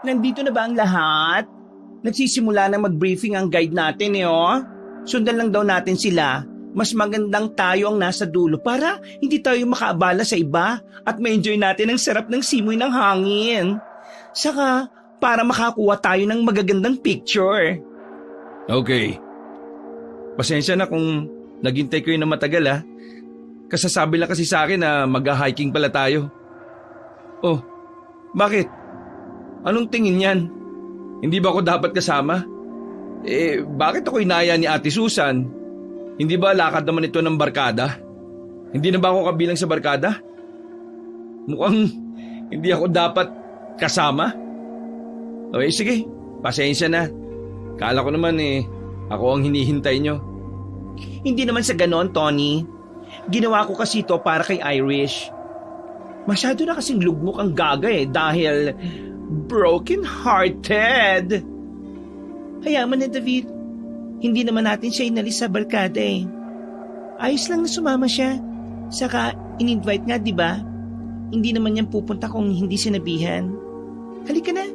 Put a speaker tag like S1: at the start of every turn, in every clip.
S1: Nandito na ba ang lahat? Nagsisimula na mag-briefing ang guide natin oh. Sundan lang daw natin sila. Mas magandang tayo ang nasa dulo para hindi tayo makaabala sa iba at ma-enjoy natin ang sarap ng simoy ng hangin. Saka para makakuha tayo ng magagandang picture.
S2: Okay. Pasensya na kung naghintay ko yun na matagal ha. Kasasabi lang kasi sa akin na mag-hiking pala tayo. Oh, bakit? Anong tingin yan? Hindi ba ako dapat kasama? Bakit ako inaya ni Ate Susan? Hindi ba lakad naman ito ng barkada? Hindi na ba ako kabilang sa barkada? Mukhang hindi ako dapat kasama. Okay, sige. Pasensya na. Kala ko naman ako ang hinihintay nyo.
S1: Hindi naman sa ganon, Tony. Ginawa ko kasi ito para kay Irish. Masyado na kasing lugmok ang gaga dahil broken-hearted. Hayaan mo na, David. Hindi naman natin siya inalis sa barkada Ayos lang na sumama siya. Saka in-invite nga, di ba? Hindi naman yan pupunta kung hindi sinabihan. Halika na.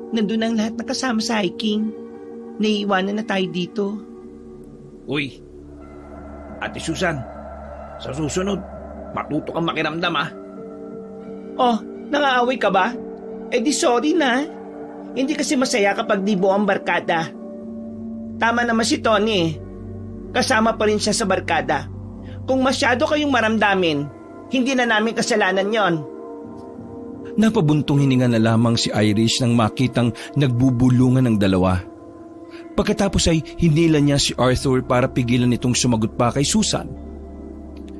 S1: Nandun ang lahat nakasama sa hiking. Naiiwanan na tayo dito.
S2: Uy, Ate Susan, sa susunod, matuto kang makiramdam
S1: Oh, nangaaway ka ba? Di sorry na. Hindi kasi masaya kapag di buo ang barkada. Tama naman si Tony Kasama pa rin siya sa barkada. Kung masyado kayong maramdamin, hindi na namin kasalanan yon.
S2: Napabuntong hininga na lamang si Irish nang makitang nagbubulungan ng dalawa. Pagkatapos ay hinila niya si Arthur para pigilan itong sumagot pa kay Susan.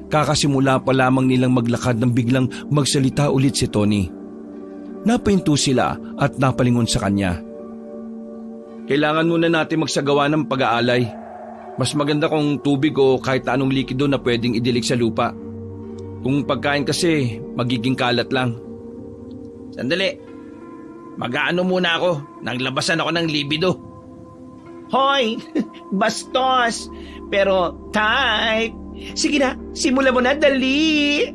S2: Kakasimula pa lamang nilang maglakad nang biglang magsalita ulit si Tony. Napahinto sila at napalingon sa kanya. Kailangan muna natin magsagawa ng pag-aalay. Mas maganda kung tubig o kahit anong likido na pwedeng idilig sa lupa. Kung pagkain kasi, magiging kalat lang.
S1: Sandali. Mag-aano muna ako. Naglabasan ako ng libido. Hoy! Bastos! Pero type! Sige na, simula mo na, dali!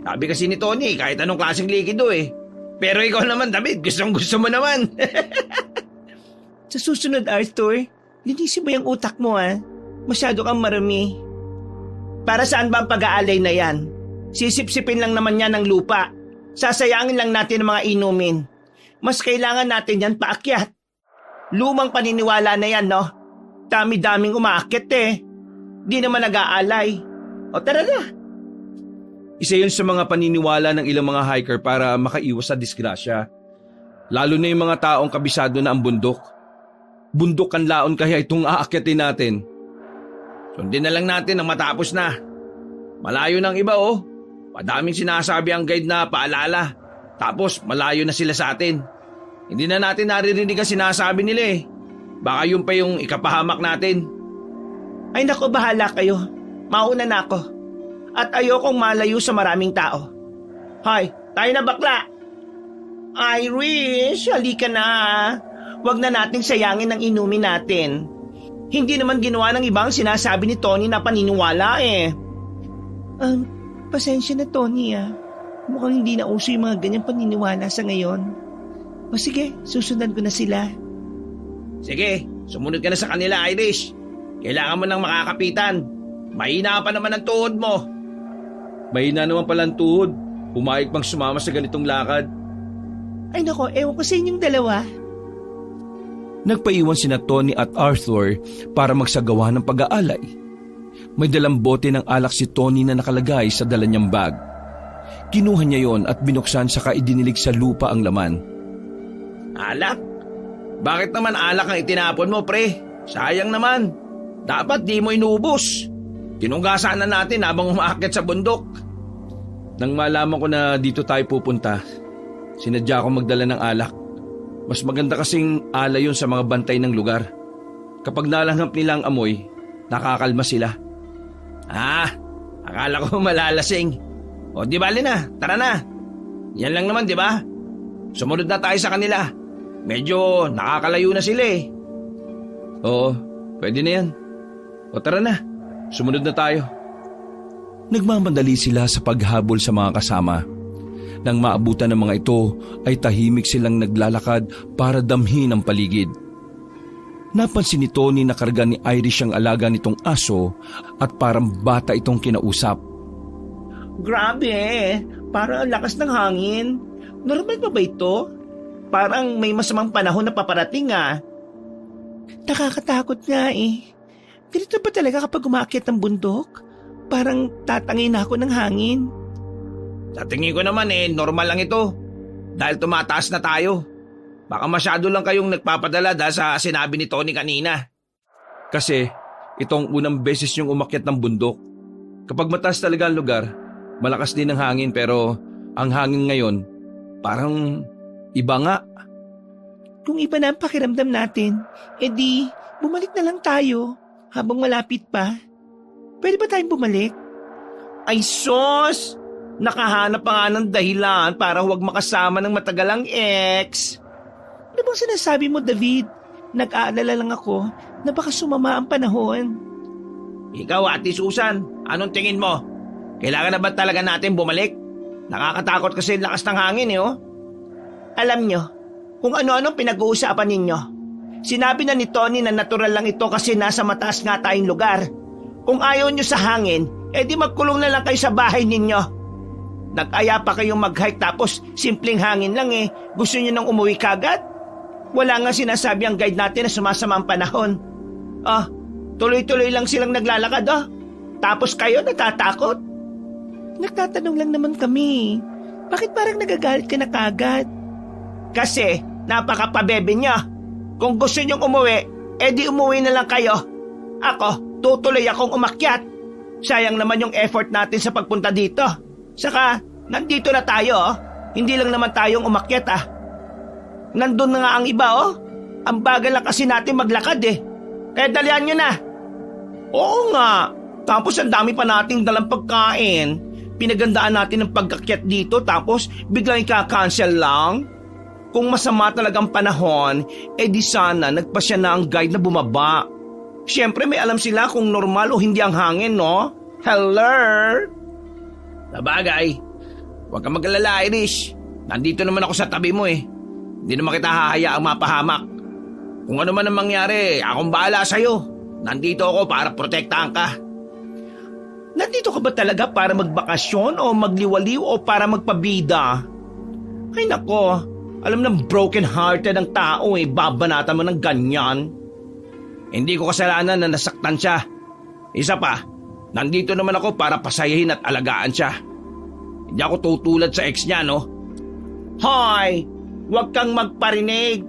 S1: Sabi kasi ni Tony, kahit anong klaseng likido Pero ikaw naman, David, gustong-gusto mo naman. Sa susunod, Arthur, linisin mo yung utak mo Masyado kang marami. Para saan ba ang pag-aalay na yan? Sisipsipin lang naman yan ng lupa. Sasayangin lang natin ang mga inumin. Mas kailangan natin yan paakyat. Lumang paniniwala na yan, no? Dami-daming umaakyat Di naman nag-aalay. O tara na.
S2: Isa yun sa mga paniniwala ng ilang mga hiker para makaiwas sa disgrasya. Lalo na yung mga taong kabisado na ang bundok. Bundok ang laon kaya itong aakyatin natin. Sundin na lang natin ang matapos na. Malayo ng iba Madaming sinasabi ang guide na paalala. Tapos malayo na sila sa atin. Hindi na natin naririnig ang sinasabi nila Baka yun pa yung ikapahamak natin.
S1: Ay nako, bahala kayo. Mauna na ako. At ayokong malayo sa maraming tao. Hoy, tayo na bakla. Irish, halika na. Huwag na nating sayangin ang inumin natin. Hindi naman ginawa ng ibang sinasabi ni Tony na paniniwala Pasensya na Tony Mukhang hindi na uso yung mga ganyang paniniwala sa ngayon. O sige, susundan ko na sila.
S2: Sige, sumunod ka na sa kanila, Irish. Kailangan mo nang makakapitan. Mahina pa naman ang tuhod mo. Mahina naman pala ang tuhod. Pumayag pang sumama sa ganitong lakad.
S1: Ay nako, ewan ko sa inyong dalawa.
S2: Nagpaiwan sina Tony at Arthur para magsagawa ng pag-aalay. May dalang bote ng alak si Tony na nakalagay sa dala niyang bag. Kinuha niya yon at binuksan saka idinilig sa lupa ang laman.
S1: Alak? Bakit naman alak ang itinapon mo, pre? Sayang naman. Dapat di mo inubos. Tinunggasan na natin habang umaakyat sa bundok.
S2: Nang malaman ko na dito tayo pupunta, sinadya ko magdala ng alak. Mas maganda kasing alay yun sa mga bantay ng lugar. Kapag nalanghap nila ang amoy, nakakalma sila.
S1: Akala ko malalasing. O di bali na, tara na. Yan lang naman, di ba? Sumunod na tayo sa kanila. Medyo nakakalayo na sila
S2: Oo, pwede na yan. O tara na, sumunod na tayo. Nagmamadali sila sa paghabol sa mga kasama. Nang maabutan ng mga ito ay tahimik silang naglalakad para damhin ang paligid. Napansin ni Tony na karga ni Irish ang alaga nitong aso at parang bata itong kinausap.
S1: Grabe, parang ang lakas ng hangin. Normal ba ito? Parang may masamang panahon na paparating ah. Nakakatakot nga eh. Ganito ba talaga kapag umakyat ng bundok? Parang tatangin ako ng hangin. Sa tingin ko naman normal lang ito. Dahil tumataas na tayo. Baka masyado lang kayong nagpapadala dahil sa sinabi ni Tony kanina.
S2: Kasi itong unang beses niyong umakyat ng bundok. Kapag mataas talaga ang lugar, malakas din ang hangin pero ang hangin ngayon parang iba nga.
S1: Kung iba na ang pakiramdam natin, edi bumalik na lang tayo habang malapit pa. Pwede ba tayong bumalik? Ay sos! Nakahanap pa nga ng dahilan para huwag makasama ng matagalang ex. Ano bang sinasabi mo, David? Nag-aalala lang ako na baka sumama ang panahon. Ikaw, Ate Susan, anong tingin mo? Kailangan na ba talaga natin bumalik? Nakakatakot kasi lakas ng hangin oh. Alam nyo, kung ano-anong pinag-uusapan ninyo. Sinabi na ni Tony na natural lang ito kasi nasa mataas nga tayong lugar. Kung ayaw nyo sa hangin, edi magkulong na lang kayo sa bahay ninyo. Nag-aya pa kayong mag-hike tapos simpleng hangin lang eh. Gusto nyo nang umuwi kagad? Wala nga sinasabi ang guide natin na sumasama ang panahon. Tuloy-tuloy lang silang naglalakad Tapos kayo natatakot? Nagtatanong lang naman kami. Bakit parang nagagalit ka na kagad? Kasi napakapabebe niya. Kung gusto nyong umuwi, edi umuwi na lang kayo. Ako, tutuloy akong umakyat. Sayang naman yung effort natin sa pagpunta dito. Saka, nandito na tayo Hindi lang naman tayong umakyat Nandun na nga ang iba Ang bagal lang kasi natin maglakad Kaya dalian nyo na. Oo nga. Tapos ang dami pa nating dalang pagkain. Pinagandaan natin ang pagkakyat dito tapos biglang ika-cancel lang. Kung masama talagang panahon, di sana nagpasya na ang guide na bumaba. Siyempre may alam sila kung normal o hindi ang hangin, no? Hello? Sabagay, huwag kang mag-alala, Irish. Nandito naman ako sa tabi mo Hindi naman kita hahayaang mapahamak. Kung ano man ang mangyari, akong bahala sa'yo. Nandito ako para protektahan ka. Nandito ka ba talaga para magbakasyon o magliwaliw o para magpabida? Ay nako, alam ng broken-hearted ang tao babanatan mo ng ganyan. Hindi ko kasalanan na nasaktan siya. Isa pa, nandito naman ako para pasayahin at alagaan siya. Hindi ako tutulad sa ex niya, no? Hoy, huwag kang magparinig.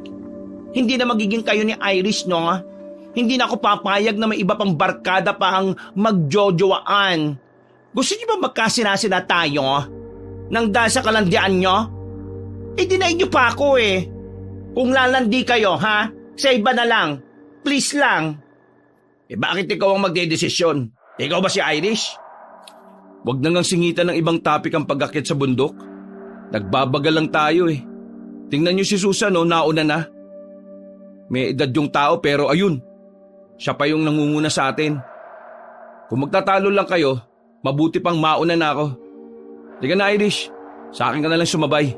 S1: Hindi na magiging kayo ni Irish, no? Hindi na ako papayag na may iba pang barkada pa ang magjojowaan. Gusto niyo ba magkasinasina tayo? Nang dahil sa kalandian nyo? Dinaig niyo pa ako Kung lalandi kayo, ha? Sa iba na lang. Please lang. Bakit ikaw ang magdedesisyon? Ikaw ba si Irish?
S2: Huwag na ngang singitan ng ibang topic ang pag-akyat sa bundok. Nagbabagal lang tayo Tingnan niyo si Susan nauna na. May edad yung tao pero ayun. Siya pa yung nangunguna sa atin. Kung magtatalo lang kayo, mabuti pang mauna na ako. Tiga na Irish, sa akin ka na lang sumabay.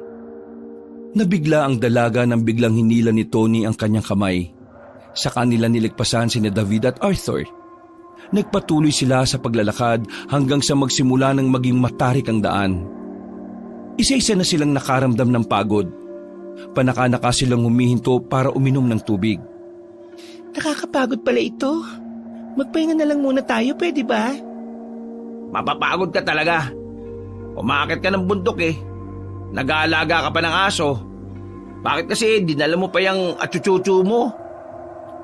S2: Nabigla ang dalaga nang biglang hinila ni Tony ang kanyang kamay. Sa kanila niligpasan sina David at Arthur. Nagpatuloy sila sa paglalakad hanggang sa magsimula ng maging matarik ang daan. Isa-isa na silang nakaramdam ng pagod. Panaka-naka silang humihinto para uminom ng tubig.
S1: Nakakapagod pala ito. Magpahinga na lang muna tayo, pwede ba? Mapapagod ka talaga. Umakit ka ng bundok Nag-aalaga ka pa ng aso. Bakit kasi dinala mo pa yung atsutsutsu mo?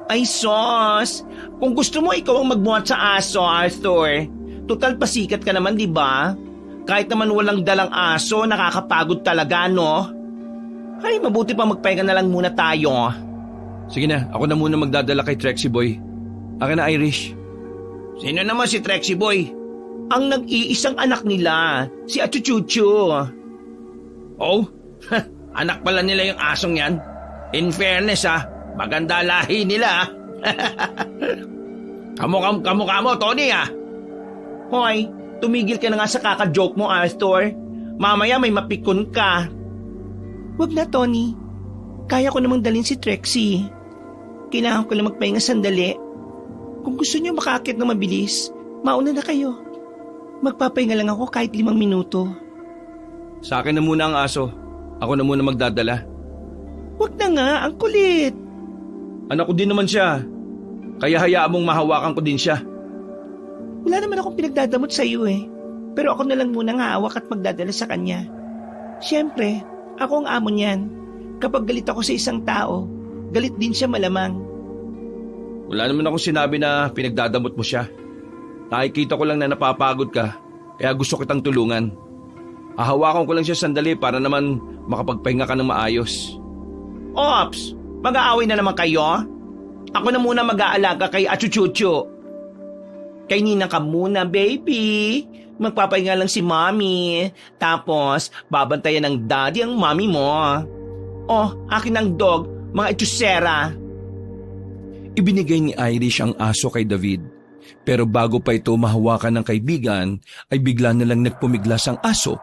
S1: Ay sos, kung gusto mo ikaw ang magbuhat sa aso, Arthur. Total pasikat ka naman, di ba? Kahit naman walang dalang aso, nakakapagod talaga, no? Ay, mabuti pa magpahinga na lang muna tayo.
S2: Sige na, ako na muna magdadala kay Trexie Boy. Akin na Irish.
S1: Sino naman si Trexie Boy? Ang nag-iisang anak nila, si Atsutsutsu. Oh, anak pala nila yung asong yan. In fairness maganda lahi nila. Kamukha mo, Tony Hoy, tumigil ka na nga sa kaka-joke mo, Arthur. Mamaya may mapikon ka. Wag na, Tony. Kaya ko namang dalhin si Trixie. Kailangan ko lang magpahinga sandali. Kung gusto niyo makakit na mabilis, mauna na kayo. Magpapahinga lang ako kahit 5 minuto.
S2: Sa akin na muna ang aso. Ako na muna magdadala.
S1: Wag na nga, ang kulit.
S2: Anak ko din naman siya. Kaya hayaan mong mahawakan ko din siya.
S1: Wala naman akong pinagdadamot sa iyo eh. Pero ako na lang muna ang hawak at magdadala sa kanya. Siyempre, ako ang amo niyan. Kapag galit ako sa isang tao, galit din siya malamang.
S2: Wala naman akong sinabi na pinagdadamot mo siya. Nakikita ko lang na napapagod ka, kaya gusto kitang tulungan. Hahawakan ko lang siya sandali para naman makapagpahinga ka ng maayos.
S1: Ops! Mag-aaway na naman kayo? Ako na muna mag-aalaga kay Achuchucho. Kay Ninang ka muna, baby. Magpapahinga lang si mommy. Tapos, babantayan ng daddy ang mommy mo. Oh, akin ang dog, mga etsusera.
S2: Ibinigay ni Irish ang aso kay David. Pero bago pa ito mahawakan ng kaibigan, ay bigla na lang nagpumiglas ang aso.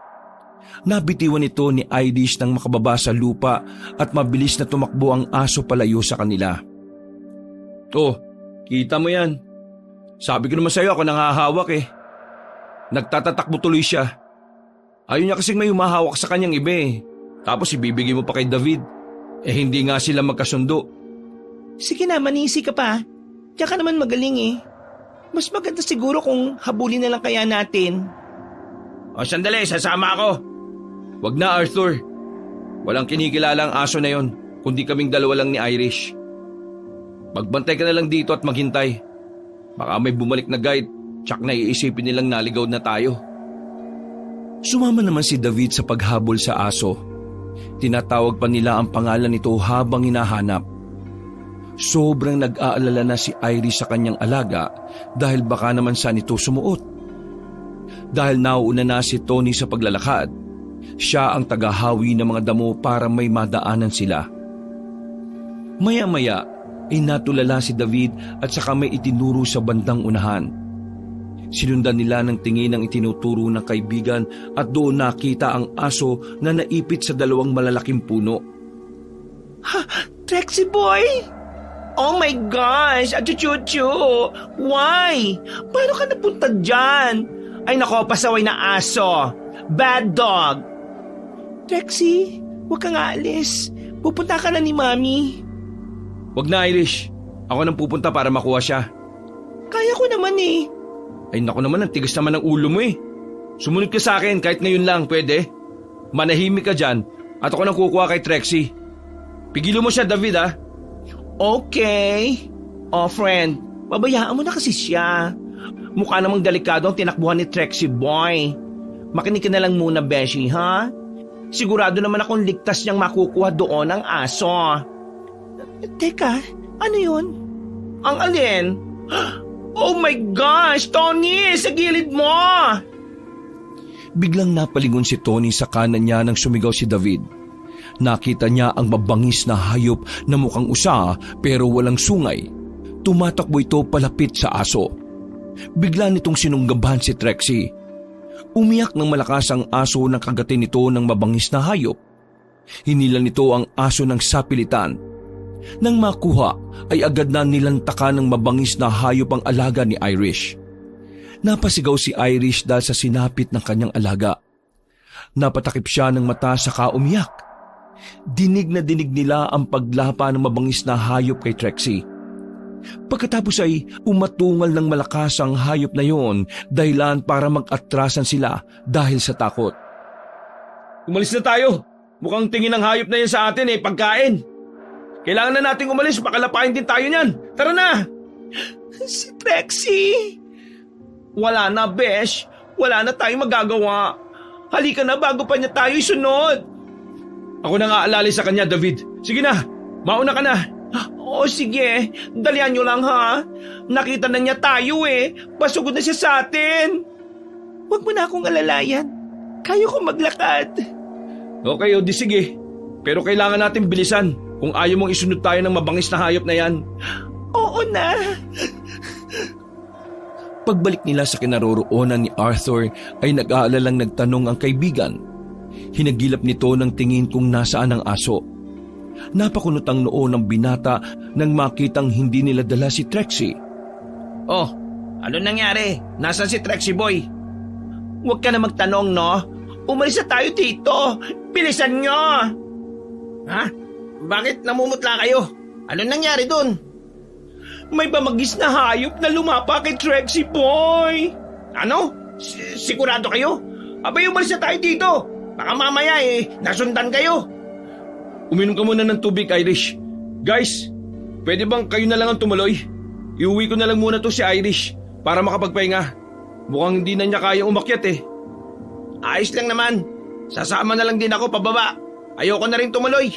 S2: Nabitiwan ito ni Irish nang makababa sa lupa at mabilis na tumakbo ang aso palayo sa kanila. Oh, kita mo yan. Sabi ko naman sa'yo ako nang hahawak eh. Nagtatatakbo tuloy siya. Ayaw niya kasing may humahawak sa kanyang iba eh. Tapos ibibigay mo pa kay David. Eh hindi nga sila magkasundo.
S1: Sige na, manisi ka pa. Diyan ka naman magaling eh. Mas maganda siguro kung habulin na lang kaya natin. O sandali, sasama ako.
S2: Wag na Arthur. Walang kinikilala ang aso na yon, kundi kaming dalawa lang ni Irish. Magbantay ka na lang dito at maghintay. Baka may bumalik na guide, tsak na iisipin nilang naligaw na tayo. Sumama naman si David sa paghabol sa aso. Tinatawag pa nila ang pangalan nito habang hinahanap. Sobrang nag-aalala na si Irish sa kanyang alaga dahil baka naman saan ito sumuot. Dahil nauuna na si Tony sa paglalakad, siya ang tagahawi ng mga damo para may madaanan sila. Maya-maya ay natulala si David at saka may itinuro sa bandang unahan. Sinundan nila ng tingin ang itinuturo ng kaibigan at doon nakita ang aso na naipit sa 2 malalaking puno.
S1: Ha? Trixie boy? Oh my gosh! Achuchuchu! Why? Paano ka napunta dyan? Ay nako, pasaway na aso! Bad dog! Trixie, huwag kang aalis. Pupunta ka na ni Mami.
S2: Wag na Irish. Ako nang pupunta para makuha siya.
S1: Kaya ko naman eh.
S2: Ay naku naman, ang tigas naman ng ulo mo eh. Sumunod ka sa akin kahit ngayon lang, pwede? Manahimik ka dyan at ako nang kukuha kay Trixie. Pigilo mo siya, David ah.
S1: Okay. Oh friend, babayaan mo na kasi siya. Mukha namang delikado ang tinakbuhan ni Trixie boy. Makinig ka na lang muna, Beshi, ha? Sigurado naman akong ligtas niyang makukuha doon ang aso. Teka, ano yun? Ang alin? Oh my gosh, Tony! Sa gilid mo!
S2: Biglang napalingon si Tony sa kanan niya nang sumigaw si David. Nakita niya ang mabangis na hayop na mukhang usa pero walang sungay. Tumatakbo ito palapit sa aso. Bigla nitong sinunggaban si Trixie. Umiyak ng malakas ang aso nang kagatin nito ng mabangis na hayop. Hinila nito ang aso ng sapilitan. Nang makuha ay agad na nilantaka ng mabangis na hayop ang alaga ni Irish. Napasigaw si Irish dahil sa sinapit ng kanyang alaga. Napatakip siya ng mata saka umiyak. Dinig na dinig nila ang paglapa ng mabangis na hayop kay Trixie. Pagkatapos ay umatungal ng malakas ang hayop na yon dahilan para mag-atrasan sila dahil sa takot. Umalis na tayo! Mukhang tingin ng hayop na yan sa atin pagkain. Kailangan na nating umalis, pakalapain din tayo niyan. Tara na!
S1: Si Trixie! Wala na, Besh. Wala na tayong magagawa. Halika na bago pa niya tayo isunod.
S2: Ako na nga aalalay sa kanya, David. Sige na, mauna ka na.
S1: O sige, dalian nyo lang ha. Nakita na niya tayo Pasugod na siya sa atin. Huwag mo na akong alalayan. Kaya ko maglakad.
S2: Okay, o di sige. Pero kailangan natin bilisan kung ayaw mong isunod tayo ng mabangis na hayop na yan.
S1: Oo na.
S2: Pagbalik nila sa kinaroroonan ni Arthur ay nag-aalalang nagtanong ang kaibigan Hinagilap nito ng tingin kung nasaan ang aso. Napakunot ang noo ng binata nang makitang hindi nila dala si Trexie.
S1: Oh, ano nangyari? Nasaan si Trexie boy? Huwag ka na magtanong, no? Umalis na tayo dito. Bilisan nyo! Ha? Bakit namumutla kayo? Ano nangyari dun? May bamagis na hayop na lumapa kay Trexie boy. Ano? Sigurado kayo? Abay, umalis na tayo dito. Baka mamaya nasundan kayo.
S2: Uminom ka muna ng tubig, Irish. Guys, pwede bang kayo na lang ang tumuloy? Iuwi ko na lang muna to si Irish para makapagpahinga. Mukhang hindi na niya kayang umakyat eh.
S1: Ayos lang naman. Sasama na lang din ako pababa. Ayoko na rin tumuloy.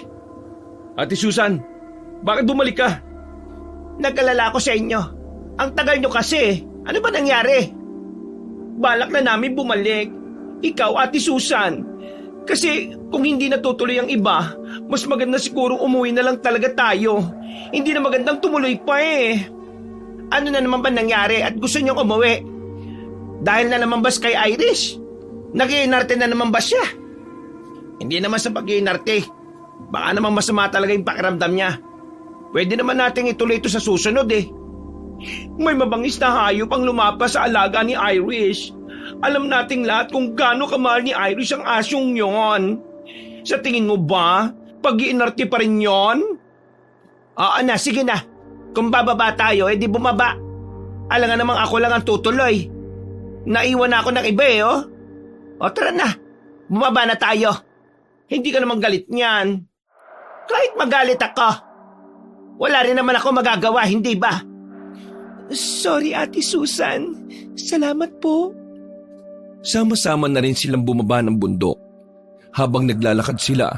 S2: Ate Susan, bakit bumalik ka?
S1: Nag-alala ko sa inyo. Ang tagal nyo kasi. Ano ba nangyari? Balak na namin bumalik. Ikaw, Ate Susan. Kasi kung hindi natutuloy ang iba, mas maganda siguro umuwi na lang talaga tayo. Hindi na magandang tumuloy pa eh. Ano na naman ba nangyari at gusto nyo umuwi? Dahil na naman ba kay Irish? Nag-iinarte na naman ba siya? Hindi naman sa pag-iinarte. Baka naman masama talaga yung pakiramdam niya. Pwede naman nating ituloy ito sa susunod eh. May mabangis na hayop ang lumapa sa alaga ni Irish. Alam nating lahat kung gaano kamahal ni Irish ang asyong yon. Sa tingin mo ba, pag-iinarte pa rin yon? Oo na, sige na. Kung bababa tayo, di bumaba. Alam nga namang ako lang ang tutuloy. Naiwan na ako ng iba eh, oh. O tara na, bumaba na tayo. Hindi ka naman galit niyan. Kahit magalit ako, wala rin naman ako magagawa, hindi ba? Sorry, Ate Susan. Salamat po.
S2: Sama-sama na rin silang bumaba ng bundok. Habang naglalakad sila,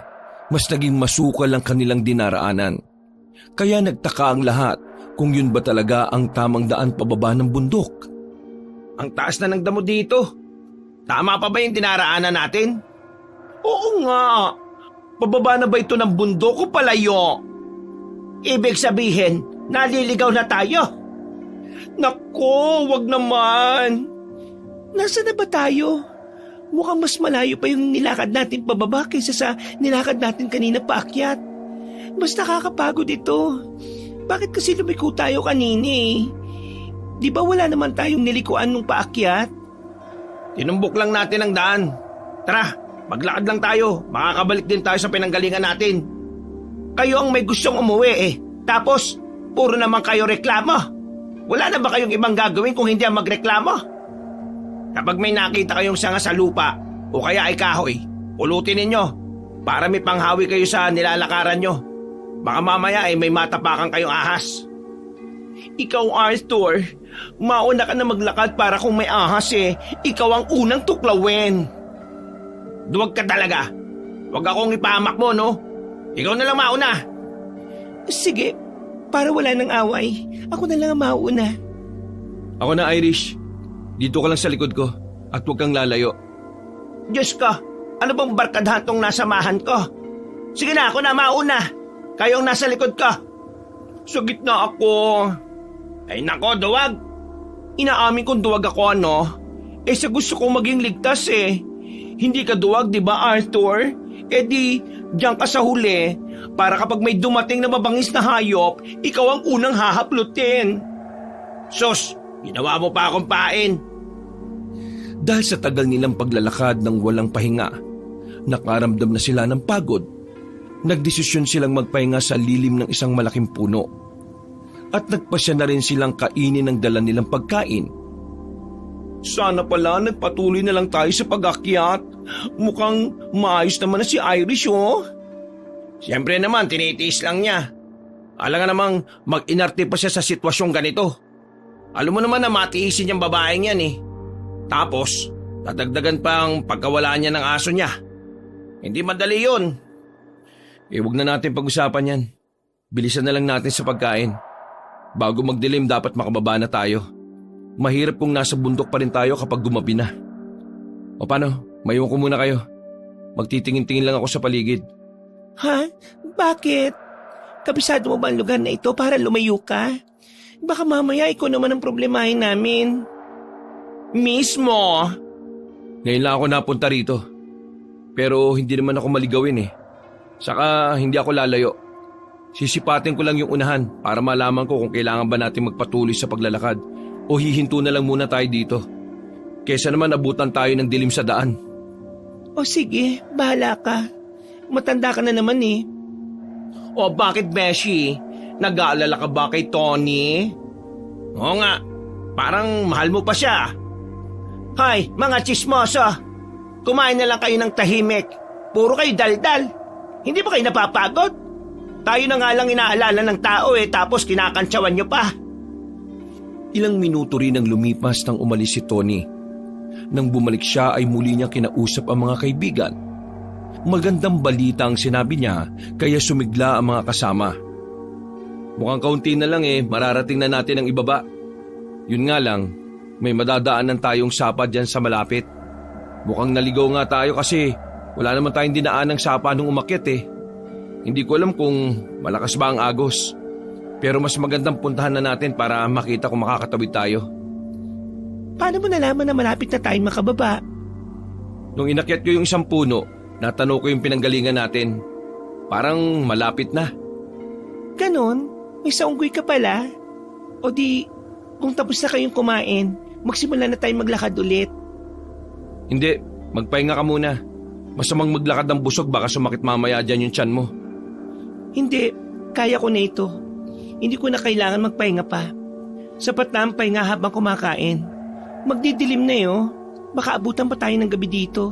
S2: mas naging masukal ang kanilang dinaraanan. Kaya nagtaka ang lahat kung yun ba talaga ang tamang daan pababa ng bundok.
S1: Ang taas na ng damo dito. Tama pa ba yung dinaraanan natin? Oo nga. Pababa na ba ito ng bundok o palayo? Ibig sabihin, naliligaw na tayo. Nako, wag naman. Nasaan na ba tayo? Mukhang mas malayo pa yung nilakad natin pababa kaysa sa nilakad natin kanina paakyat. Mas nakakapagod ito. Bakit kasi lumiko tayo kanina eh? Di ba wala naman tayong nilikuan nung paakyat? Tinumbok lang natin ang daan. Tara, maglakad lang tayo. Makakabalik din tayo sa pinanggalingan natin. Kayo ang may gustong umuwi eh. Tapos, puro naman kayo reklamo. Wala na ba kayong ibang gagawin kung hindi ang magreklamo? Kapag may nakita kayong sanga sa lupa o kaya ay kahoy, ulutin ninyo para may panghawi kayo sa nilalakaran nyo. Baka mamaya ay may matapakan kayong ahas. Ikaw, Arthur, mauna ka na maglakad para kung may ahas ikaw ang unang tuklawin. Duwag ka talaga. Huwag akong ipahamak mo, no? Ikaw na lang mauna. Sige, para wala nang away, ako na lang ang mauna.
S2: Ako na, Irish. Dito ka lang sa likod ko at huwag kang lalayo.
S1: Diyos ko, ano bang barkadahan tong nasamahan ko? Sige na, ako na mauna. Kayong nasa likod ko. Sa gitna ako. Ay nako, duwag. Inaamin kong duwag ako, ano? Sa gusto kong maging ligtas eh. Hindi ka duwag, di ba, Arthur? Di, diyan ka sa huli. Para kapag may dumating na mabangis na hayop, ikaw ang unang hahaplutin. Sus, ginawa mo pa akong pain.
S2: Dahil sa tagal nilang paglalakad ng walang pahinga, nakaramdam na sila ng pagod. Nagdesisyon silang magpahinga sa lilim ng isang malaking puno. At nagpasya na rin silang kainin ang dala nilang pagkain. Sana pala nagpatuloy na lang tayo sa pag-akyat. Mukhang maayos naman na si Irish, oh.
S1: Siyempre naman, tinitiis lang niya. Alam nga namang mag-inarte pa siya sa sitwasyong ganito. Alam mo naman na matiisin niyang babaeng yan eh. Tapos, dadagdagan pa ang pagkawala niya ng aso niya. Hindi madali yun.
S2: Huwag na natin pag-usapan yan. Bilisan na lang natin sa pagkain. Bago magdilim dapat makababa na tayo. Mahirap kung nasa bundok pa rin tayo kapag gumabi na. O paano? Maiwan ko muna kayo. Magtitingin-tingin lang ako sa paligid.
S1: Ha? Bakit? Kabisado mo ba ang lugar na ito para lumayo ka? Baka mamaya ikaw naman ang problemahin namin. Mismo!
S2: Ngayon lang ako napunta rito. Pero hindi naman ako maligawin eh. Saka hindi ako lalayo. Sisipatin ko lang yung unahan para malaman ko kung kailangan ba natin magpatuloy sa paglalakad o hihinto na lang muna tayo dito. Kesa naman abutan tayo ng dilim sa daan.
S1: O sige, bahala ka. Matanda ka na naman eh. O bakit, Beshi? Nag-aalala ka ba kay Tony? Oo nga, parang mahal mo pa siya. Hay, mga chismoso. Kumain na lang kayo ng tahimik. Puro kayo daldal. Hindi ba kayo napapagod? Tayo na nga lang inaalala ng tao tapos kinakantsawan nyo pa.
S2: Ilang minuto rin ang lumipas nang umalis si Tony. Nang bumalik siya ay muli niyang kinausap ang mga kaibigan. Magandang balita ang sinabi niya kaya sumigla ang mga kasama. Mukhang kaunti na lang mararating na natin ang ibaba. Yun nga lang, may madadaanan tayong sapa dyan sa malapit. Mukhang naligaw nga tayo kasi wala naman tayong dinaan ng sapa nung umakyat Hindi ko alam kung malakas ba ang agos. Pero mas magandang puntahan na natin para makita kung makakatawid tayo.
S1: Paano mo nalaman na malapit na tayong makababa?
S2: Nung inakyat ko yung isang puno, natanong ko yung pinanggalingan natin. Parang malapit na.
S1: Ganon? May saunggoy ka pala? O di, kung tapos na kayong kumain, magsimula na tayong maglakad ulit.
S2: Hindi, magpahinga ka muna. Masamang maglakad ng busog baka sumakit mamaya dyan yung tiyan mo.
S1: Hindi, kaya ko na ito. Hindi ko na kailangan magpahinga pa. Sapat na ang pahinga habang kumakain. Magdidilim na Baka abutan pa tayo ng gabi dito.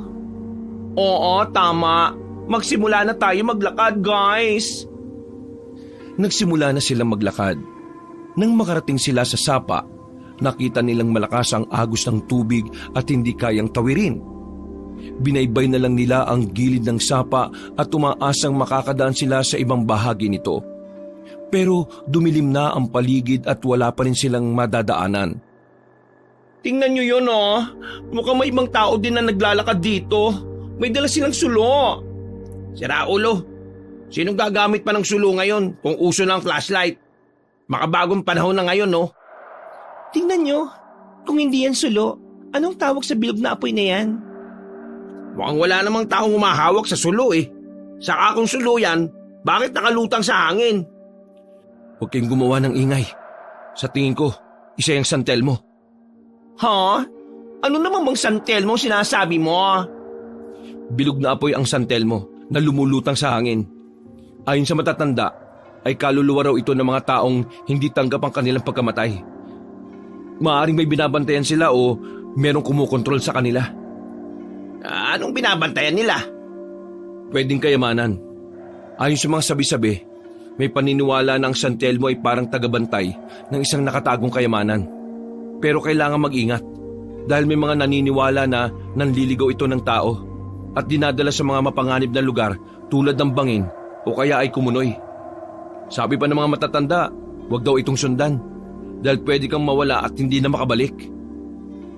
S1: Oo, tama. Magsimula na tayo maglakad, guys.
S2: Nagsimula na silang maglakad. Nang makarating sila sa sapa, nakita nilang malakas ang agos ng tubig at hindi kayang tawirin. Binaybay na lang nila ang gilid ng sapa at umaasang makakadaan sila sa ibang bahagi nito. Pero dumilim na ang paligid at wala pa rin silang madadaanan.
S1: Tingnan nyo yun Mukhang may ibang tao din na naglalakad dito. May dala silang sulo. Sira ulo. Sinong gagamit pa ng sulo ngayon kung uso ng flashlight? Makabagong panahon na ngayon Tingnan nyo. Kung hindi yan sulo, anong tawag sa bilog na apoy na yan? Mukhang wala namang taong humahawak sa sulo Saka kung sulo yan, bakit nakalutang sa hangin?
S2: Huwag kayong gumawa ng ingay. Sa tingin ko, isa yung santel mo.
S1: Ha? Ano naman bang santel mo sinasabi mo?
S2: Bilog na apoy ang santel mo na lumulutang sa hangin. Ayon sa matatanda, ay kaluluwa raw ito ng mga taong hindi tanggap ang kanilang pagkamatay. Maaaring may binabantayan sila o merong kumukontrol sa kanila.
S1: Anong binabantayan nila?
S2: Pwedeng kayamanan. Ayon sa mga sabi-sabi, may paniniwala na ang San Telmo ay parang tagabantay ng isang nakatagong kayamanan. Pero kailangan mag-ingat dahil may mga naniniwala na nanliligaw ito ng tao at dinadala sa mga mapanganib na lugar tulad ng bangin o kaya ay kumunoy. Sabi pa ng mga matatanda, huwag daw itong sundan dahil pwede kang mawala at hindi na makabalik.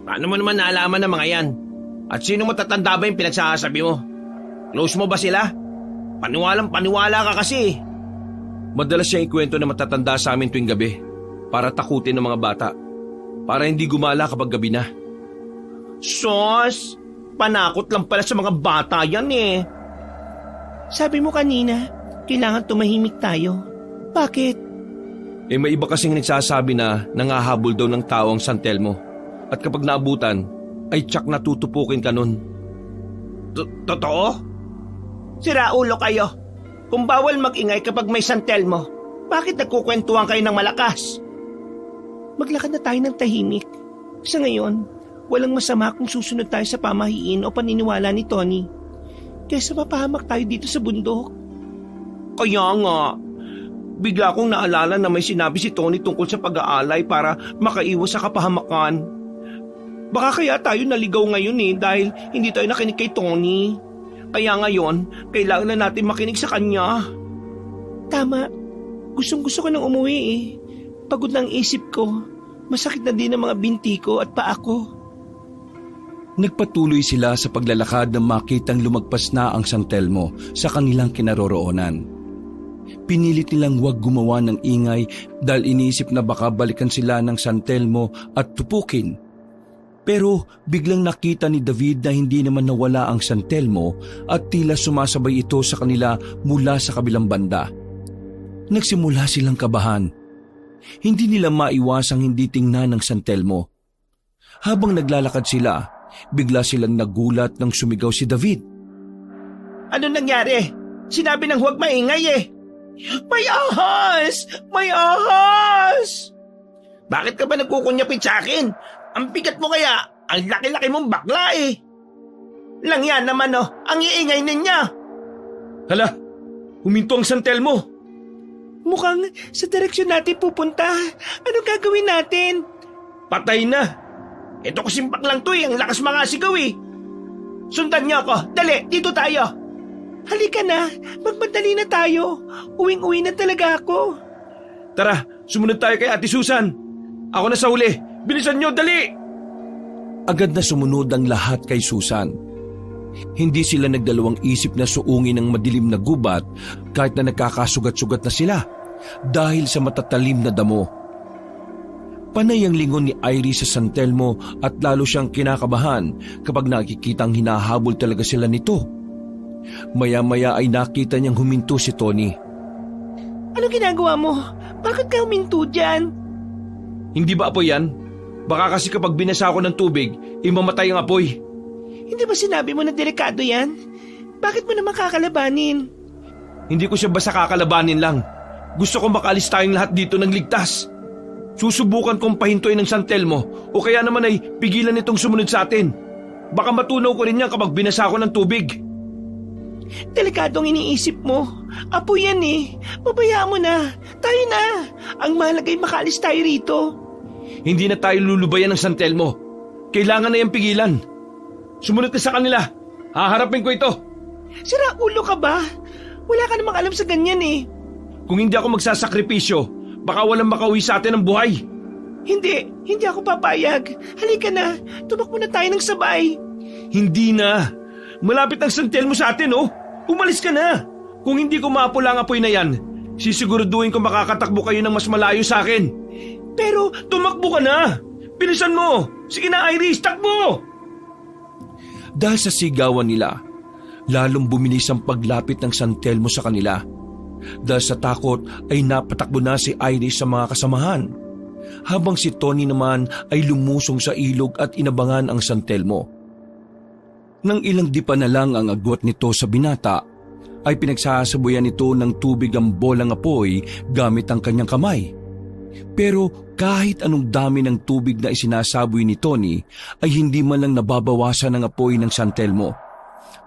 S1: Paano mo naman naalaman ng mga yan? At sino matatanda ba yung pinagsasabi mo? Close mo ba sila? Paniwalang-paniwala ka kasi.
S2: Madalas siyang ikwento na matatanda sa amin tuwing gabi para takutin ng mga bata. Para hindi gumala kapag gabi na.
S1: Sos, panakot lang pala sa mga bata yan Sabi mo kanina, kailangan tumahimik tayo. Bakit?
S2: May iba kasing nagsasabi na nangahabol daw ng tao ang San Telmo. At kapag naabutan, ay tsak na tutupukin ka nun.
S1: Totoo? Sira ulo kayo. Kung bawal mag-ingay kapag may San Telmo, bakit nagkukwentuhan kayo ng malakas? Maglakad na tayo ng tahimik. Sa ngayon, walang masama kung susunod tayo sa pamahiin o paniniwala ni Tony. Kaysa mapahamak tayo dito sa bundok. Kaya nga, bigla kong naalala na may sinabi si Tony tungkol sa pag-aalay para makaiwas sa kapahamakan. Baka kaya tayo naligaw ngayon dahil hindi tayo nakinig kay Tony. Kaya ngayon, kailangan na natin makinig sa kanya. Tama. Gustong-gusto ko nang umuwi Pagod na ang isip ko. Masakit na din ang mga binti ko at paa ko.
S2: Nagpatuloy sila sa paglalakad nang makitang lumagpas na ang San Telmo sa kanilang kinaroroonan. Pinilit nilang huwag gumawa ng ingay dahil iniisip na baka balikan sila ng San Telmo at tupukin. Pero biglang nakita ni David na hindi naman nawala ang San Telmo at tila sumasabay ito sa kanila mula sa kabilang banda. Nagsimula silang kabahan. Hindi nila maiwasang hindi tingnan ng San Telmo. Habang naglalakad sila, bigla silang nagulat nang sumigaw si David.
S1: Ano nangyari? Sinabi ng huwag maingay eh. May ahas! May ahas! Bakit ka ba nagkukunyapit sa akin? Ang bigat mo kaya, ang laki-laki mong bakla eh. Lang yan naman oh, ang iingay ninyo.
S2: Hala, huminto ang San Telmo.
S1: Mukhang sa direksyon natin pupunta. Ano gagawin natin?
S2: Patay na.
S1: Ito kasing baklang to eh, ang lakas mga sigaw eh. Sundan niyo ako, dali, dito tayo. Halika na, magmadali na tayo. Uwing-uwi na talaga ako.
S2: Tara, sumunod tayo kay Ate Susan. Ako na sa huli. Bilisan nyo, dali! Agad na sumunod ang lahat kay Susan. Hindi sila nagdalawang isip na suungin ng madilim na gubat kahit na nagkakasugat-sugat na sila dahil sa matatalim na damo. Panay ang lingon ni Iris sa San Telmo at lalo siyang kinakabahan kapag nakikitang hinahabol talaga sila nito. Maya-maya ay nakita niyang huminto si Tony.
S1: Ano ginagawa mo? Bakit ka huminto dyan?
S2: Hindi ba apoy yan? Baka kasi kapag binasa ako ng tubig, imamatay ang apoy.
S1: Hindi ba sinabi mo na delikado yan? Bakit mo naman kakalabanin?
S2: Hindi ko siya basta kakalabanin lang. Gusto kong makalis tayong lahat dito ng ligtas. Susubukan kong pahintuin ng San Telmo o kaya naman ay pigilan itong sumunod sa atin. Baka matunaw ko rin yan kapag binasa ako ng tubig.
S1: Delikadong iniisip mo. Apoy yan eh. Pabayaan mo na. Tayo na. Ang mahalaga ay makalis tayo rito.
S2: Hindi na tayo lulubayan ng San Telmo. Kailangan na yung pigilan. Sumunod ka sa kanila. Haharapin ko ito.
S1: Sira ulo ka ba? Wala ka namang alam sa ganyan eh.
S2: Kung hindi ako magsasakripisyo, baka walang makauwi sa atin ng buhay.
S1: Hindi ako papayag. Halika na, tumakbo na tayo ng sabay.
S2: Hindi na. Malapit ang San Telmo sa atin oh. Umalis ka na. Kung hindi ko mapula ang apoy na yan, sisiguraduhin ko makakatakbo kayo ng mas malayo sa akin.
S1: Pero
S2: tumakbo ka na. Bilisan mo. Sige na Iris, takbo. Dahil sa sigawan nila, lalong bumilis ang paglapit ng San Telmo sa kanila. Dahil sa takot ay napatakbo na si Iris sa mga kasamahan, habang si Tony naman ay lumusong sa ilog at inabangan ang San Telmo. Nang ilang dipa na lang ang agwat nito sa binata, ay pinagsasabuyan nito ng tubig ang bolang apoy gamit ang kanyang kamay. Pero kahit anong dami ng tubig na isinasaboy ni Tony ay hindi man lang nababawasan ang apoy ng San Telmo.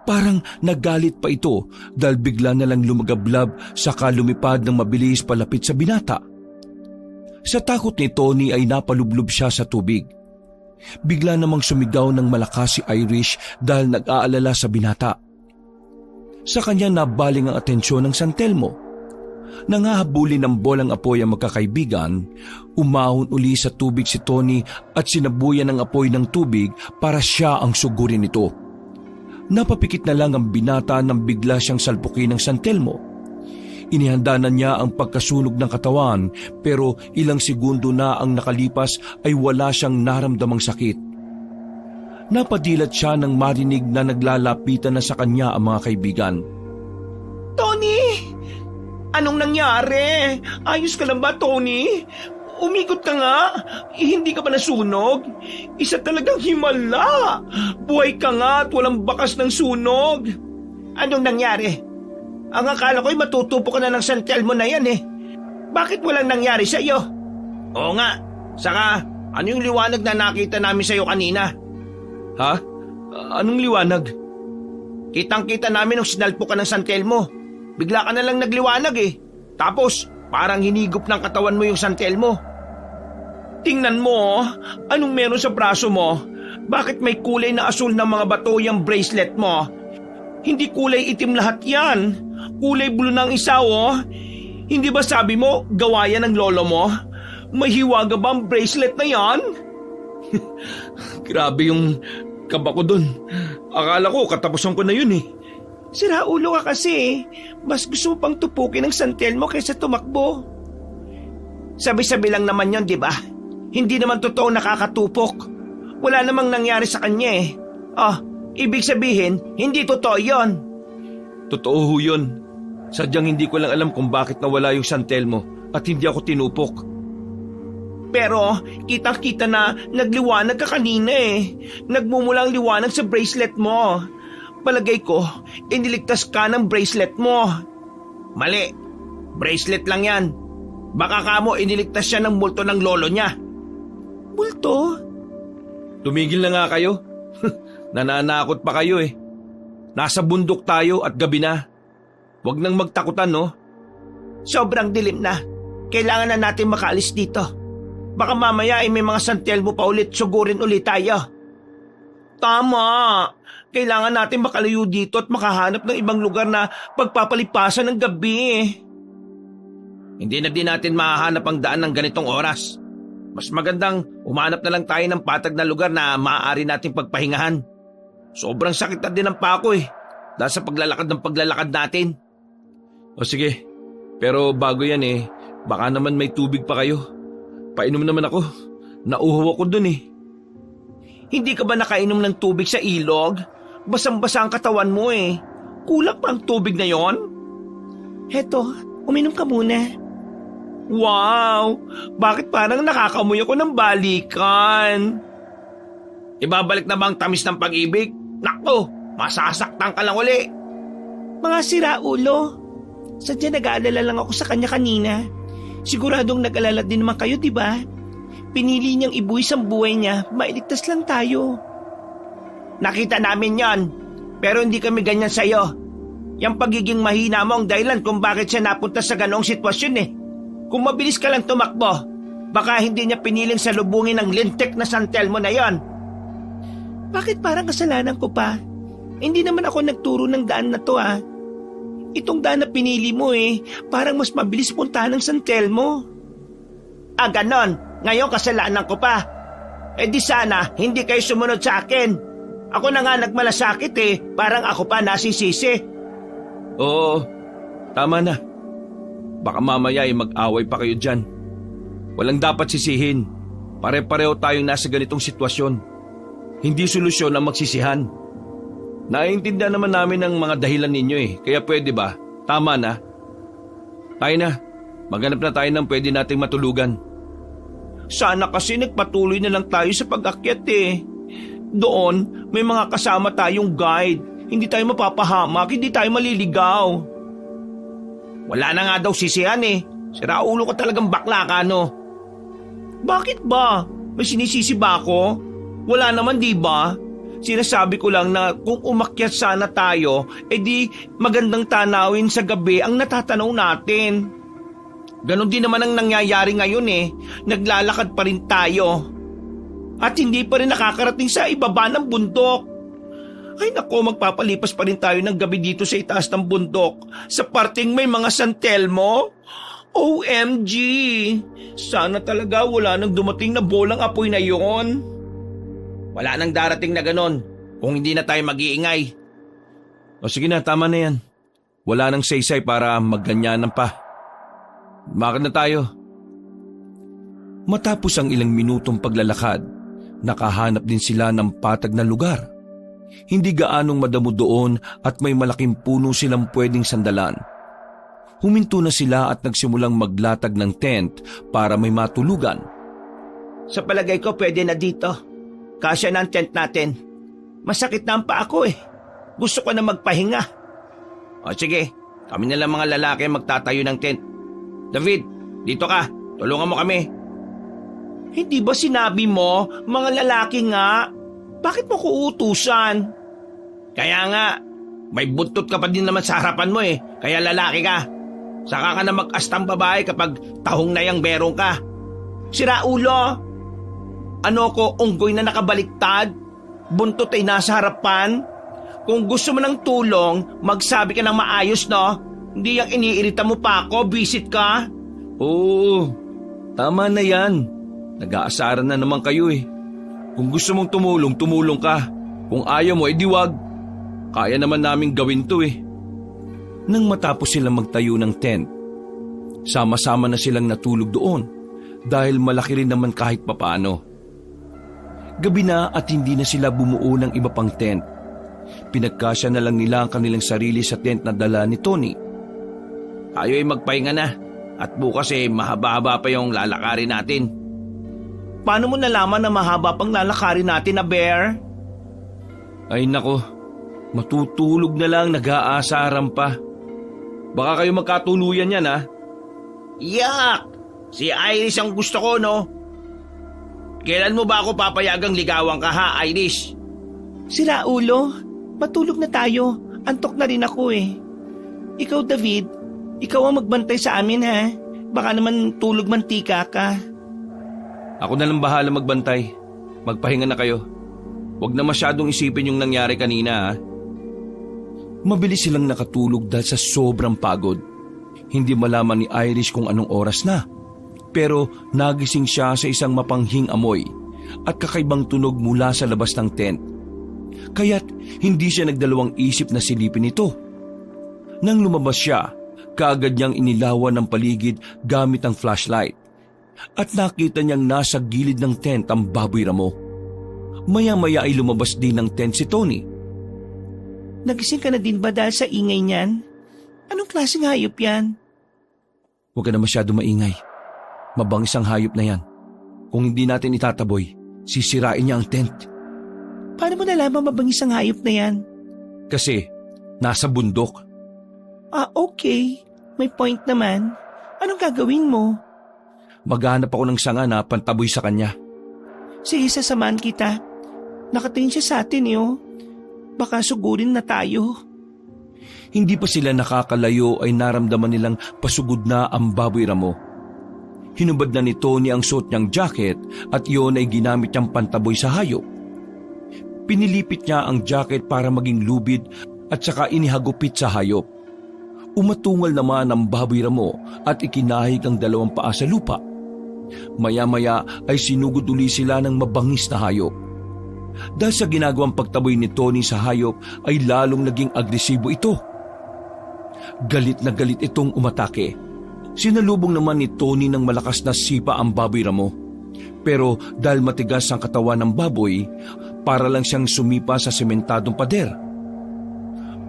S2: Parang nagalit pa ito dahil bigla na lang lumagablab saka lumipad ng mabilis palapit sa binata. Sa takot ni Tony ay napalublob siya sa tubig. Bigla namang sumigaw ng malakas si Irish dahil nag-aalala sa binata. Sa kanya nabaling ang atensyon ng San Telmo. Nangahabulin ng bolang apoy ang magkakaibigan, umahon uli sa tubig si Tony at sinabuyan ng apoy ng tubig para siya ang sugurin nito. Napapikit na lang ang binata nang bigla siyang salpukin ng San Telmo. Inihanda na niya ang pagkasunog ng katawan pero ilang segundo na ang nakalipas ay wala siyang naramdamang sakit. Napadilat siya nang marinig na naglalapitan na sa kanya ang mga kaibigan.
S1: Tony! Anong nangyari? Ayos ka lang ba, Tony? Umikot ka nga. Hindi ka ba nasunog? Isa talagang himala. Buhay ka nga at walang bakas ng sunog. Anong nangyari? Ang akala ko'y matutupo ka na ng San Telmo na yan eh. Bakit walang nangyari sa iyo? Oo nga. Saka, ano yung liwanag na nakita namin sa iyo kanina?
S2: Ha? Anong liwanag?
S1: Kitang-kita namin nung sinalpo ka ng San Telmo. Bigla ka na lang nagliwanag eh. Tapos, parang hinigop ng katawan mo yung San Telmo. Tingnan mo, anong meron sa braso mo? Bakit may kulay na asul na mga bato yung bracelet mo? Hindi kulay itim lahat yan. Kulay blue ng isa oh. Hindi ba sabi mo, gawa yan ng lolo mo? May hiwaga ba ang bracelet na yan?
S2: Grabe yung kaba ko dun. Akala ko katapusan ko na yun eh.
S1: Sira ulo ka kasi. Mas gusto mo pang tupukin ng San Telmo kaysa tumakbo. Sabi-sabi lang naman yon, di ba? Hindi naman totoo nakakatupok. Wala namang nangyari sa kanya eh. Ibig sabihin, hindi totoo yon.
S2: Totoo ho yun. Sadyang hindi ko lang alam kung bakit nawala yung San Telmo at hindi ako tinupok.
S1: Pero kitang-kita na nagliwanag ka kanina eh. Nagmumulang liwanag sa bracelet mo. Palagay ko, iniligtas ka ng bracelet mo. Mali. Bracelet lang yan. Baka kamo iniligtas siya ng multo ng lolo niya. Multo?
S2: Tumigil na nga kayo. Nananakot pa kayo eh. Nasa bundok tayo at gabi na. Huwag nang magtakutan, no?
S1: Sobrang dilim na. Kailangan na natin makaalis dito. Baka mamaya ay may mga San Telmo pa ulit, sugurin ulit tayo. Tama. Kailangan natin makalayo dito at makahanap ng ibang lugar na pagpapalipasan ng gabi. Hindi na din natin mahahanap ang daan ng ganitong oras. Mas magandang umanap na lang tayo ng patag na lugar na maaari nating pagpahingahan. Sobrang sakit na din ang pako eh. Dahil sa paglalakad natin.
S2: O sige, pero bago yan eh, baka naman may tubig pa kayo. Painom naman ako. Nauhaw ako dun eh.
S1: Hindi ka ba nakainom ng tubig sa ilog? Basang-basa ang katawan mo eh. Kulang pa ang tubig na yon? Heto, uminom ka muna. Wow! Bakit parang nakakamoy ako ng balikan? Ibabalik na ba ang tamis ng pag-ibig? Nakto, masasaktan ka lang uli. Mga siraulo. Sadya nag-aalala lang ako sa kanya kanina. Siguradong nag-alala din naman kayo, di ba? Pinili niyang ibuwis ang buhay niya, mailigtas lang tayo. Nakita namin yon, pero hindi kami ganyan sa'yo. Yang pagiging mahina mo ang dahilan kung bakit siya napunta sa ganoong sitwasyon eh. Kung mabilis ka lang tumakbo, baka hindi niya piniling salubungin ang lintik na San Telmo na yon. Bakit parang kasalanan ko pa? Hindi naman ako nagturo ng daan na to ah. Itong daan na pinili mo eh, parang mas mabilis puntahan ng San Telmo. Ganon. Ngayon kasalanan ko pa. Di sana, hindi kayo sumunod sa akin. Ako na nga nagmalasakit eh, parang ako pa nasisisi.
S2: Oo, tama na. Baka mamaya ay mag-away pa kayo dyan. Walang dapat sisihin. Pare-pareho tayong nasa ganitong sitwasyon. Hindi solusyon ang magsisihan. Naiintindihan naman namin ang mga dahilan ninyo eh, kaya pwede ba? Tama na. Tayo na, maghanap na tayo ng pwede nating matulugan.
S1: Sana kasi nagpatuloy na lang tayo sa pag-akyat eh. Doon, may mga kasama tayong guide. Hindi tayo mapapahamak, hindi tayo maliligaw. Wala na nga daw sisihan eh. Siraulo ko talagang bakla ka, no? Bakit ba? May sinisisi ba ako? Wala naman, di ba? Sinasabi ko lang na kung umakyat sana tayo, di magandang tanawin sa gabi ang natatanaw natin. Ganon din naman ang nangyayari ngayon eh. Naglalakad pa rin tayo. At hindi pa rin nakakarating sa ibaba ng bundok. Ay nako, magpapalipas pa rin tayo ng gabi dito sa itaas ng bundok. Sa parting may mga San Telmo. OMG! Sana talaga wala nang dumating na bolang apoy na yon. Wala nang darating na ganon kung hindi na tayo mag-iingay.
S2: O sige na, tama na yan. Wala nang saysay para magganyanan pa. Bakit na tayo? Matapos ang ilang minutong paglalakad, nakahanap din sila ng patag na lugar. Hindi gaanong madamo doon at may malaking puno silang pwedeng sandalan. Huminto na sila at nagsimulang maglatag ng tent para may matulugan.
S1: Sa palagay ko pwede na dito. Kasya na ang tent natin. Masakit na ang paa ko eh. Gusto ko na magpahinga. O sige, kami na lang mga lalaki magtatayo ng tent. David, dito ka. Tulungan mo kami. Hindi ba sinabi mo, mga lalaki nga? Bakit mo ko utusan? Kaya nga, may buntot ka pa din naman sa harapan mo eh. Kaya lalaki ka. Saka ka na mag-astang babae kapag tahong na yang berong ka. Sira ulo. Ano ko, unggoy na nakabaliktad? Buntot ay nasa harapan? Kung gusto mo ng tulong, magsabi ka ng maayos, no? Hindi yung iniirita mo pa ako, visit ka?
S2: Oo, tama na yan. Nag-aasaran na naman kayo eh. Kung gusto mong tumulong, tumulong ka. Kung ayaw mo, edi wag. Kaya naman naming gawin to eh. Nang matapos silang magtayo ng tent, sama-sama na silang natulog doon dahil malaki rin naman kahit papaano. Gabi na at hindi na sila bumuo ng iba pang tent. Pinagkasya na lang nila ang kanilang sarili sa tent na dala ni Tony.
S1: Tayo ay magpahinga na at bukas mahaba-haba pa yung lalakarin natin. Paano mo nalaman na mahaba pang lalakarin natin na Bear?
S2: Ay nako, matutulog na lang, nag-aasaran pa. Baka kayo magkatuluyan yan ha.
S1: Yak! Si Iris ang gusto ko, no? Kailan mo ba ako papayagang ligawan ka ha, Iris? Sira ulo, matulog na tayo. Antok na rin ako eh. Ikaw David, ikaw ang magbantay sa amin ha. Baka naman tulog mantika ka.
S2: Ako na lang bahala magbantay. Magpahinga na kayo. Huwag na masyadong isipin yung nangyari kanina ha. Mabilis silang nakatulog dahil sa sobrang pagod. Hindi malaman ni Iris kung anong oras na. Pero nagising siya sa isang mapanghing amoy at kakaibang tunog mula sa labas ng tent. Kaya't hindi siya nagdalawang isip na silipin ito. Nang lumabas siya, kaagad niyang inilawan ng paligid gamit ang flashlight. At nakita niyang nasa gilid ng tent ang baboy ramo. Maya-maya ay lumabas din ng tent si Tony.
S1: Nagising ka na din ba dahil sa ingay niyan? Anong klaseng hayop yan?
S2: Huwag ka na masyado maingay. Mabangis ang hayop na yan. Kung hindi natin itataboy, sisirain niya ang tent.
S1: Paano mo nalaman mabangis ang hayop na yan?
S2: Kasi nasa bundok.
S1: Okay. May point naman. Anong gagawin mo?
S2: Maghanap ako ng sanga na pantaboy sa kanya.
S1: Sige, sasamahan kita. Nakatingin siya sa atin Baka sugurin na tayo.
S2: Hindi pa sila nakakalayo ay naramdaman nilang pasugod na ang baboy ramo. Hinubad na ni Tony ang suot niyang jacket at iyon ay ginamit niyang pantaboy sa hayop. Pinilipit niya ang jacket para maging lubid at saka inihagupit sa hayop. Umatungal naman ang baboy ramo at ikinahig ang dalawang paa sa lupa. Maya-maya ay sinugod uli sila ng mabangis na hayop. Dahil sa ginagawang pagtaboy ni Tony sa hayop ay lalong naging agresibo ito. Galit na galit itong umatake. Sinalubong naman ni Tony ng malakas na sipa ang baboy ramo. Pero dahil matigas ang katawan ng baboy, para lang siyang sumipa sa sementadong pader.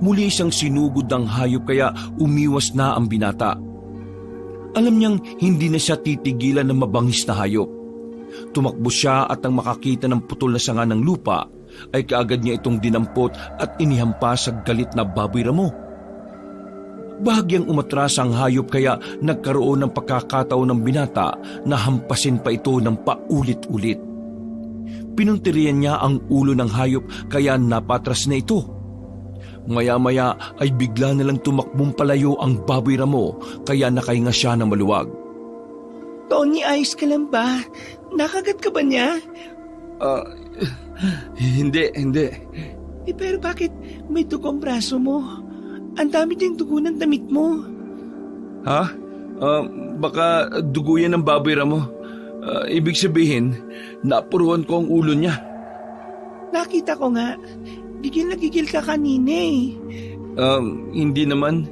S2: Muli siyang sinugod ng hayop kaya umiwas na ang binata. Alam niyang hindi na siya titigilan ng mabangis na hayop. Tumakbo siya at nang makakita ng putol na sanga ng lupa, ay kaagad niya itong dinampot at inihampas sa galit na baboy ramo. Bahagyang umatras ang hayop kaya nagkaroon ng pagkakataon ng binata na hampasin pa ito ng paulit-ulit. Pinuntirian niya ang ulo ng hayop kaya napatras na ito. Maya-maya ay bigla na lang tumakbong palayo ang baboy ramo kaya nakahinga siya ng maluwag.
S1: Tony, ayos ka lang ba? Nakagat ka ba niya?
S2: Hindi.
S1: Pero bakit may dugo ang braso mo? Ang dami ding dugo ng damit mo.
S2: Ha? Baka dugo yan ng baboy ramo. Ibig sabihin, napuruan ko ang ulo niya.
S1: Nakita ko nga. Gigil na gigil ka kanina
S2: Hindi naman.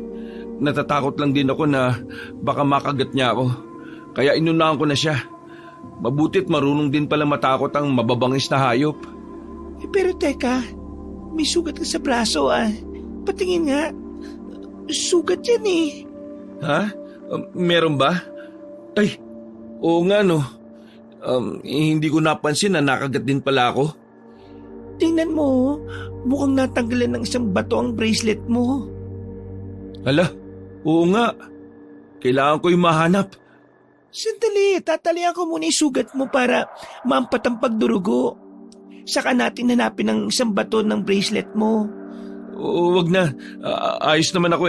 S2: Natatakot lang din ako na baka makagat niya ako. Kaya inunahan ko na siya. Mabutit marunong din pala matakot ang mababangis na hayop.
S1: Pero teka, may sugat ka sa braso Patingin nga. Sugat yan
S2: Ha? Meron ba? Ay, oo nga no. Hindi ko napansin na nakagat din pala ako.
S1: Tingnan mo, mukhang natanggalan ng isang bato ang bracelet mo.
S2: Hala, oo nga. Kailangan ko yung mahanap.
S1: Sandali, tatalian ko muna yung sugat mo para maampat ang pagdurugo. Saka natin hanapin ang isang bato ng bracelet mo.
S2: Wag na. Ayos naman ako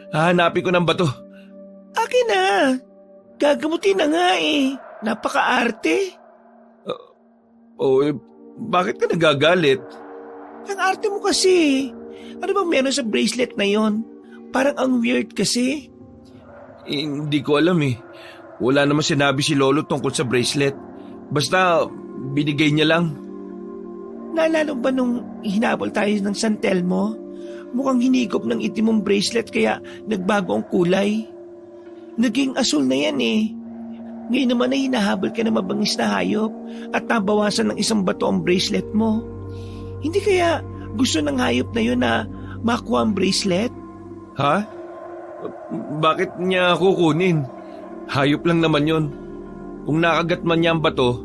S2: Hahanapin ko ng bato.
S1: Akin na. Gagamutin na nga Napaka-arte.
S2: Bakit ka nagagalit?
S1: Ang arte mo kasi. Ano bang meron sa bracelet na yon? Parang ang weird kasi.
S2: Hindi ko alam Wala naman sinabi si Lolo tungkol sa bracelet. Basta binigay niya lang.
S1: Naalala ba nung hinabol tayo ng San Telmo? Mukhang hinigop ng itim mong bracelet kaya nagbago ang kulay. Naging asul na yan Ngayon naman ay hinahabol ka na mabangis na hayop at nabawasan ng isang bato ang bracelet mo. Hindi kaya gusto ng hayop na yun na makuha ang bracelet?
S2: Ha? Bakit niya kukunin? Hayop lang naman yun. Kung nakagat man niya ang bato,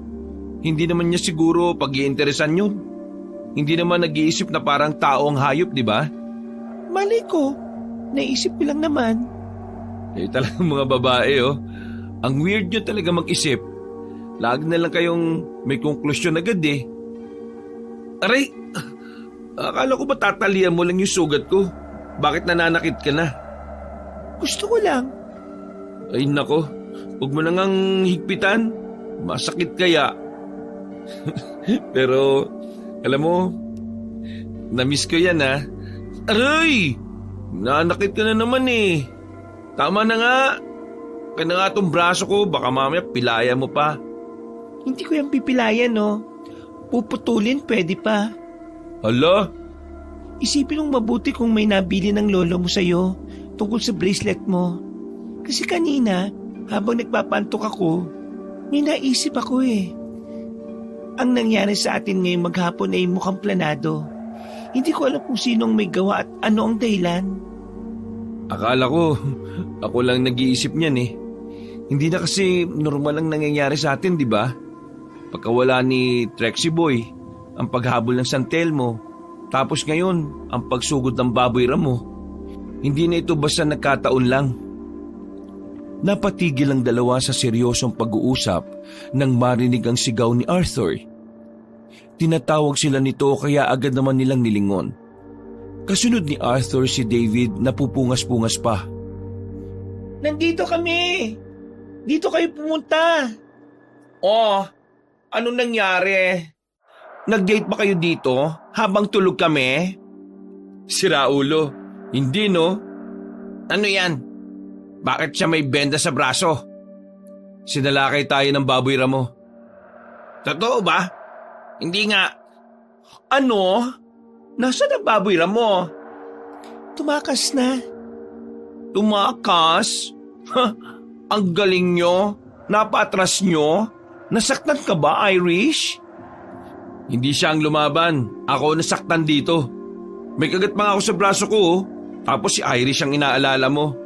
S2: hindi naman niya siguro pag-iinteresan yun. Hindi naman nag-iisip na parang tao ang hayop, di ba?
S1: Mali ko. Naisip ko lang naman.
S2: Talagang mga babae, oh. Ang weird nyo talaga mag-isip. Lagi na lang kayong may konklusyon agad eh. Aray! Akala ko ba tatalian mo lang yung sugat ko? Bakit nananakit ka na?
S1: Gusto ko lang.
S2: Ay nako, huwag mo nang higpitan. Masakit kaya. Pero, alam mo, na-miss ko yan ha. Aray! Nanakit ka na naman eh. Tama na nga. Kaya na nga itong braso ko, baka mamaya pilaya mo pa.
S1: Hindi ko yung pipilayan, no? Puputulin, pwede pa.
S2: Hala?
S1: Isipin mong mabuti kung may nabili ng lolo mo sa'yo tungkol sa bracelet mo. Kasi kanina, habang nagpapantok ako, may naisip ako eh. Ang nangyari sa atin ngayong maghapon ay mukhang planado. Hindi ko alam kung sinong may gawa at ano ang dahilan.
S2: Akala ko, ako lang nag-iisip niyan eh. Hindi na kasi normal ang nangyayari sa atin, di ba? Pagkawala ni Trexie Boy, ang paghabol ng San Telmo, tapos ngayon, ang pagsugod ng baboy ramo. Hindi na ito basta nagkataon lang. Napatigil ang dalawa sa seryosong pag-uusap nang marinig ang sigaw ni Arthur. Tinatawag sila nito kaya agad naman nilang nilingon. Kasunod ni Arthur si David na pupungas-pungas pa.
S1: Nandito kami! Dito kayo pumunta!
S2: Oh, anong nangyari? Nag-date ba kayo dito habang tulog kami? Sira ulo, hindi no? Ano yan? Bakit siya may benda sa braso? Sinalakay tayo ng baboy ramo. Totoo ba? Hindi nga. Ano? Nasaan ang baboy ramo?
S1: Tumakas na.
S2: Tumakas? Ang galing nyo? Napatras nyo? Nasaktan ka ba, Irish? Hindi siya ang lumaban. Ako nasaktan dito. May kagat pa nga ako sa braso ko, oh. Tapos si Irish ang inaalala mo.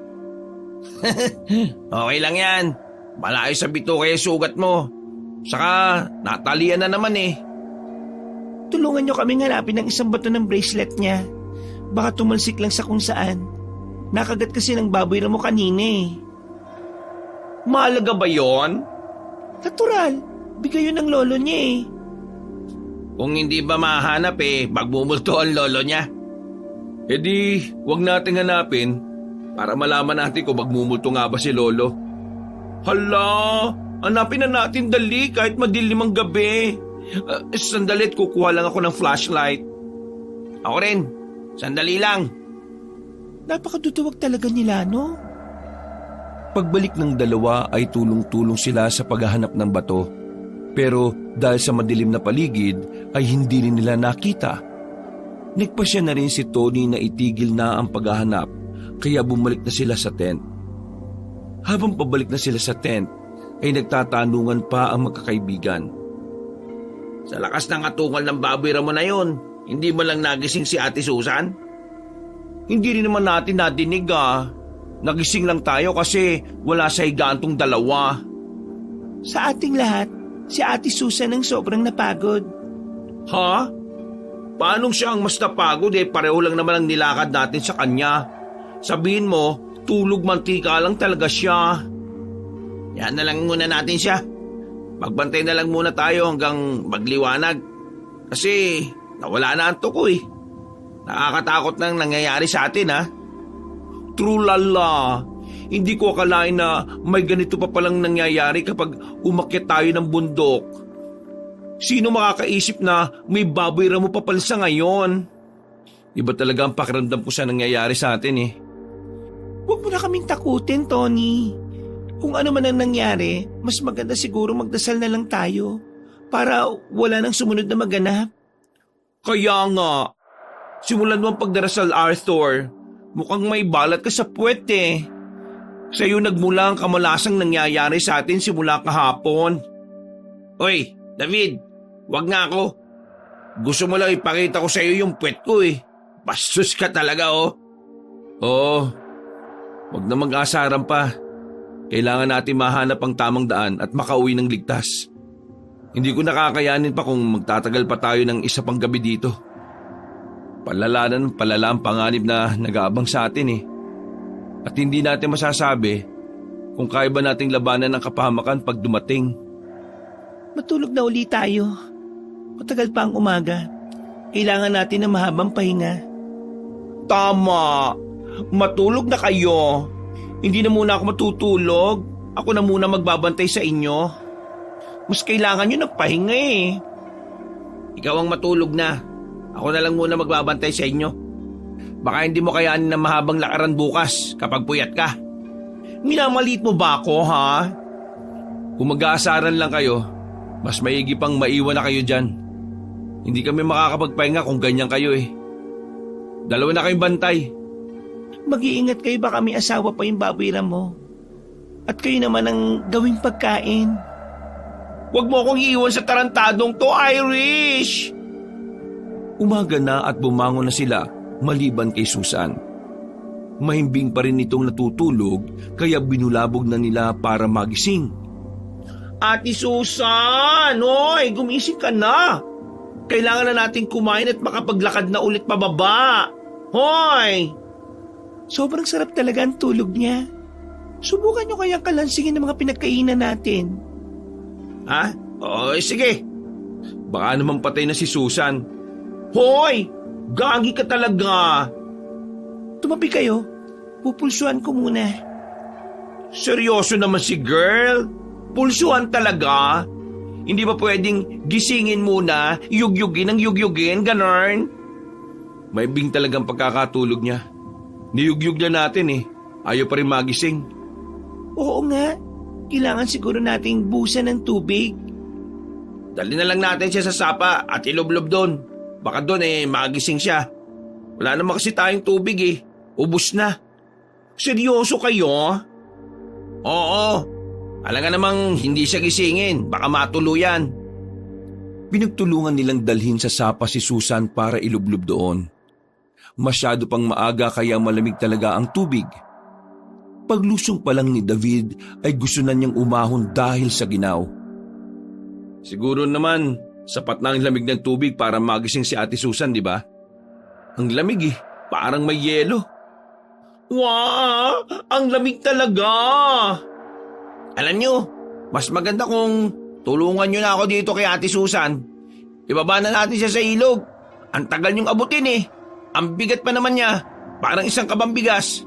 S2: Okay lang yan. Malayo sa bito kaya sugat mo. Saka natalian na naman eh.
S1: Tulungan nyo kaming hanapin ng isang bato ng bracelet niya. Baka tumalsik lang sa kung saan. Nakagat kasi ng baboy mo kanina eh.
S2: Mahalaga ba yon?
S1: Natural. Bigay yun ng lolo niya eh.
S2: Kung hindi ba mahanap eh, magbumulto ang lolo niya. E di, wag nating hanapin para malaman natin kung magmumulto nga ba si lolo. Hala, hanapin na natin dali kahit madilim ang gabi. Sandali, kukuha lang ako ng flashlight. Ako rin, sandali lang.
S1: Napakaduduwag talaga nila, no?
S2: Pagbalik ng dalawa ay tulong-tulong sila sa paghahanap ng bato. Pero dahil sa madilim na paligid ay hindi rin nila nakita. Nagpasya na rin si Tony na itigil na ang paghahanap kaya bumalik na sila sa tent. Habang pabalik na sila sa tent ay nagtatanungan pa ang magkakaibigan. Sa lakas ng atungal ng baboy ramo na yun, hindi mo lang nagising si Ate Susan? Hindi rin naman natin nadinig ah. Nagising lang tayo kasi wala sa higaan tong dalawa.
S1: Sa ating lahat, si Ate Susan ang sobrang napagod.
S2: Ha? Paanong siya ang mas napagod eh? Pareho lang naman ang nilakad natin sa kanya. Sabihin mo, tulog mantika lang talaga siya. Yan na lang muna natin siya. Magbantay na lang muna tayo hanggang magliwanag. Kasi nawala na ang tuko eh. Nakakatakot nang nangyayari sa atin ha. True lala. Hindi ko akalain na may ganito pa palang nangyayari kapag umakyat tayo ng bundok. Sino makakaisip na may baboy ramo pa pala sa ngayon? Iba talaga ang pakiramdam ko sa nangyayari sa atin eh.
S1: Huwag mo na kaming takutin, Tony. Kung ano man ang nangyari, mas maganda siguro magdasal na lang tayo para wala nang sumunod na maganap.
S2: Kaya nga, simulan mo ang pagdarasal, Arthur. Mukhang may balat ka sa puwet eh.
S1: Sa'yo nagmula ang kamalasang nangyayari sa atin simula kahapon. Oy, David, wag nga ako. Gusto mo lang ipakita ko sa'yo yung puwet ko eh. Bastos ka talaga oh.
S2: Oo, wag na mag-asaran pa. Kailangan natin mahanap ang tamang daan at makauwi ng ligtas. Hindi ko nakakayanin pa kung magtatagal pa tayo ng isa pang gabi dito. Palala ang panganib na nag-aabang sa atin eh. At hindi natin masasabi kung kaya ba nating labanan ang kapahamakan pag dumating.
S1: Matulog na uli tayo. Matagal pa ang umaga. Kailangan natin ng mahabang pahinga. Tama. Matulog na kayo. Hindi na muna ako matutulog. Ako na muna magbabantay sa inyo. Mas kailangan nyo ng pahinga eh. Ikaw ang matulog na. Ako na lang muna magbabantay sa inyo. Baka hindi mo kayanin ng mahabang lakaran bukas kapag puyat ka. Minamaliit mo ba ako ha?
S2: Kung mag-aasaran lang kayo, mas maigi pang maiwan na kayo dyan. Hindi kami makakapagpahinga kung ganyan kayo eh. Dalawa na kayong bantay.
S1: Mag-iingat kayo, baka may asawa pa yung baboyram mo. At kayo naman ang gawing pagkain. Huwag mo akong iiwan sa tarantadong to, Irish!
S2: Umaga na at bumangon na sila maliban kay Susan. Mahimbing pa rin itong natutulog kaya binulabog na nila para magising.
S1: Ate Susan! Oy, gumising ka na! Kailangan na natin kumain at makapaglakad na ulit pababa. Hoy! Sobrang sarap talaga ang tulog niya. Subukan niyo kayang kalansingin ng mga pinagkainan natin. Ha? O, sige.
S2: Baka naman patay na si Susan.
S1: Hoy! Gagi ka talaga. Tumabi kayo. Pupulsuhan ko muna. Seryoso naman si girl. Pulsuhan talaga. Hindi ba pwedeng gisingin muna, yugyugin ang yugyugin, ganon?
S2: Maibing talagang pagkakatulog niya. Niyugyug na natin eh. Ayaw pa rin magising.
S1: Oo nga. Kailangan siguro nating busan ng tubig. Dali na lang natin siya sa sapa at ilublob doon. Baka doon magising siya. Wala naman kasi tayong tubig eh. Ubus na. Seryoso kayo? Oo. Alam nga namang hindi siya gisingin. Baka matuluyan.
S2: Pinagtulungan nilang dalhin sa sapa si Susan para ilublob doon. Masyado pang maaga kaya malamig talaga ang tubig. Paglusong pa lang ni David ay gusto na niyang umahon dahil sa ginaw. Siguro naman, sapat na ang lamig ng tubig para magising si Ate Susan, di ba? Ang lamig eh, parang may yelo.
S1: Wow! Ang lamig talaga! Alam nyo, mas maganda kung tulungan nyo na ako dito kay Ate Susan. Ibaba na natin siya sa ilog. Ang tagal niyong abutin eh. Ang bigat pa naman niya. Parang isang kabang bigas.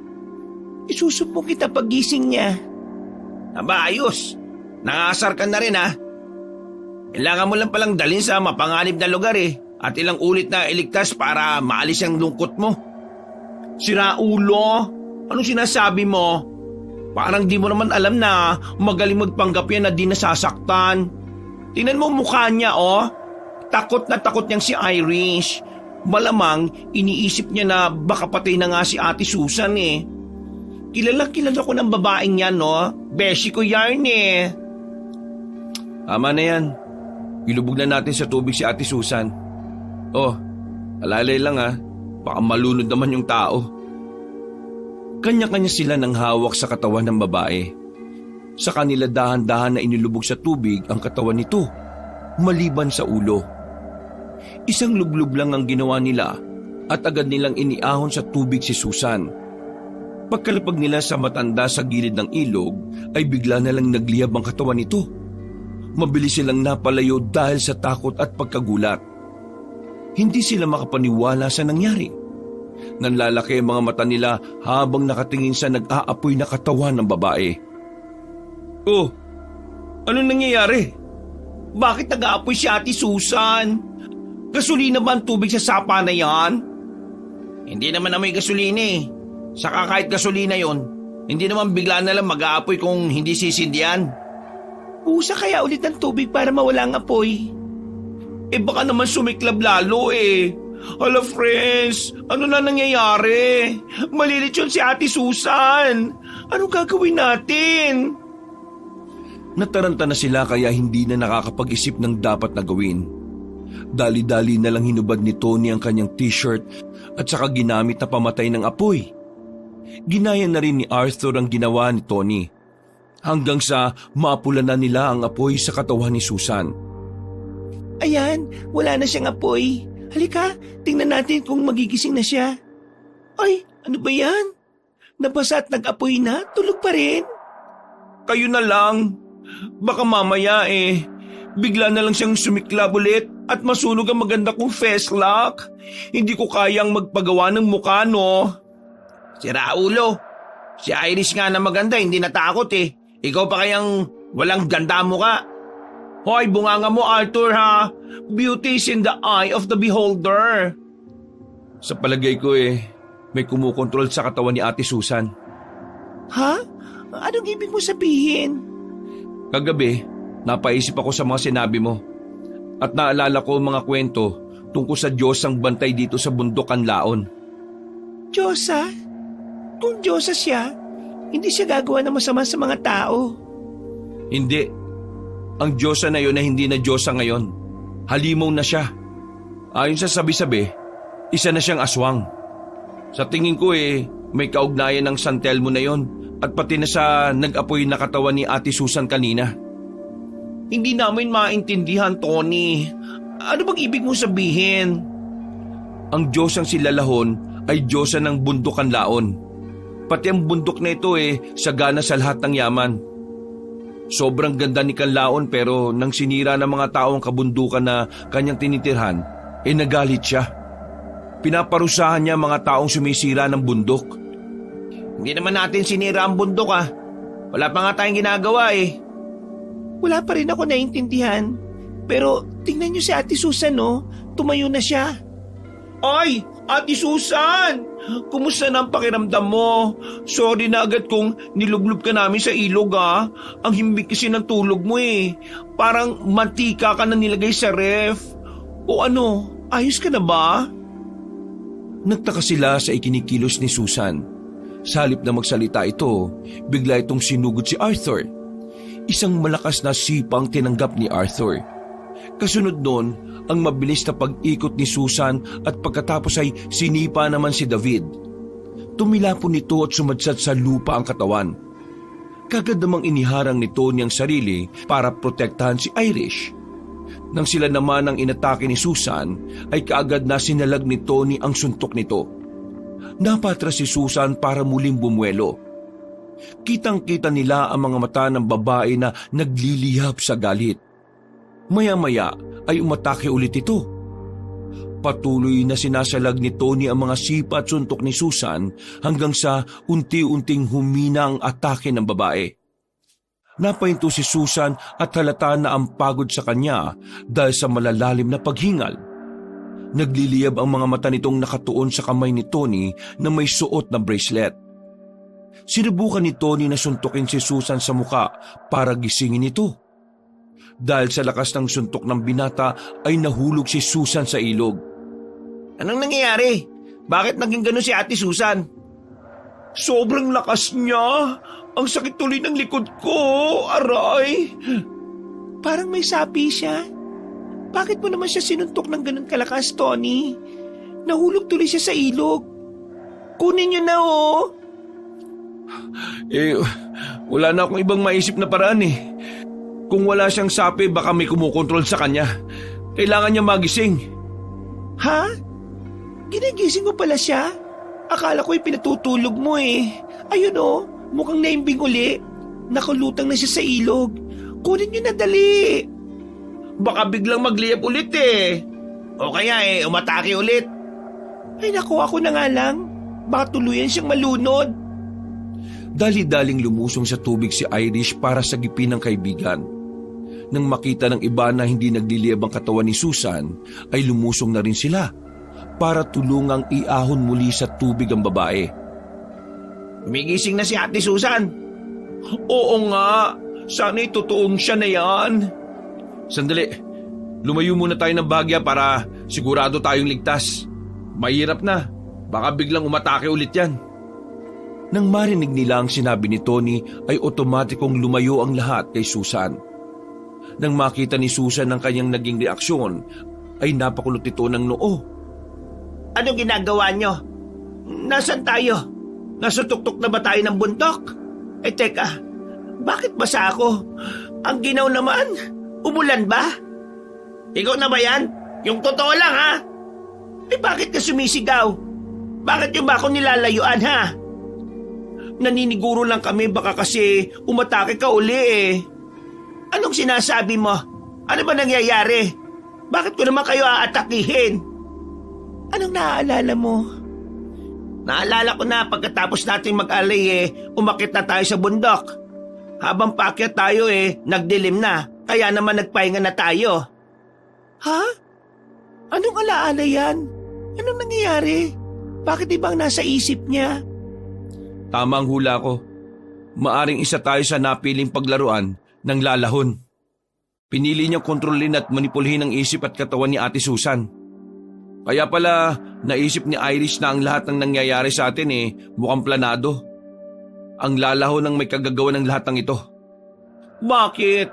S1: Isusupong kita paggising niya. Aba, ayos. Nangasar ka na rin ha. Kailangan mo lang palang dalhin sa mapanganib na lugar eh. At ilang ulit na iligtas para maalis ang lungkot mo. Sira ulo. Anong sinasabi mo? Parang di mo naman alam na magaling magpanggap yan na di nasasaktan. Tingnan mo mukha niya oh. Takot na takot niyang si Irish. Malamang iniisip niya na baka patay na nga si Ate Susan eh. Kilala ko ng babaeng yan no. Beshi ko yarn eh.
S2: Tama na yan. Ilubog na natin sa tubig si Ate Susan. Oh, alalay lang ha. Baka malunod naman yung tao. Kanya-kanya sila ng hawak sa katawan ng babae. Sa kanila dahan-dahan na inilubog sa tubig ang katawan nito, maliban sa ulo. Isang lublob lang ang ginawa nila at agad nilang iniahon sa tubig si Susan. Pagkalapag nila sa matanda sa gilid ng ilog ay bigla na lang nagliyab ang katawan nito. Mabilis silang napalayo dahil sa takot at pagkagulat. Hindi sila makapaniwala sa nangyari. Nanlalaki ang mga mata nila habang nakatingin sa nag-aapoy na katawan ng babae. Oh, anong nangyayari?
S1: Bakit nag-aapoy si Ate Susan? Gasolina ba ang tubig sa sapa na yan? Hindi naman amoy gasolina eh. Saka kahit gasolina yon, hindi naman bigla na lang mag-aapoy kung hindi sisindihan. Pusa kaya ulit ng tubig para mawala ang apoy. Eh baka naman sumiklab lalo eh. Hala friends, ano na nangyayari? Malilitsyon si Ate Susan. Anong gagawin natin?
S2: Nataranta na sila kaya hindi na nakakapag-isip ng dapat na gawin. Dali-dali na lang hinubad ni Tony ang kanyang t-shirt at saka ginamit na pamatay ng apoy. Ginaya na rin ni Arthur ang ginawa ni Tony. Hanggang sa mapula na nila ang apoy sa katawan ni Susan.
S1: Ayan, wala na siyang apoy. Halika, tingnan natin kung magigising na siya. Ay, ano ba yan? Nabasa at nag-apoy na, tulog pa rin.
S2: Kayo na lang. Baka mamaya bigla na lang siyang sumiklab ulit at masunog ang maganda kong face lock. Hindi ko kayang magpagawa ng mukha, no?
S1: Sira ulo. Si Irish nga na maganda, hindi natakot eh. Ikaw pa kayang walang ganda mo ka. Hoy, bunganga mo Arthur ha. Beauty is in the eye of the beholder.
S2: Sa palagay ko may kumukontrol sa katawan ni Ate Susan.
S1: Ha? Anong ibig mo sabihin?
S2: Kagabi, napaisip ako sa mga sinabi mo. At naalala ko ang mga kwento tungkol sa Diyos ang bantay dito sa bundok Kanlaon.
S1: Diyosa? Kung Diyosa siya, hindi siya gagawa ng masama sa mga tao.
S2: Hindi. Ang Diyosa na yun ay hindi na Diyosa ngayon. Halimaw na siya. Ayon sa sabi-sabi, isa na siyang aswang. Sa tingin ko may kaugnayan ng San Telmo na yon at pati na sa nag-apoy na katawan ni Ate Susan kanina.
S1: Hindi namin maintindihan, Tony. Ano bang ibig mo sabihin?
S2: Ang Diyosang silalahon ay Diyosa ng bundok Kanlaon. Pati ang bundok na ito sagana sa lahat ng yaman. Sobrang ganda ni Kanlaon pero nang sinira ng mga tao ang kabundukan na kanyang tinitirhan, nagalit siya. Pinaparusahan niya mga taong sumisira ng bundok.
S1: Hindi naman natin sinira ang bundok Wala pa nga tayong ginagawa Wala pa rin ako naiintindihan. Pero tingnan niyo si Ate Susan tumayo na siya. Ay, Ate Susan! Kumusta na ang pakiramdam mo? Sorry na agad kung nilublob ka namin sa ilog Ang himbing kasi ng tulog mo Parang mantika ka na nilagay sa ref. O ano, ayos ka na ba?
S2: Nagtaka sila sa ikinikilos ni Susan. Sa halip na magsalita ito, bigla itong sinugod si Arthur. Isang malakas na sipang tinanggap ni Arthur. Kasunod nun, ang mabilis na pag-ikot ni Susan at pagkatapos ay sinipa naman si David. Tumilapon nito at sumadsad sa lupa ang katawan. Kagad namang iniharang ni Tony ang sarili para protektahan si Irish. Nang sila naman ang inatake ni Susan, ay kaagad na sinalag ni Tony ang suntok nito. Napatras si Susan para muling bumuelo. Kitang-kita nila ang mga mata ng babae na naglilihap sa galit. Maya-maya ay umatake ulit ito. Patuloy na sinasalag ni Tony ang mga sipa at suntok ni Susan hanggang sa unti-unting humina ang atake ng babae. Napahinto si Susan at halata na ang pagod sa kanya dahil sa malalalim na paghingal. Nagliliyab ang mga mata nitong nakatuon sa kamay ni Tony na may suot na bracelet. Sinubukan ni Tony na suntukin si Susan sa muka para gisingin ito. Dahil sa lakas ng suntok ng binata ay nahulog si Susan sa ilog.
S1: Anong nangyayari? Bakit naging ganun si Ate Susan? Sobrang lakas niya. Ang sakit tuloy ng likod ko. Aray! Parang may sapi siya. Bakit mo naman siya sinuntok ng ganun kalakas, Tony? Nahulog tuloy siya sa ilog. Kunin niyo na
S2: Wala na akong ibang maisip na paraan Kung wala siyang sapi, baka may kumukontrol sa kanya. Kailangan niya magising.
S1: Ha? Ginigising mo pala siya? Akala ko'y pinatutulog mo Ayun mukhang naimbing uli. Nakulutang na siya sa ilog. Kunin niyo na dali. Baka biglang magliyap ulit O kaya umatake ulit. Ay naku, ako na nga lang. Baka tuluyan siyang malunod.
S2: Dali-daling lumusong sa tubig si Irish para sagipin ng kaibigan. Nang makita ng iba na hindi nagliliyab ang katawan ni Susan, ay lumusong na rin sila para tulungang iahon muli sa tubig ang babae.
S1: Gumigising na si Ate Susan. Oo nga, sana'y totoong siya na yan.
S2: Sandali, lumayo muna tayo ng bahagya para sigurado tayong ligtas. Mahirap na. Baka biglang umatake ulit yan. Nang marinig nila ang sinabi ni Tony ay otomatikong lumayo ang lahat kay Susan. Nang makita ni Susan ang kanyang naging reaksyon ay napakulot ito ng noo.
S1: Anong ginagawa nyo? Nasaan tayo? Nasa tuktok na ba tayo ng bundok? Eh teka, bakit basa ako? Ang ginaw naman, umulan ba? Ikaw na ba yan? Yung totoo lang ha? Eh bakit ka sumisigaw? Bakit yung ba ako nilalayuan ha? Naniniguro lang kami baka kasi umatake ka uli eh. Anong sinasabi mo? Ano ba nangyayari? Bakit ko naman kayo aatakihin? Anong naaalala mo? Naalala ko na pagkatapos natin mag-alay umakit na tayo sa bundok. Habang paakyat tayo nagdilim na. Kaya naman nagpahinga na tayo. Ha? Anong alaala yan? Anong nangyayari? Bakit ibang nasa isip niya?
S2: Tama ang hula ko. Maaring isa tayo sa napiling paglaruan ng lalahon. Pinili niyang kontrolin at manipulhin ang isip at katawan ni Ate Susan. Kaya pala naisip ni Irish na ang lahat ng nangyayari sa atin mukhang planado. Ang lalahon ng may kagagawa ng lahat ng ito.
S1: Bakit?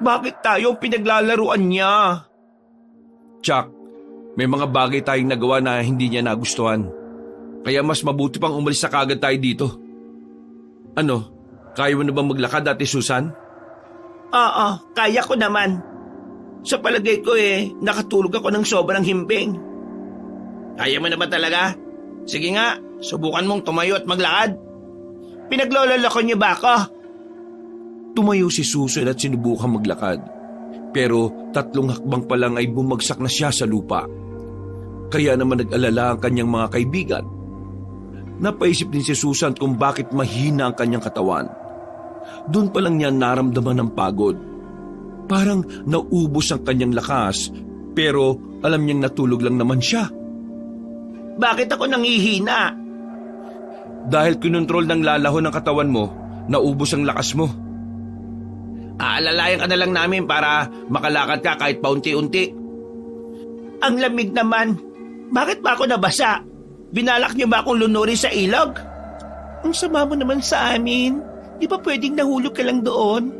S1: Bakit tayo pinaglalaruan niya?
S2: Chuck, may mga bagay tayong nagawa na hindi niya nagustuhan. Kaya mas mabuti pang umalis na kagad tayo dito. Ano? Kaya mo na bang maglakad, Ate Susan?
S1: Oo, kaya ko naman. Sa palagay ko nakatulog ako ng sobrang himbing. Kaya mo na ba talaga? Sige nga, subukan mong tumayo at maglakad. Pinaglololoko niyo ba ako?
S2: Tumayo si Susan at sinubukan maglakad. Pero 3 hakbang pa lang ay bumagsak na siya sa lupa. Kaya naman nag-alala ang kanyang mga kaibigan. Napaisip din si Susan kung bakit mahina ang kanyang katawan. Doon pa lang niya naramdaman ng pagod. Parang naubos ang kanyang lakas, pero alam niyang natulog lang naman siya.
S1: Bakit ako nangihina?
S2: Dahil kinontrol ng lalahon ng katawan mo, naubos ang lakas mo.
S1: Aalalayan ka na lang namin para makalakad ka kahit paunti-unti. Ang lamig naman. Bakit ba ako nabasa? Binalak niyo ba akong lunurin sa ilog? Ang sama mo naman sa amin. Di ba pwedeng nahulog ka lang doon?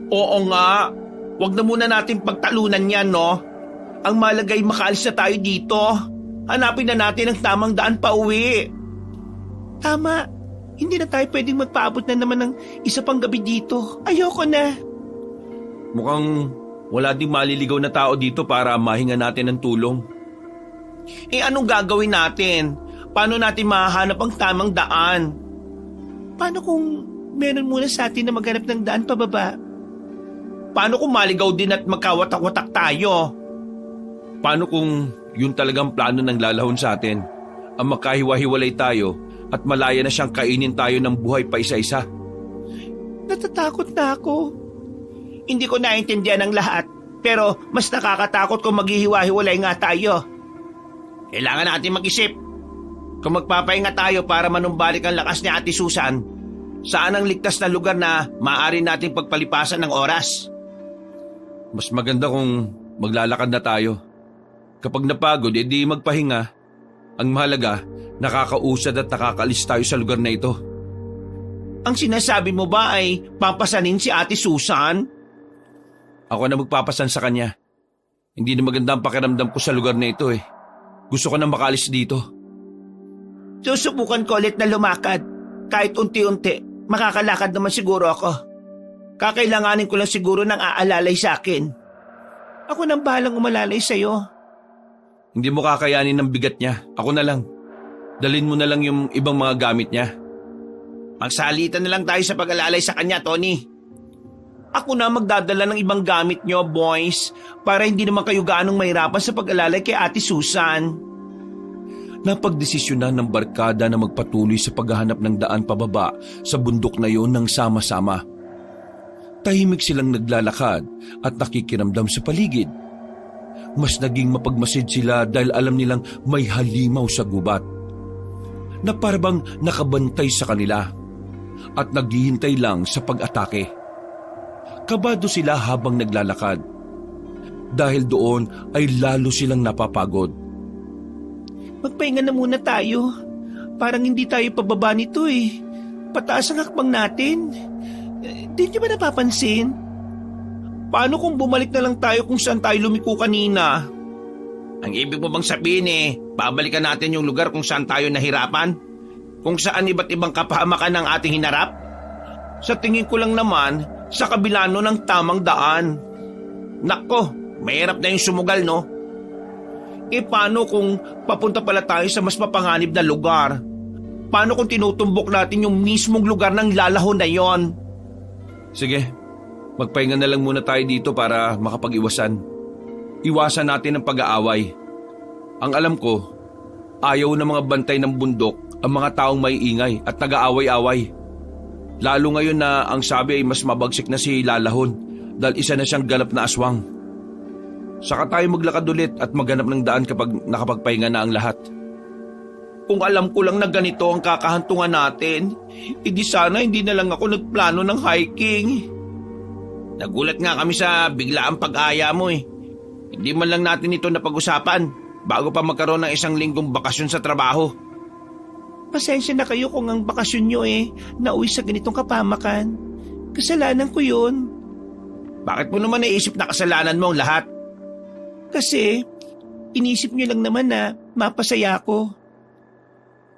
S1: Oo nga. Huwag na muna natin pagtalunan yan, no? Ang malagay makaalis na tayo dito. Hanapin na natin ang tamang daan pa uwi. Tama. Hindi na tayo pwedeng magpaabot na naman ng isa pang gabi dito. Ayoko na.
S2: Mukhang wala ding maliligaw na tao dito para mahinga natin ng tulong.
S1: Anong gagawin natin? Paano natin mahahanap ang tamang daan? Paano kung meron muna sa atin na maghanap ng daan pababa? Paano kung maligaw din at magkawatak-watak tayo?
S2: Paano kung yun talagang plano ng lalahon sa atin? Ang magkahiwa-hiwalay tayo at malaya na siyang kainin tayo ng buhay pa isa-isa.
S1: Natatakot na ako. Hindi ko naintindihan ang lahat, pero mas nakakatakot kung maghihiwa-hiwalay nga tayo. Kailangan natin mag-isip. Kung magpapahinga tayo para manumbalik ang lakas ni Ate Susan, saan ang ligtas na lugar na maaari nating pagpalipasan ng oras?
S2: Mas maganda kung maglalakad na tayo. Kapag napagod, edi magpahinga. Ang mahalaga, nakakausad at nakakaalis tayo sa lugar na ito.
S1: Ang sinasabi mo ba ay papasanin si Ate Susan?
S2: Ako na magpapasan sa kanya. Hindi na maganda ang pakiramdam ko sa lugar na ito Gusto ko na makaalis dito.
S1: Susubukan ko ulit na lumakad. Kahit unti-unti, makakalakad naman siguro ako. Kakailanganin ko lang siguro ng aalalay sa akin. Ako nang bahalang umalalay sa'yo.
S2: Hindi mo kakayanin ng bigat niya. Ako na lang. Dalhin mo na lang yung ibang mga gamit niya.
S1: Magsalitan na lang tayo sa pag-alalay sa kanya, Tony. Ako na magdadala ng ibang gamit nyo, boys, para hindi naman kayo gaanong mahirapan sa pag-alalay kay Ate Susan.
S2: Napagdesisyonan ng barkada na magpatuloy sa paghahanap ng daan pababa sa bundok na yon ng sama-sama. Tahimik silang naglalakad at nakikiramdam sa paligid. Mas naging mapagmasid sila dahil alam nilang may halimaw sa gubat na parabang nakabantay sa kanila at naghihintay lang sa pag-atake. Kabado sila habang naglalakad dahil doon ay lalo silang napapagod.
S1: Magpahinga na muna tayo. Parang hindi tayo pababa nito eh. Pataas ang hakbang natin. Di niyo ba napapansin? Paano kung bumalik na lang tayo kung saan tayo lumiko kanina? Ang ibig mo bang sabihin babalikan natin yung lugar kung saan tayo nahirapan? Kung saan iba't ibang kapahamakan ang ating hinarap? Sa tingin ko lang naman, sa kabila no ng tamang daan. Nako, mahirap na yung sumugal no? Paano kung papunta pala tayo sa mas mapanganib na lugar? Paano kung tinutumbok natin yung mismong lugar ng lalahon na yon?
S2: Sige, magpahinga na lang muna tayo dito para makapag-iwasan. Iwasan natin ang pag-aaway. Ang alam ko, ayaw ng mga bantay ng bundok ang mga taong may ingay at nag-aaway-away. Lalo ngayon na ang sabi ay mas mabagsik na si Lalahon dahil isa na siyang ganap na aswang. Saka tayo maglakad ulit at maghanap ng daan kapag nakapagpahinga na ang lahat.
S1: Kung alam ko lang na ganito ang kakahantungan natin, di sana hindi na lang ako nagplano ng hiking. Nagulat nga kami sa biglaang pag-aya mo Hindi man lang natin ito napag-usapan bago pa magkaroon ng isang linggong bakasyon sa trabaho. Pasensya na kayo kung ang bakasyon nyo nauwi sa ganitong kapamakan. Kasalanan ko yun. Bakit mo naman naisip na kasalanan mo ang lahat? Kasi inisip nyo lang naman na mapasaya ko.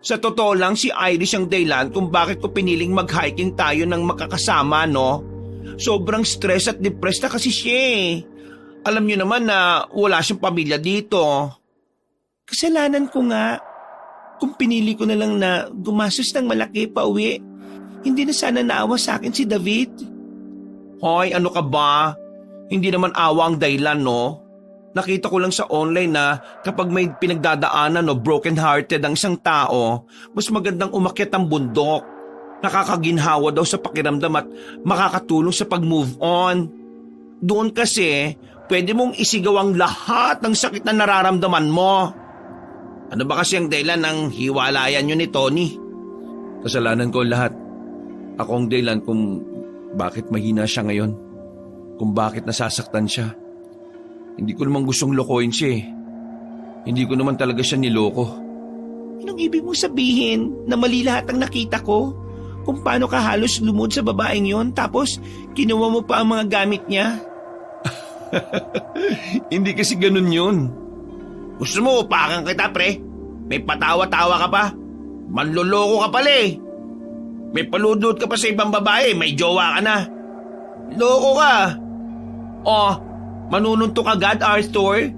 S1: Sa totoo lang si Irish ang dahilan kung bakit ko piniling mag-hiking tayo ng makakasama, no? Sobrang stress at depressed na kasi siya Alam niyo naman na wala siyang pamilya dito. Kasalanan ko nga. Kung pinili ko na lang na gumastos ng malaki pa uwi, hindi na sana naawa sa akin si David. Hoy, ano ka ba? Hindi naman awa ang dahilan, no? Nakita ko lang sa online na kapag may pinagdadaanan broken-hearted ang isang tao, mas magandang umakyat ang bundok. Nakakaginhawa daw sa pakiramdam at makakatulong sa pag-move on. Doon kasi, pwede mong isigaw ang lahat ng sakit na nararamdaman mo. Ano ba kasi ang dahilan ng hiwalayan nyo ni Tony?
S2: Kasalanan ko lahat. Ako ang dahilan kung bakit mahina siya ngayon. Kung bakit nasasaktan siya. Hindi ko naman gustong lokohin siya Hindi ko naman talaga siya niloko.
S1: Anong ibig mong sabihin na mali lahat ang nakita ko? Kung paano ka halos lumod sa babaeng yon tapos kinuha mo pa ang mga gamit niya?
S2: Hindi kasi ganun yun.
S1: Gusto mo upakan kita, pre? May patawa-tawa ka pa? Manloloko ka pala May paludot ka pa sa ibang babae, may jowa ka na. Loko ka. Manununtok agad, Arthur?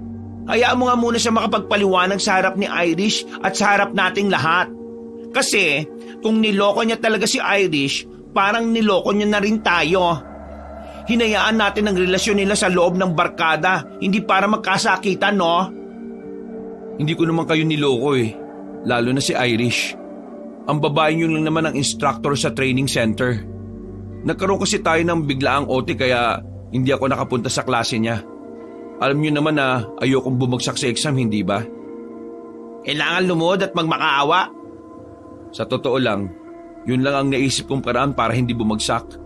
S1: Hayaan mo nga muna siya makapagpaliwanag sa harap ni Irish at sa harap nating lahat. Kasi kung niloko niya talaga si Irish, parang niloko niya na rin tayo. Hinayaan natin ang relasyon nila sa loob ng barkada, hindi para magkasakitan, no?
S2: Hindi ko naman kayo niloko lalo na si Irish. Ang babae niyo lang naman ang instructor sa training center. Nagkaroon kasi tayo ng biglaang OT kaya hindi ako nakapunta sa klase niya. Alam niyo naman na ayokong bumagsak sa exam, hindi ba? Kailangan lumod at magmakaawa. Sa totoo lang, yun lang ang naisip kong paraan para hindi bumagsak.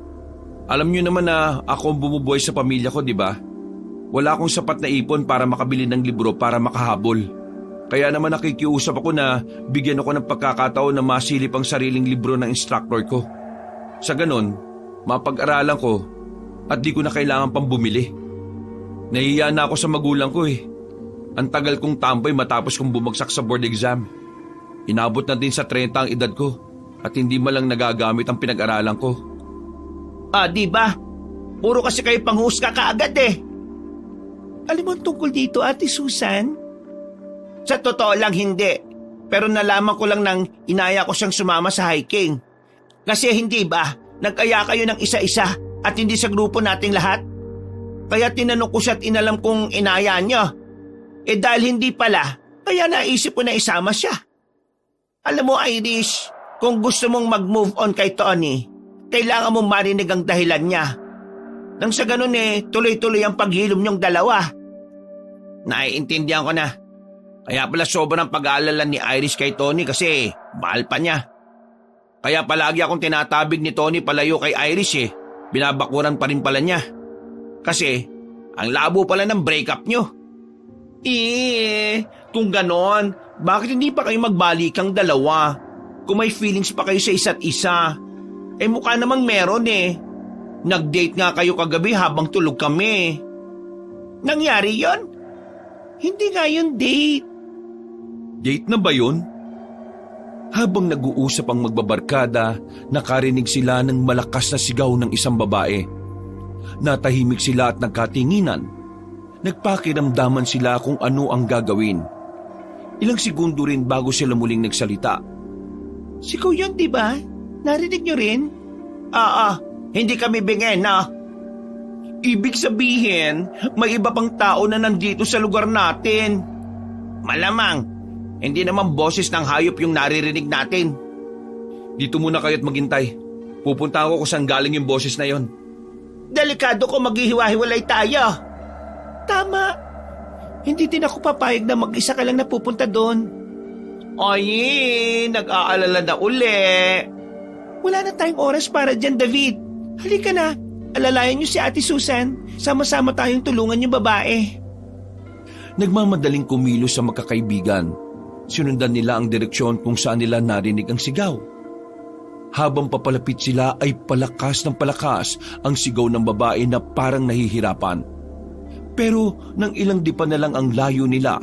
S2: Alam niyo naman na ako ang bumubuhay sa pamilya ko, di ba? Wala akong sapat na ipon para makabili ng libro para makahabol. Kaya naman nakikiusap ako na bigyan ako ng pagkakataon na masilip ang sariling libro ng instructor ko. Sa ganon, mapag-aralan ko at di ko na kailangan pang bumili. Nahihiya na ako sa magulang ko Ang tagal kong tambay matapos kong bumagsak sa board exam. Inabot na din sa 30 ang edad ko at hindi malang nagagamit ang pinag-aralan ko. Di ba? Puro kasi kayo panghusga kaagad Alam mo tungkol dito, Ate Susan? Sa totoo lang hindi. Pero nalaman ko lang nang inaya ko siyang sumama sa hiking. Kasi hindi ba, nag-aya kayo ng isa-isa at hindi sa grupo nating lahat? Kaya tinanong ko siya at inalam kong inaya niya. Dahil hindi pala, kaya naisip ko na isama siya. Alam mo, Irish, kung gusto mong mag-move on kay Tony, kailangan mong marinig ang dahilan niya. Nang sa ganun tuloy-tuloy ang paghilom niyong dalawa. Naiintindihan ko na. Kaya pala sobrang pag-aalala ni Irish kay Tony kasi mahal pa niya. Kaya palagi akong tinatabig ni Tony palayo kay Irish Binabakuran pa rin pala niya. Kasi ang labo pala ng breakup niyo.
S1: Kung ganon, bakit hindi pa kayo magbalikang dalawa? Kung may feelings pa kayo sa isa't isa. Mukha namang meron eh. Nag-date nga kayo kagabi habang tulog kami. Nangyari yon? Hindi nga yun date.
S2: Date na ba yun? Habang nag-uusap ang magbabarkada, nakarinig sila ng malakas na sigaw ng isang babae. Natahimik sila at nagkatinginan. Nagpakiramdaman sila kung ano ang gagawin. Ilang segundo rin bago sila muling nagsalita.
S1: Sigaw yun, di ba? Narinig nyo rin? Hindi kami bingen na. Ibig sabihin, may iba pang tao na nandito sa lugar natin. Malamang, hindi naman boses ng hayop yung naririnig natin.
S2: Dito muna kayo't maghintay. Pupunta ako kung saan galing yung boses na yon.
S1: Delikado ko maghihiwa-hiwalay tayo. Tama. Hindi din ako papayag na mag-isa ka lang napupunta doon. Ay, nag-aalala na uli. Wala na tayong oras para dyan, David. Halika na. Alalayan niyo si Ate Susan. Sama-sama tayong tulungan yung babae.
S2: Nagmamadaling kumilos sa magkakaibigan. Sinundan nila ang direksyon kung saan nila narinig ang sigaw. Habang papalapit sila ay palakas ng palakas ang sigaw ng babae na parang nahihirapan. Pero nang ilang dipa na lang ang layo nila,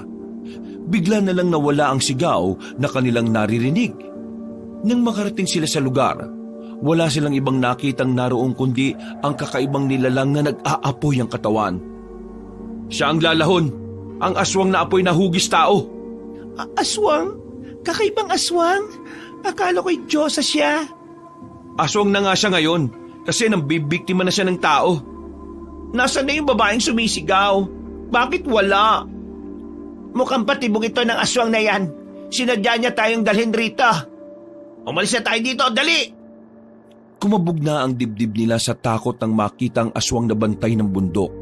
S2: bigla na lang nawala ang sigaw na kanilang naririnig. Nang makarating sila sa lugar, wala silang ibang nakitang naroong kundi ang kakaibang nilalang na nag-aapoy ang katawan. Siya ang lalahon, ang aswang na apoy na hugis tao.
S1: Aswang? Kakaibang aswang? Akala ko'y Diyosa siya.
S2: Aswang na nga siya ngayon kasi nang bibiktima na siya ng tao.
S1: Nasaan na yung babaeng sumisigaw? Bakit wala? Mukhang patibong ito ng aswang na yan. Sinadya niya tayong dalhin rito. Umalis na tayo dito, dali!
S2: Kumabog na ang dibdib nila sa takot nang makita ang aswang na bantay ng bundok.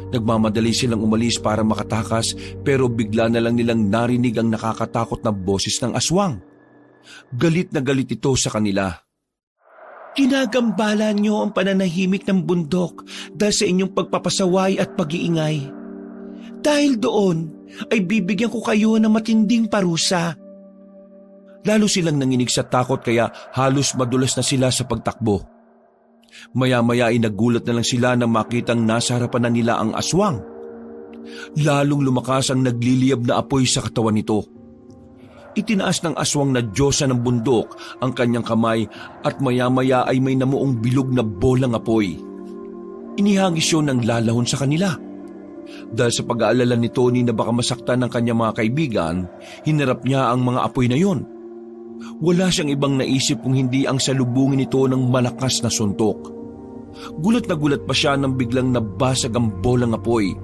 S2: Nagmamadali silang umalis para makatakas pero bigla na lang nilang narinig ang nakakatakot na boses ng aswang. Galit na galit ito sa kanila.
S1: Ginagambala niyo ang pananahimik ng bundok dahil sa inyong pagpapasaway at pag-iingay. Dahil doon ay bibigyan ko kayo ng matinding parusa. Lalo silang nanginig sa takot kaya halos madulas na sila sa pagtakbo. Maya-maya ay nagulat na lang sila nang makitang nasa harapan na nila ang aswang. Lalong lumakas ang nagliliyab na apoy sa katawan nito. Itinaas ng aswang na Diyosa ng bundok ang kanyang kamay at maya-maya ay may namuong bilog na bolang apoy. Inihagis yun ng lalahon sa kanila. Dahil sa pag-aalala ni Tony na baka masaktan ng kanyang mga kaibigan, hinarap niya ang mga apoy na yon. Wala siyang ibang naisip kung hindi ang salubungin ito ng malakas na suntok. Gulat na gulat pa siya nang biglang nabasag ang bolang apoy.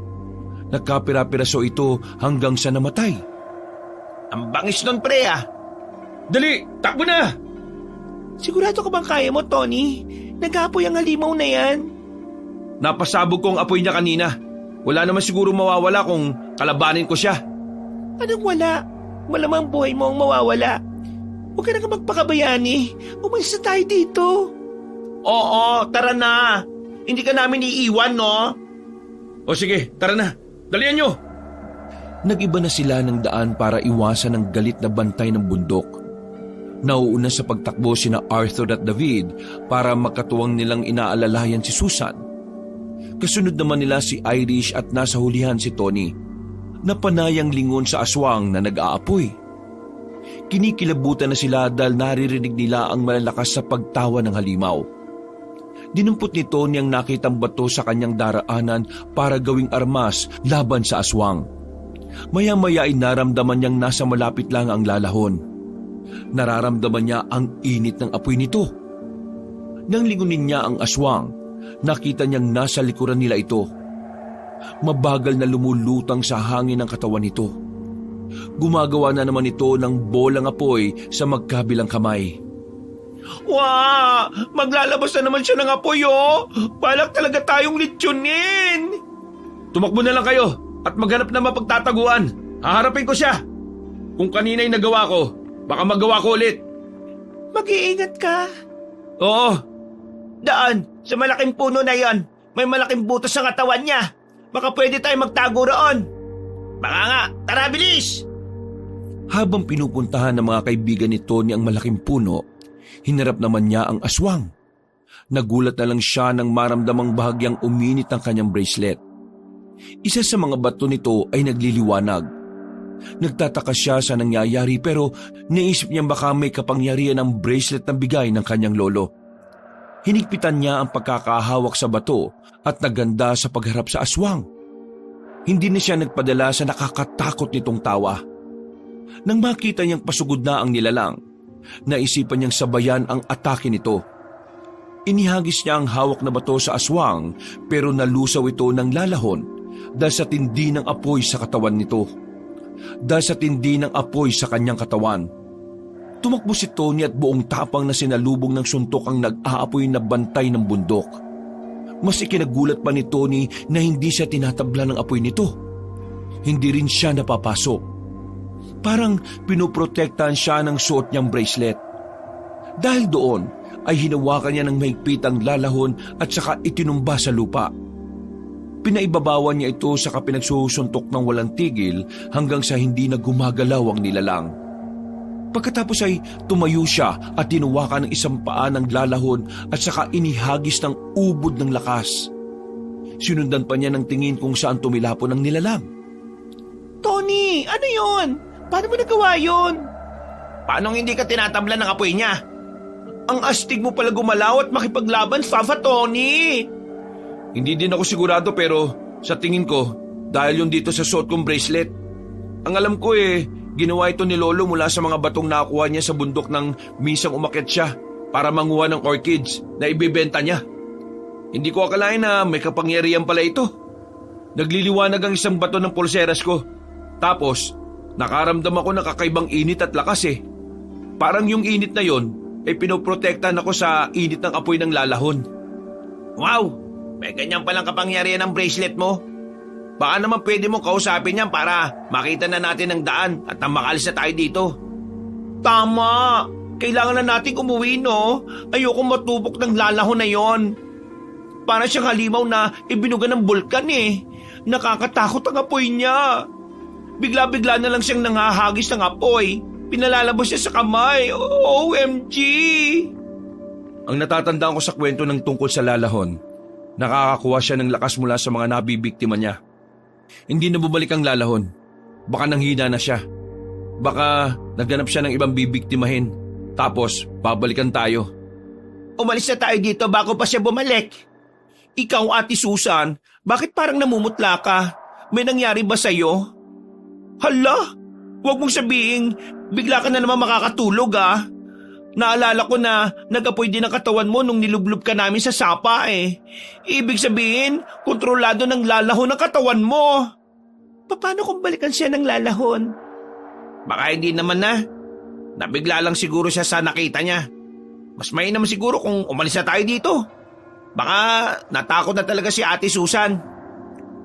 S1: Nagkapira-piraso ito hanggang sa namatay. Ang bangis nun, pre, ah.
S2: Dali! Takbo na!
S1: Sigurado ka bang kaya mo, Tony? Nag-aapoy ang halimaw na yan.
S2: Napasabog ko ang apoy niya kanina. Wala naman siguro mawawala kung kalabanin ko siya.
S1: Anong wala? Malamang buhay mo ang mawawala. Huwag ka na magpakabayani. Umalis na tayo dito. Oo, tara na. Hindi ka namin iiwan, no?
S2: O sige, tara na. Dalian nyo! Nag-iba na sila ng daan para iwasan ang galit na bantay ng bundok. Nauuna sa pagtakbo sina Arthur at David para makatuwang nilang inaalalayan si Susan. Kasunod naman nila si Irish at nasa hulihan si Tony, na panayang lingon sa aswang na nag-aapoy. Kinikilabutan na sila dahil naririnig nila ang malalakas sa pagtawa ng halimaw. Dinumpot ni Tony ang nakitang bato sa kanyang daraanan para gawing armas laban sa aswang. Maya-maya ay naramdaman niyang nasa malapit lang ang lalahon. Nararamdaman niya ang init ng apoy nito. Nang lingunin niya ang aswang, nakita niyang nasa likuran nila ito. Mabagal na lumulutang sa hangin ang katawan nito. Gumagawa na naman ito ng bolang apoy sa magkabilang kamay.
S1: Wow! Maglalabas na naman siya ng apoy, oh! Balak talaga tayong litsunin!
S2: Tumakbo na lang kayo at maghanap na mapagtataguan. Haharapin ko siya. Kung kanina'y nagawa ko, baka magawa ko ulit.
S1: Mag-iingat ka.
S2: Oo.
S1: Daan, sa malaking puno na yon, may malaking butas sa katawan niya. Baka pwede tayo magtago roon. Baka nga, tara bilis!
S2: Habang pinupuntahan ng mga kaibigan ni Tony ang malaking puno, hinarap naman niya ang aswang. Nagulat na lang siya nang maramdamang bahagyang uminit ang kanyang bracelet. Isa sa mga bato nito ay nagliliwanag. Nagtataka siya sa nangyayari pero naisip niyang baka may kapangyarihan ang bracelet na bigay ng kanyang lolo. Hinigpitan niya ang pagkakahawak sa bato at naganda sa pagharap sa aswang. Hindi na siya nagpadala sa nakakatakot nitong tawa. Nang makita niyang pasugod na ang nilalang, naisipan niyang sabayan ang atake nito. Inihagis niya ang hawak na bato sa aswang pero nalusaw ito ng lalahon dahil sa tindi ng apoy sa katawan nito. Dahil sa tindi ng apoy sa kanyang katawan. Tumakbo si Tony at buong tapang na sinalubong ng suntok ang nag-aapoy na bantay ng bundok. Mas ikinagulat pa ni Tony na hindi siya tinatabla ng apoy nito. Hindi rin siya napapasok. Parang pinoprotektahan siya ng suot niyang bracelet. Dahil doon ay hinawakan niya ng mahigpit ang lalahon at saka itinumba sa lupa. Pinaibabawan niya ito sa pinagsusuntok ng walang tigil hanggang sa hindi na gumagalaw ang nilalang. Pagkatapos ay tumayo siya at tinuwakan ng isang paa ng lalahon at saka inihagis ng ubod ng lakas. Sinundan pa niya ng tingin kung saan tumilapon ang nilalang.
S1: Tony, ano yon? Paano mo nagawa yun? Paano hindi ka tinatabla ng apoy niya? Ang astig mo pala gumalaw at makipaglaban, Fafa Tony!
S2: Hindi din ako sigurado pero sa tingin ko dahil yun dito sa suot kong bracelet. Ang alam ko ginawa ito ni Lolo mula sa mga batong nakuha niya sa bundok nang misang umakyat siya para manguha ng orchids na ibibenta niya. Hindi ko akalain na may kapangyarihan pala ito. Nagliliwanag ang isang bato ng pulseras ko. Tapos, nakaramdam ako ng kakaibang init at lakas Parang yung init na yon ay pinoprotektahan ako sa init ng apoy ng lalahon.
S1: Wow! May ganyan palang kapangyarihan ng bracelet mo. Baka naman pwede mong kausapin yan para makita na natin ang daan at nang makalis na tayo dito. Tama! Kailangan na nating umuwi, no? Ayokong matubok ng lalahon na yon. Para siyang halimaw na ibinuga ng bulkan Nakakatakot ang apoy niya. Bigla-bigla na lang siyang nangahagis ng apoy. Pinalalabas siya sa kamay. OMG!
S2: Ang natatandaan ko sa kwento ng tungkol sa lalahon, nakakakuha siya ng lakas mula sa mga nabibiktima niya. Hindi na bumalik ang lalahon. Baka nanghina na siya. Baka nagganap siya ng ibang bibiktimahin. Tapos, babalikan tayo.
S1: Umalis na tayo dito bago pa siya bumalik. Ikaw, Ate Susan, bakit parang namumutla ka? May nangyari ba sa'yo? Hala! Huwag mong sabihin, bigla ka na naman makakatulog Naalala ko na nag-apoy din ang katawan mo nung nilublob ka namin sa sapa Ibig sabihin, kontrolado ng lalahon ang katawan mo. Paano kung balikan siya ng lalahon? Baka hindi naman na. Nabigla lang siguro siya sa nakita niya. Mas mainam siguro kung umalis na tayo dito. Baka natakot na talaga si Ate Susan.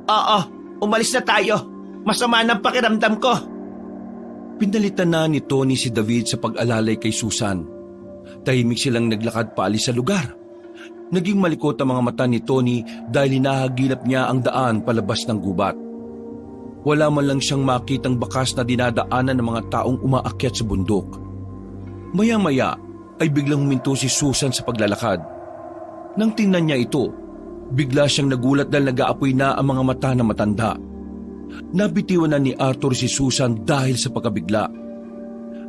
S1: Oo, umalis na tayo. Masama ng pakiramdam ko.
S2: Pinalitan na ni Tony si David sa pag-alalay kay Susan. Tahimik silang naglakad paalis sa lugar. Naging malikot ang mga mata ni Tony dahil hinahagilap niya ang daan palabas ng gubat. Wala man lang siyang makitang bakas na dinadaanan ng mga taong umaakyat sa bundok. Maya-maya ay biglang huminto si Susan sa paglalakad. Nang tingnan niya ito, bigla siyang nagulat dahil nag-aapoy na ang mga mata ng matanda. Nabitiwan na ni Arthur si Susan dahil sa pagkabigla.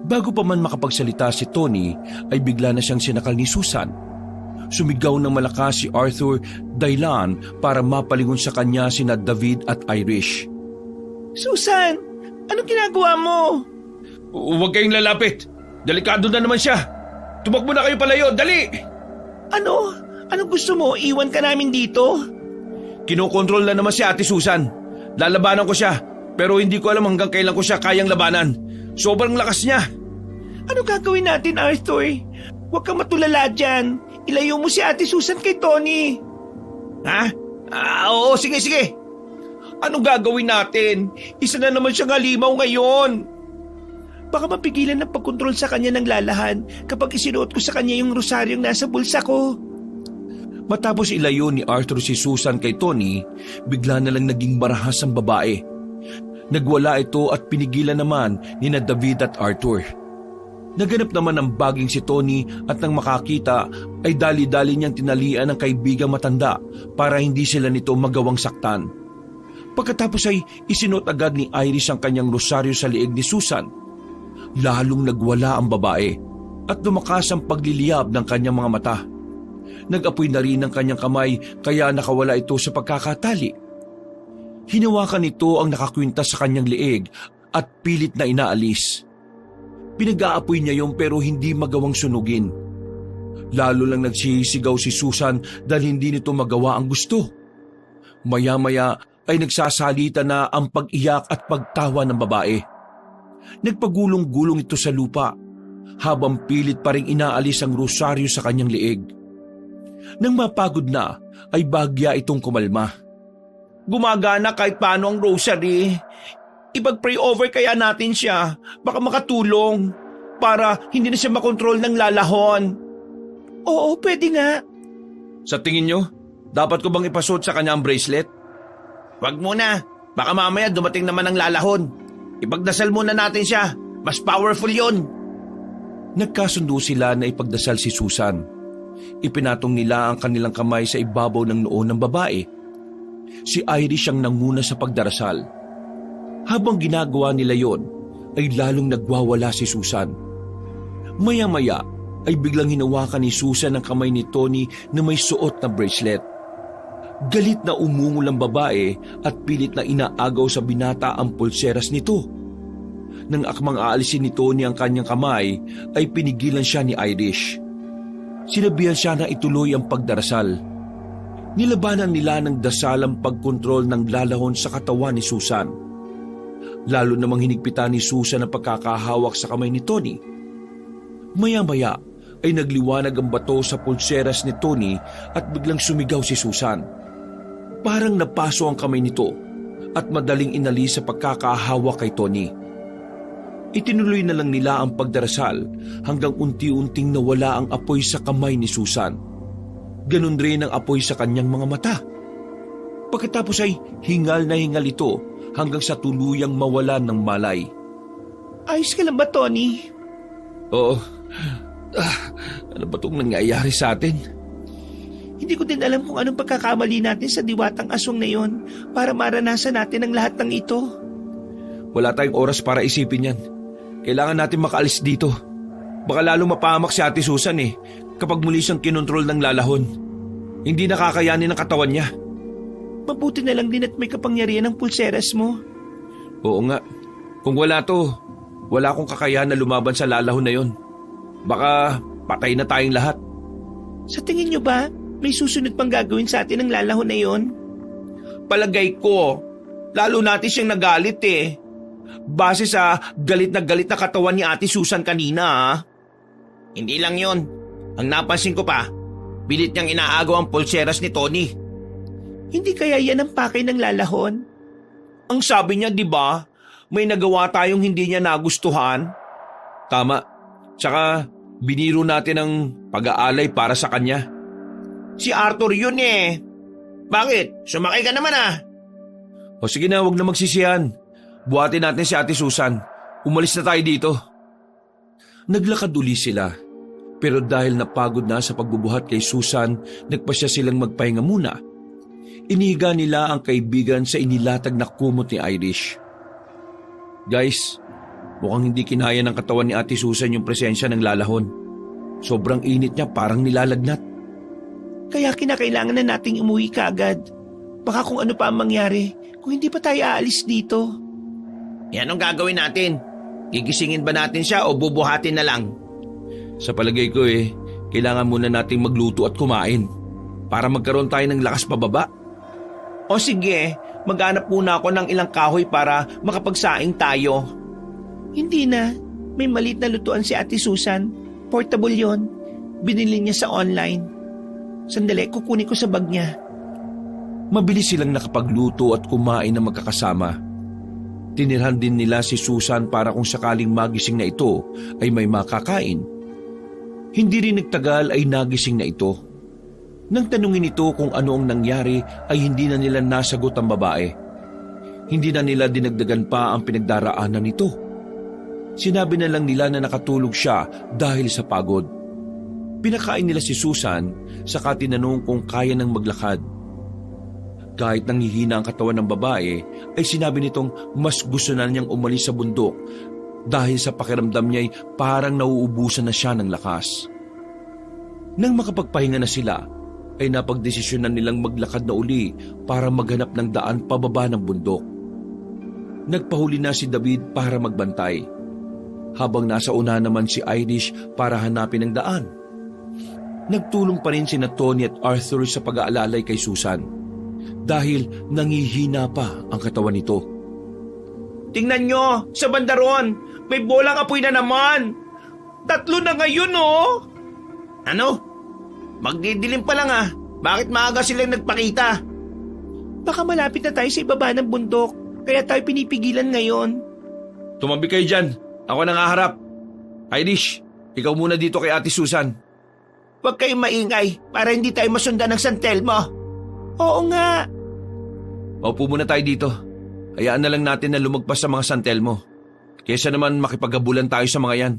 S2: Bago pa man makapagsalita si Tony, ay bigla na siyang sinakal ni Susan. Sumigaw ng malakas si Arthur dahilan para mapalingon sa kanya sina David at Irish.
S1: Susan, anong ginagawa mo?
S2: Huwag kayong lalapit. Delikado na naman siya. Tumakbo na kayo palayo, dali!
S1: Ano? Anong gusto mo? Iwan ka namin dito?
S2: Kinokontrol na naman si Ate Susan. Lalabanan ko siya, pero hindi ko alam hanggang kailan ko siya kayang labanan. Sobrang lakas niya.
S1: Ano gagawin natin, Arthur? Huwag kang matulala dyan. Ilayo mo si Ate Susan kay Tony. Ha? Oo, sige. Anong gagawin natin? Isa na naman siyang halimaw ngayon. Baka mapigilan ng pagkontrol sa kanya ng lalahan kapag isinuot ko sa kanya yung rosaryong nasa bulsa ko.
S2: Matapos ilayo ni Arthur si Susan kay Tony, bigla na lang naging marahas ang babae. Nagwala ito at pinigilan naman ni na David at Arthur. Naganap naman ang baging si Tony at nang makakita ay dali-dali niyang tinalian ang kaibigang matanda para hindi sila nito magawang saktan. Pagkatapos ay isinot agad ni Iris ang kanyang rosaryo sa liig ni Susan. Lalong nagwala ang babae at lumakas ang pagliliyab ng kanyang mga mata. Nag-apoy na rin ang kanyang kamay kaya nakawala ito sa pagkakatali. Hinawakan nito ang nakakwintas sa kanyang liig at pilit na inaalis. Pinag-aapoy niya yon pero hindi magawang sunugin. Lalo lang nagsisigaw si Susan dahil hindi nito magawa ang gusto. Maya-maya ay nagsasalita na ang pag-iyak at pagtawa ng babae. Nagpagulong-gulong ito sa lupa habang pilit pa ring inaalis ang rosaryo sa kanyang liig. Nang mapagod na ay bagya itong kumalma.
S1: Gumagana kahit paano ang rosary. Ipag-pray over kaya natin siya. Baka makatulong para hindi na siya makontrol ng lalahon. Oo, pwede nga.
S2: Sa tingin nyo, dapat ko bang ipasuot sa kanya ang bracelet?
S1: Wag muna. Baka mamaya dumating naman ang lalahon. Ipagdasal muna natin siya. Mas powerful yon.
S2: Nagkasundo sila na ipagdasal si Susan. Ipinatong nila ang kanilang kamay sa ibabaw ng noo ng babae. Si Iris siyang nanguna sa pagdarasal. Habang ginagawa nila yon, ay lalong nagwawala si Susan. Maya-maya ay biglang hinawakan ni Susan ang kamay ni Tony na may suot na bracelet. Galit na umungol ang babae at pilit na inaagaw sa binata ang pulseras nito. Nang akmang aalisin ni Tony ang kanyang kamay, ay pinigilan siya ni Irish. Sinabihan siya na ituloy ang pagdarasal. Nilabanan nila ng dasal ang pagkontrol ng lalahon sa katawan ni Susan. Lalo namang hinigpitan ni Susan ang pagkakahawak sa kamay ni Tony. Maya-maya ay nagliwanag ang bato sa pulseras ni Tony at biglang sumigaw si Susan. Parang napaso ang kamay nito at madaling inalis sa pagkakahawak kay Tony. Itinuloy na lang nila ang pagdarasal hanggang unti-unting nawala ang apoy sa kamay ni Susan. Ganun rin ang apoy sa kanyang mga mata. Pagkatapos ay hingal na hingal ito hanggang sa tuluyang mawalan ng malay.
S1: Ayos ka lang ba, Tony?
S2: Oo. Ano ba itong nangyayari sa atin?
S1: Hindi ko din alam kung anong pagkakamali natin sa diwatang aswang na yon para maranasan natin ang lahat ng ito.
S2: Wala tayong oras para isipin yan. Kailangan natin makaalis dito. Baka lalo mapahamak si Ate Susan kapag muli siyang kinontrol ng lalahon. Hindi nakakayanin ang katawan niya.
S1: Mabuti na lang din at may kapangyarihan ng pulseras mo.
S2: Oo nga. Kung wala to, wala akong kakayahan na lumaban sa lalahon na yon. Baka patay na tayong lahat.
S1: Sa tingin nyo ba, may susunod pang gagawin sa atin ng lalahon na yon? Palagay ko, lalo natin siyang nagalit Base sa galit na katawan ni Ate Susan kanina Hindi lang yon. Ang napansin ko pa, bilit niyang inaagaw ang pulseras ni Tony. Hindi kaya yan ang pakay ng lalahon? Ang sabi niya, di ba, may nagawa tayong hindi niya nagustuhan?
S2: Tama. Tsaka biniro natin ang pag-aalay para sa kanya.
S1: Si Arthur yun Bakit? Sumakay ka naman
S2: O sige na, huwag na magsisihan. Buhatin natin si Ate Susan. Umalis na tayo dito. Naglakad uli sila. Pero dahil napagod na sa pagbubuhat kay Susan, nagpasya silang magpahinga muna. Inihiga nila ang kaibigan sa inilatag na kumot ni Irish. Guys, mukhang hindi kinaya ng katawan ni Ate Susan yung presensya ng lalahon. Sobrang init niya, parang nilalagnat.
S1: Kaya kinakailangan na nating umuwi kaagad. Baka kung ano pa ang mangyari, kung hindi pa tayo aalis dito. Anong gagawin natin? Gigisingin ba natin siya o bubuhatin na lang?
S2: Sa palagay ko kailangan muna nating magluto at kumain para magkaroon tayo ng lakas pababa.
S1: O sige, maghanap muna ako ng ilang kahoy para makapagsaing tayo. Hindi na. May maliit na lutuan si Ate Susan. Portable yon. Binili niya sa online. Sandali, kukunin ko sa bag niya.
S2: Mabilis silang nakapagluto at kumain na magkakasama. Tinirhan din nila si Susan para kung sakaling magising na ito ay may makakain. Hindi rin nagtagal ay nagising na ito. Nang tanungin ito kung ano ang nangyari ay hindi na nila nasagot ang babae. Hindi na nila dinagdagan pa ang pinagdaraanan nito. Sinabi na lang nila na nakatulog siya dahil sa pagod. Pinakain nila si Susan, saka tinanong kung kaya nang maglakad. Kahit nanghihina ang katawan ng babae, ay sinabi nitong mas gusto na niyang umalis sa bundok dahil sa pakiramdam niya ay parang nauubusan na siya ng lakas. Nang makapagpahinga na sila, ay napagdesisyonan nilang maglakad na uli para maghanap ng daan pababa ng bundok. Nagpahuli na si David para magbantay, habang nasa una naman si Irish para hanapin ang daan. Nagtulong pa rin sina Tony at Arthur sa pag-aalalay kay Susan dahil nangihina pa ang katawan nito.
S1: Tingnan nyo, sa bandaron, may bolang apoy na naman. 3 na ngayon, oh. Ano? Magdidilim pa lang ah. Bakit maaga silang nagpakita? Baka malapit na tayo sa ibaba ng bundok, kaya tayo pinipigilan ngayon.
S2: Tumabi kayo dyan. Ako nang haharap. Irish, ikaw muna dito kay Ate Susan.
S1: Huwag kayong maingay para hindi tayo masundan ng Santel mo. Oo nga.
S2: Paupo muna tayo dito. Hayaan na lang natin na lumagpas sa mga santel mo. Kesa naman makipaghabulan tayo sa mga yan.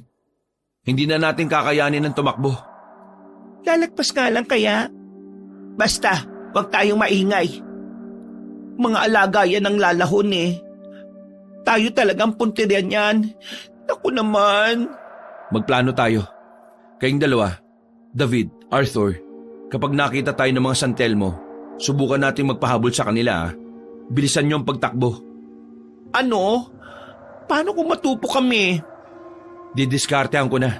S2: Hindi na natin kakayanin ng tumakbo.
S1: Lalagpas nga lang kaya. Basta, huwag tayong maingay. Mga alaga yan ang lalahon eh. Tayo talagang puntiryan yan. Naku naman.
S2: Magplano tayo. Kayong dalawa, David, Arthur, kapag nakita tayo ng mga santel mo, subukan natin magpahabol sa kanila. Bilisan niyo ang pagtakbo.
S1: Ano? Paano kung matupo kami?
S2: Didiskartehan ko na.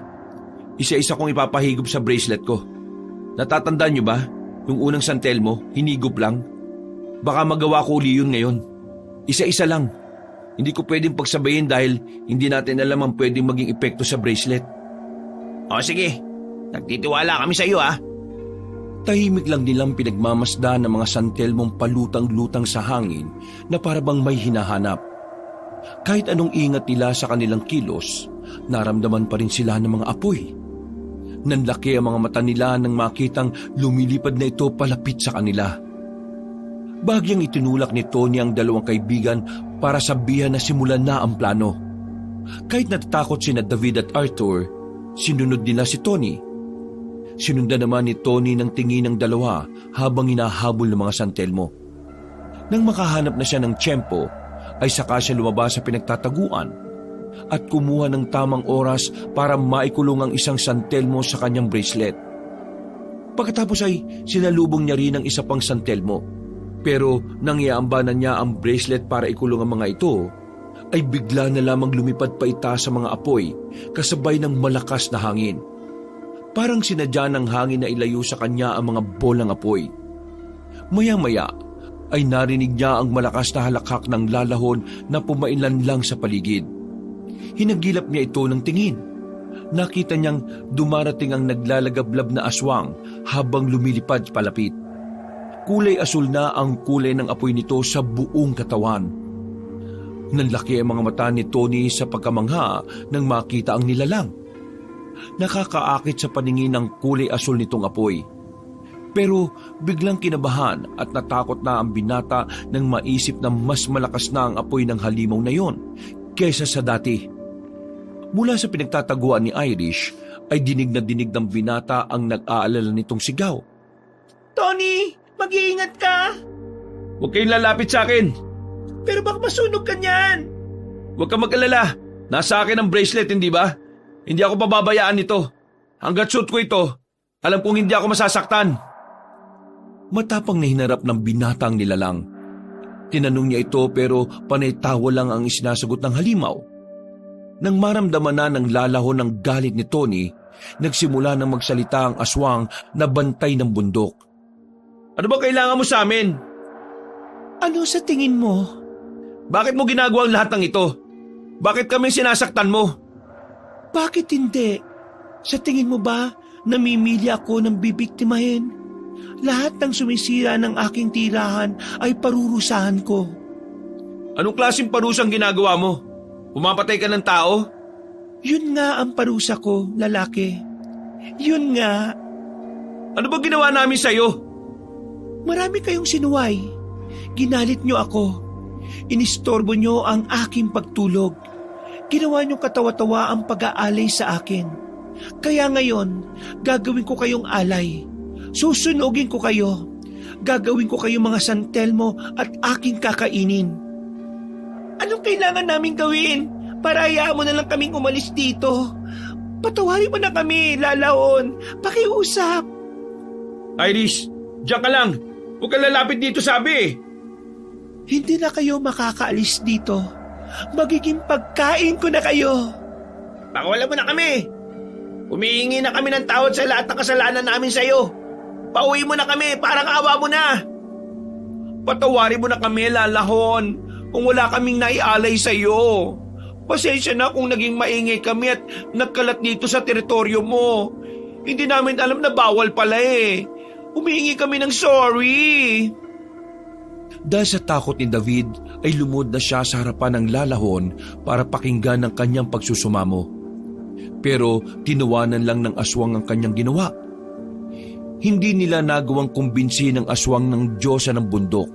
S2: Isa-isa kong ipapahigop sa bracelet ko. Natatandaan niyo ba? Yung unang santel mo, hinigop lang. Baka magawa ko uli yun ngayon. Isa-isa lang. Hindi ko pwedeng pagsabayin dahil hindi natin alam ang pwedeng maging epekto sa bracelet.
S1: O sige, nagtitiwala kami sa iyo ah.
S2: Tahimik lang nilang pinagmamasdan ng mga santel mong palutang-lutang sa hangin na parabang may hinahanap. Kahit anong ingat nila sa kanilang kilos, naramdaman pa rin sila ng mga apoy. Nanlaki ang mga mata nila nang makitang lumilipad na ito palapit sa kanila. Bagyang itinulak ni Tony ang dalawang kaibigan para sabihan na simulan na ang plano. Kahit natatakot sina David at Arthur, sinunod nila si Tony. Sinundan naman ni Tony ng tingin ng dalawa habang hinahabol ng mga santelmo. Nang makahanap na siya ng tiyempo, ay saka siya lumabas sa pinagtataguan at kumuha ng tamang oras para maikulong ang isang santelmo sa kanyang bracelet. Pagkatapos ay sinalubong niya rin ang isa pang santelmo. Pero nang iaambanan niya ang bracelet para ikulong ang mga ito, ay bigla na lamang lumipad pa itaas sa mga apoy kasabay ng malakas na hangin. Parang sinadya ng hangin na ilayo sa kanya ang mga bolang apoy. Maya-maya ay narinig niya ang malakas na halakhak ng lalahon na pumainlan lang sa paligid. Hinagilap niya ito ng tingin. Nakita niyang dumarating ang naglalagablab na aswang habang lumilipad palapit. Kulay asul na ang kulay ng apoy nito sa buong katawan. Nanlaki ang mga mata ni Tony sa pagkamangha nang makita ang nilalang. Nakakaakit sa paningin ng kulay asul nitong apoy. Pero biglang kinabahan at natakot na ang binata nang maisip na mas malakas na ang apoy ng halimaw na yon kaysa sa dati. Mula sa pinagtataguan ni Irish ay dinig na dinig ng binata ang nag-aalala nitong sigaw.
S1: Tony, mag-iingat ka.
S2: Huwag kayong lalapit sa akin.
S1: Pero baka masunog ka niyan.
S2: Huwag kang mag-alala. Nasa akin ang bracelet, hindi ba? Hindi ako pababayaan nito. Hanggat suot ko ito, alam kong hindi ako masasaktan. Matapang na hinarap ng binata ang nilalang. Tinanong niya ito pero panay tawa lang ang isinasagot ng halimaw. Nang maramdaman na ng lalahon ng galit ni Tony, nagsimula ng magsalita ang aswang na bantay ng bundok. Ano ba kailangan mo sa amin?
S1: Ano sa tingin mo?
S2: Bakit mo ginagawa ang lahat ng ito? Bakit kami sinasaktan mo?
S1: Bakit hindi? Sa tingin mo ba namimili ako ng bibiktimahin? Lahat ng sumisira ng aking tirahan ay parurusahan ko.
S2: Anong klaseng parusang ginagawa mo? Pumapatay ka ng tao?
S1: Yun nga ang parusa ko, lalaki. Yun nga.
S2: Ano ba ginawa namin sa'yo?
S1: Marami kayong sinuway. Ginalit niyo ako. Inistorbo niyo ang aking pagtulog. Ginawa niyong katawa-tawa ang pag-aalay sa akin. Kaya ngayon, gagawin ko kayong alay. Susunugin ko kayo. Gagawin ko kayong mga santelmo at aking kakainin. Anong kailangan naming gawin para hayaan mo na lang kaming umalis dito? Patawarin mo na kami, Lalaon. Pakiusap.
S2: Iris, diyan ka lang. Huwag kang lalapit dito, sabi.
S1: Hindi na kayo makakaalis dito. Magiging pagkain ko na kayo.
S2: Pakawalan mo na kami. Humihingi na kami ng tawad sa lahat ng kasalanan namin sa'yo. Pauwi mo na kami, parang awa mo na. Patawarin mo na kami, Lalahon, kung wala kaming naialay sa'yo. Pasensya na kung naging maingay kami at nagkalat dito sa teritoryo mo. Hindi namin alam na bawal pala eh. Humihingi kami ng sorry. Dahil sa takot ni David ay lumod na siya sa harapan ng Lalahon para pakinggan ang kanyang pagsusumamo. Pero tinawanan lang ng aswang ang kanyang ginawa. Hindi nila nagawang kumbinsin ng aswang ng Diyosa ng bundok.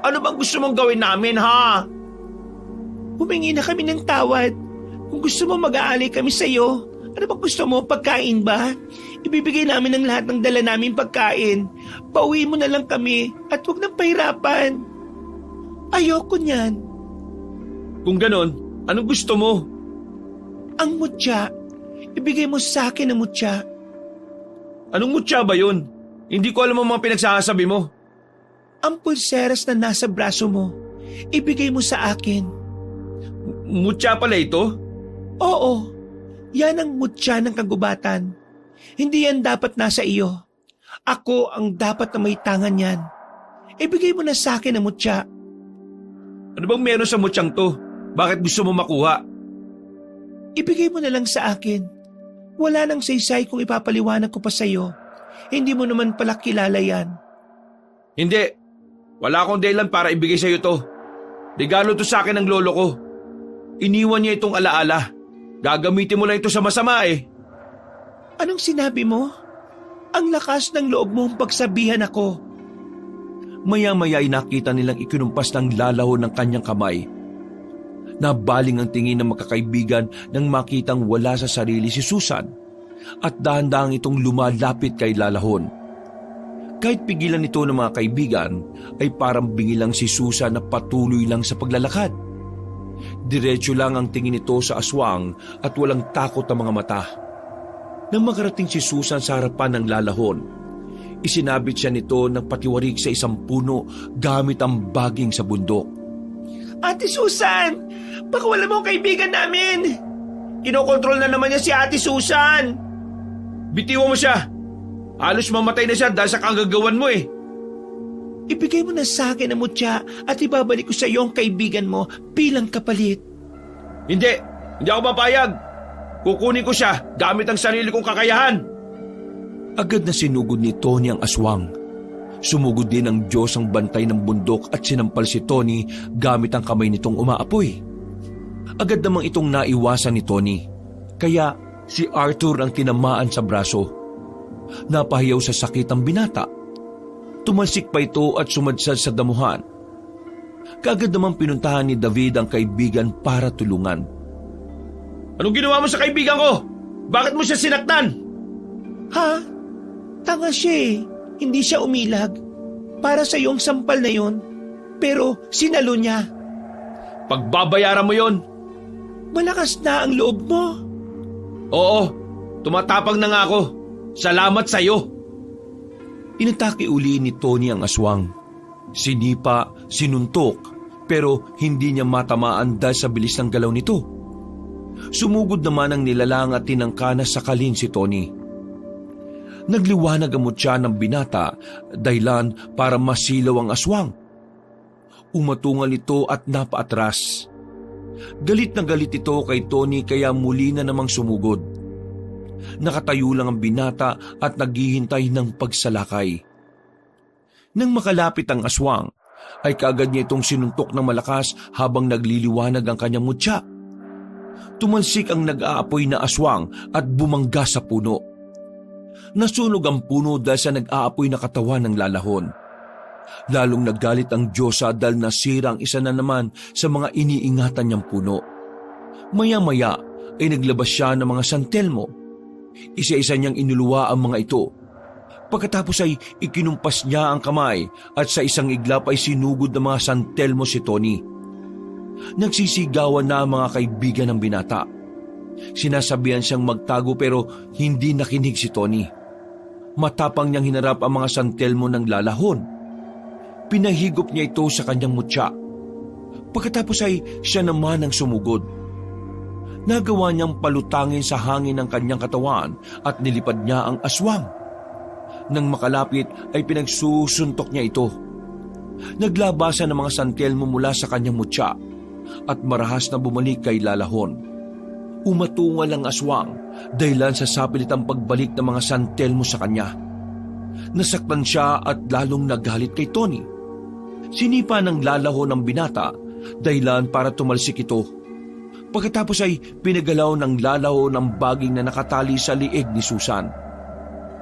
S2: Ano bang gusto mong gawin namin, ha?
S1: Humingi na kami ng tawad. Kung gusto mo mag-aalay kami sa iyo, ano bang gusto mo? Pagkain ba? Ibibigay namin ang lahat ng dala naming pagkain. Pauwi mo na lang kami at huwag nang pahirapan. Ayoko niyan.
S2: Kung ganon, anong gusto mo?
S1: Ang mutya. Ibigay mo sa akin ang mutya.
S2: Anong mutya ba yun? Hindi ko alam ang mga pinagsasabi mo.
S1: Ang pulseras na nasa braso mo. Ibigay mo sa akin.
S2: Mutya pala ito?
S1: Oo. Yan ang mutya ng kagubatan. Hindi yan dapat nasa iyo. Ako ang dapat na may tangan yan. Ibigay mo na sa akin ang mutya.
S2: Ano bang meron sa mutyang to? Bakit gusto mo makuha?
S1: Ibigay mo na lang sa akin. Wala nang saysay kung ipapaliwanag ko pa sa iyo. Hindi mo naman pala kilala yan.
S2: Hindi. Wala akong dahilan para ibigay sa iyo to. Regalo to sa akin ng lolo ko. Iniwan niya itong alaala. Gagamitin mo lang ito sa masama eh.
S1: Anong sinabi mo? Ang lakas ng loob mong pagsabihan ako.
S2: Maya-maya ay nakita nilang ikinumpas ng Lalahon ng kanyang kamay. Nabaling ang tingin ng magkakaibigan nang makitang wala sa sarili si Susan at dahan-dahang itong lumalapit kay Lalahon. Kahit pigilan ito ng mga kaibigan ay parang bingilang si Susan na patuloy lang sa paglalakad. Diretso lang ang tingin nito sa aswang at walang takot ang mga mata. Nang makarating si Susan sa harapan ng Lalahon, isinabit siya nito ng patiwarik sa isang puno gamit ang baging sa bundok.
S1: Ate Susan! Pakawalan mo ang kaibigan namin! Kinokontrol na naman niya si Ate Susan!
S2: Bitiwan mo siya! Halos mamatay na siya dahil sa kagagawan mo eh!
S1: Ibigay mo na sa akin ang mutya at ibabalik ko sa iyo ang kaibigan mo bilang kapalit.
S2: Hindi! Hindi ako papayag! Kukunin ko siya gamit ang sarili kong kakayahan! Agad na sinugod ni Tony ang aswang. Sumugod din ang Diyos ang bantay ng bundok at sinampal si Tony gamit ang kamay nitong umaapoy. Agad namang itong naiwasan ni Tony. Kaya si Arthur ang tinamaan sa braso. Napahiyaw sa sakit ang binata. Tumalsik pa ito at sumadsad sa damuhan. Kaagad namang pinuntahan ni David ang kaibigan para tulungan. Anong ginawa mo sa kaibigan ko? Bakit mo siya sinaktan?
S1: Ha? Tanga siya eh. Hindi siya umilag. Para sa iyong sampal na yon. Pero sinalo niya.
S2: Pagbabayaran mo yon.
S1: Malakas na ang loob mo.
S2: Oo, tumatapang na nga ako. Salamat sa iyo. Inatake uli ni Tony ang aswang. Sinipa, sinuntok, pero hindi niya matamaan dahil sa bilis ng galaw nito. Sumugod naman ang nilalang at tinangka na sakalin si Tony. Nagliwanag ang mutya ng binata dahilan para masilaw ang aswang. Umatungal ito at napaatras. Galit na galit ito kay Tony kaya muli na namang sumugod. Nakatayo lang ang binata at naghihintay ng pagsalakay. Nang makalapit ang aswang, ay kaagad niya itong sinuntok ng malakas habang nagliliwanag ang kanyang mutya. Tumalsik ang nag-aapoy na aswang at bumangga sa puno. Nasunog ang puno dahil sa nag-aapoy na katawan ng Lalahon. Lalong naggalit ang Diyosa dahil nasira ang isa na naman sa mga iniingatan niyang puno. Maya-maya ay naglabas siya ng mga santelmo. Isa-isa niyang inuluwa ang mga ito. Pagkatapos ay ikinumpas niya ang kamay at sa isang iglap ay sinugod ng mga santelmo si Tony. Nagsisigawan na ang mga kaibigan ng binata. Sinasabihan siyang magtago pero hindi nakinig si Tony. Matapang niyang hinarap ang mga santelmo ng lalahon. Pinahigop niya ito sa kanyang mutya. Pagkatapos ay siya naman ang sumugod. Nagawa niyang palutangin sa hangin ang kanyang katawan at nilipad niya ang aswang. Nang makalapit ay pinagsusuntok niya ito. Naglabasan ng mga santelmo mula sa kanyang mutya at marahas na bumalik kay lalahon. Umatungal ang aswang dahilan sa sapilitang pagbalik ng mga santelmo sa kanya. Nasaktan siya at lalong nagalit kay Tony. Sinipa ng lalahon ng binata dahilan para tumalsik ito. Pagkatapos ay pinagalaw ng lalahon ng baging na nakatali sa liig ni Susan.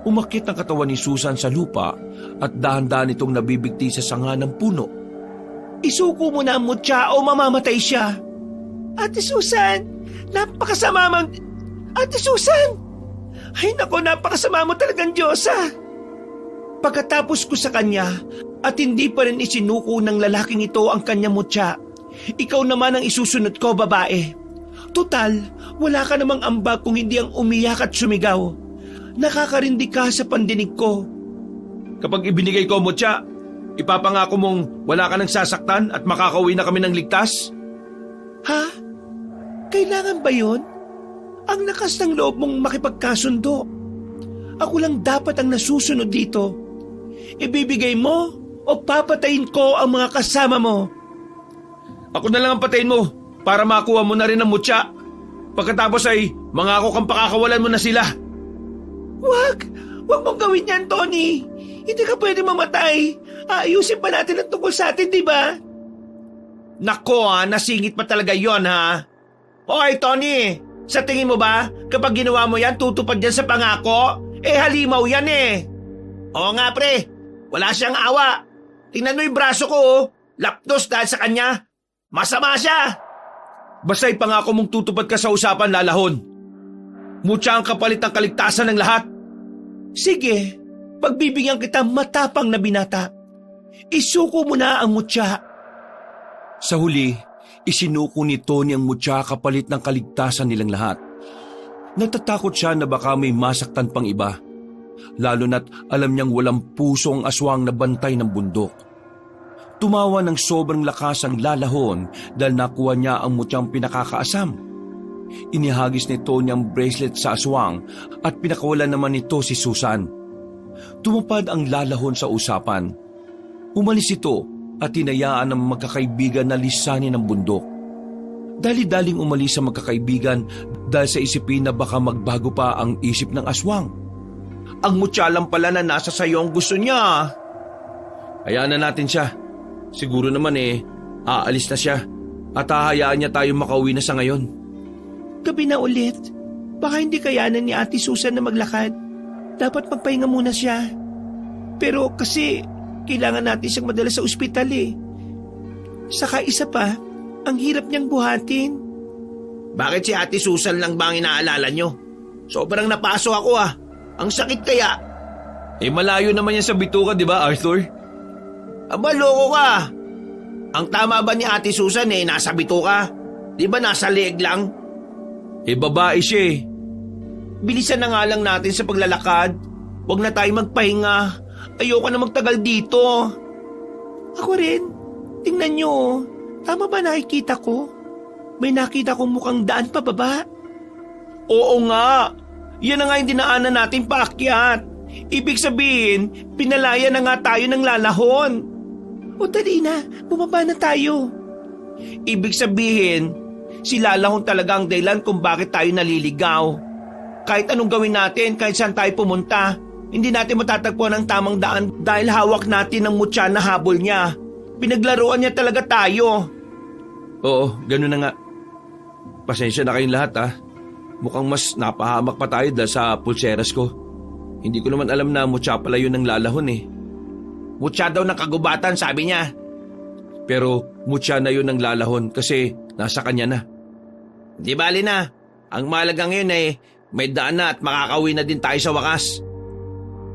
S2: Umakyat ang katawan ni Susan sa lupa at dahan-dahan itong nabibigti sa sanga ng puno.
S1: Isuko mo na ang mutya o mamamatay siya. Ate Susan, napakasama mo. Ate Susan! Ay nako, napakasama mo talagang Diyosa. Pagkatapos ko sa kanya at hindi pa rin isinuko ng lalaking ito ang kanyang mutya, ikaw naman ang isusunod ko, babae. Total, wala ka namang ambag kung hindi ang umiyak at sumigaw. Nakakarindi ka sa pandinig ko.
S2: Kapag ibinigay ko ang mutya, ipapangako mong wala ka nang sasaktan at makakauwi na kami ng ligtas?
S1: Ha? Kailangan ba yun? Ang lakas ng loob mong makipagkasundo. Ako lang dapat ang nasusunod dito. Ibibigay mo o papatayin ko ang mga kasama mo?
S2: Ako na lang ang patayin mo para makuha mo na rin ang mutya. Pagkatapos ay mangako kang pakakawalan mo na sila.
S1: Wag mong gawin yan, Tony. Hindi ka pwede mamatay. Ayusin pa natin ang tungkol sa atin, di ba? Nako nasingit pa talaga yon ha. Hoy, Tony, sa tingin mo ba, kapag ginawa mo yan, tutupad yan sa pangako? Halimaw yan eh. Oo nga, pre. Wala siyang awa. Tingnan mo yung braso ko, oh. Lapdos dahil sa kanya. Masama siya.
S2: Basta ipangako mong tutupad ka sa usapan, lalahon. Mutya ang kapalit ng kaligtasan ng lahat.
S1: Sige, pagbibigyan kita matapang na binata. Isuko mo na ang mutya.
S2: Sa huli, isinuko ni Tony ang mutya kapalit ng kaligtasan nilang lahat. Natatakot siya na baka may masaktan pang iba. Lalo na't alam niyang walang puso ang aswang na bantay ng bundok. Tumawa ng sobrang lakas ang lalahon dahil nakuha niya ang mutyang pinakakaasam. Inihagis ni Tony ang bracelet sa aswang at pinakawalan naman nito si Susan. Tumupad ang lalahon sa usapan. Umalis ito at tinayaan ng magkakaibigan na lisanin ang bundok. Dali-daling umalis ang magkakaibigan dahil sa isipin na baka magbago pa ang isip ng aswang.
S1: Ang mutya lang pala na nasa sayo ang gusto niya.
S2: Hayaan na natin siya. Siguro naman aalis na siya at hahayaan niya tayo makauwi na sa ngayon.
S1: Gabi na ulit. Baka hindi kayanan ni Ate Susan na maglakad. Dapat magpahinga muna siya. Pero kasi kailangan natin siyang madala sa ospital eh. Saka isa pa, ang hirap niyang buhatin. Bakit si Ate Susan lang ba ang inaalala niyo? Sobrang napaso ako ah. Ang sakit kaya.
S2: Malayo naman yan sa bituka, di ba, Arthur?
S1: Aba, loko ka. Ang tama ba ni Ate Susan nasa bituka? Di ba nasa leeg lang?
S2: Babae siya
S1: Bilisan na nga lang natin sa paglalakad. Huwag na tayo magpahinga. Ayoko na magtagal dito. Ako rin. Tingnan niyo. Tama ba nakikita ko? May nakita kong mukhang daan pababa. Oo nga. Yan na nga yung dinaanan natin paakyat. Ibig sabihin, pinalaya na nga tayo ng lalahon. O dali na, bumaba na tayo. Ibig sabihin, si lalahon talaga ang dahilan kung bakit tayo naliligaw. Kahit anong gawin natin, kahit saan tayo pumunta, hindi natin matatagpuan ang tamang daan dahil hawak natin ang mutya na habol niya. Pinaglaruan niya talaga tayo.
S2: Oo, ganun na nga. Pasensya na kayong lahat Mukhang mas napahamak pa tayo dahil sa pulseras ko. Hindi ko naman alam na mutya pala yun ng lalahon
S1: Mutya daw ng kagubatan, sabi niya.
S2: Pero mutya na yun ng lalahon kasi nasa kanya na.
S1: Di bali na. Ang mahalaga ngayon may daan na at makakauwi na din tayo sa wakas.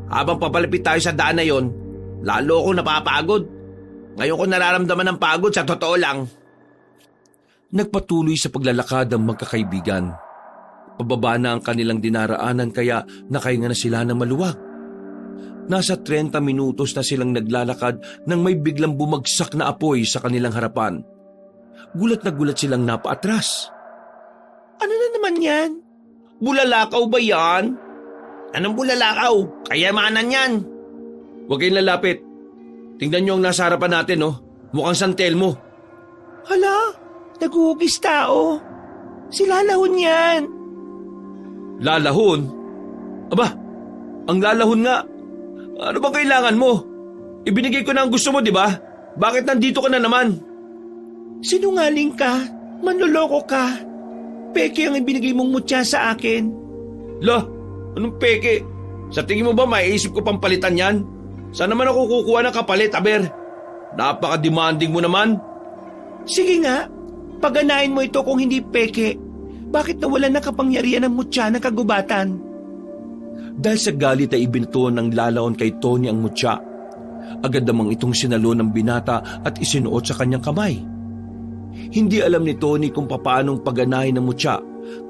S1: Habang papalapit tayo sa daan na yon, lalo ako napapagod. Ngayon ko nararamdaman ng pagod, sa totoo lang.
S2: Nagpatuloy sa paglalakad ang magkakaibigan. Pababa na ang kanilang dinaraanan kaya nakahinga na sila ng maluwag. Nasa 30 minutos na silang naglalakad nang may biglang bumagsak na apoy sa kanilang harapan. Gulat na gulat silang napaatras.
S1: Ano na naman yan? Bulalakaw ba yan? Anong bulalakaw? Kayamanan yan.
S2: Huwag kayong lalapit. Tingnan niyo ang nasa harapan natin, oh. Mukhang San Telmo.
S1: Hala, naguhugis tao. Si Lalahon yan.
S2: Lalahon? Aba, ang lalahon nga. Ano bang kailangan mo? Ibinigay ko na ang gusto mo, di ba? Bakit nandito ka na naman?
S1: Sinungaling ka. Manloloko ka. Peke ang ibinigay mong mutya sa akin.
S2: Lah, anong peke? Sa tingin mo ba maiisip ko pang palitan yan? Saan naman ako kukuha ng kapalit, Aber? Napaka-demanding mo naman.
S1: Sige nga, paganahin mo ito kung hindi peke. Bakit nawalan ng kapangyarihan ng mutya ng kagubatan?
S2: Dahil sa galit ay ibinto ng Lalahon kay Tony ang mutya. Agad namang itong sinalo ng binata at isinuot sa kanyang kamay. Hindi alam ni Tony kung papaanong paganahin ng mutya,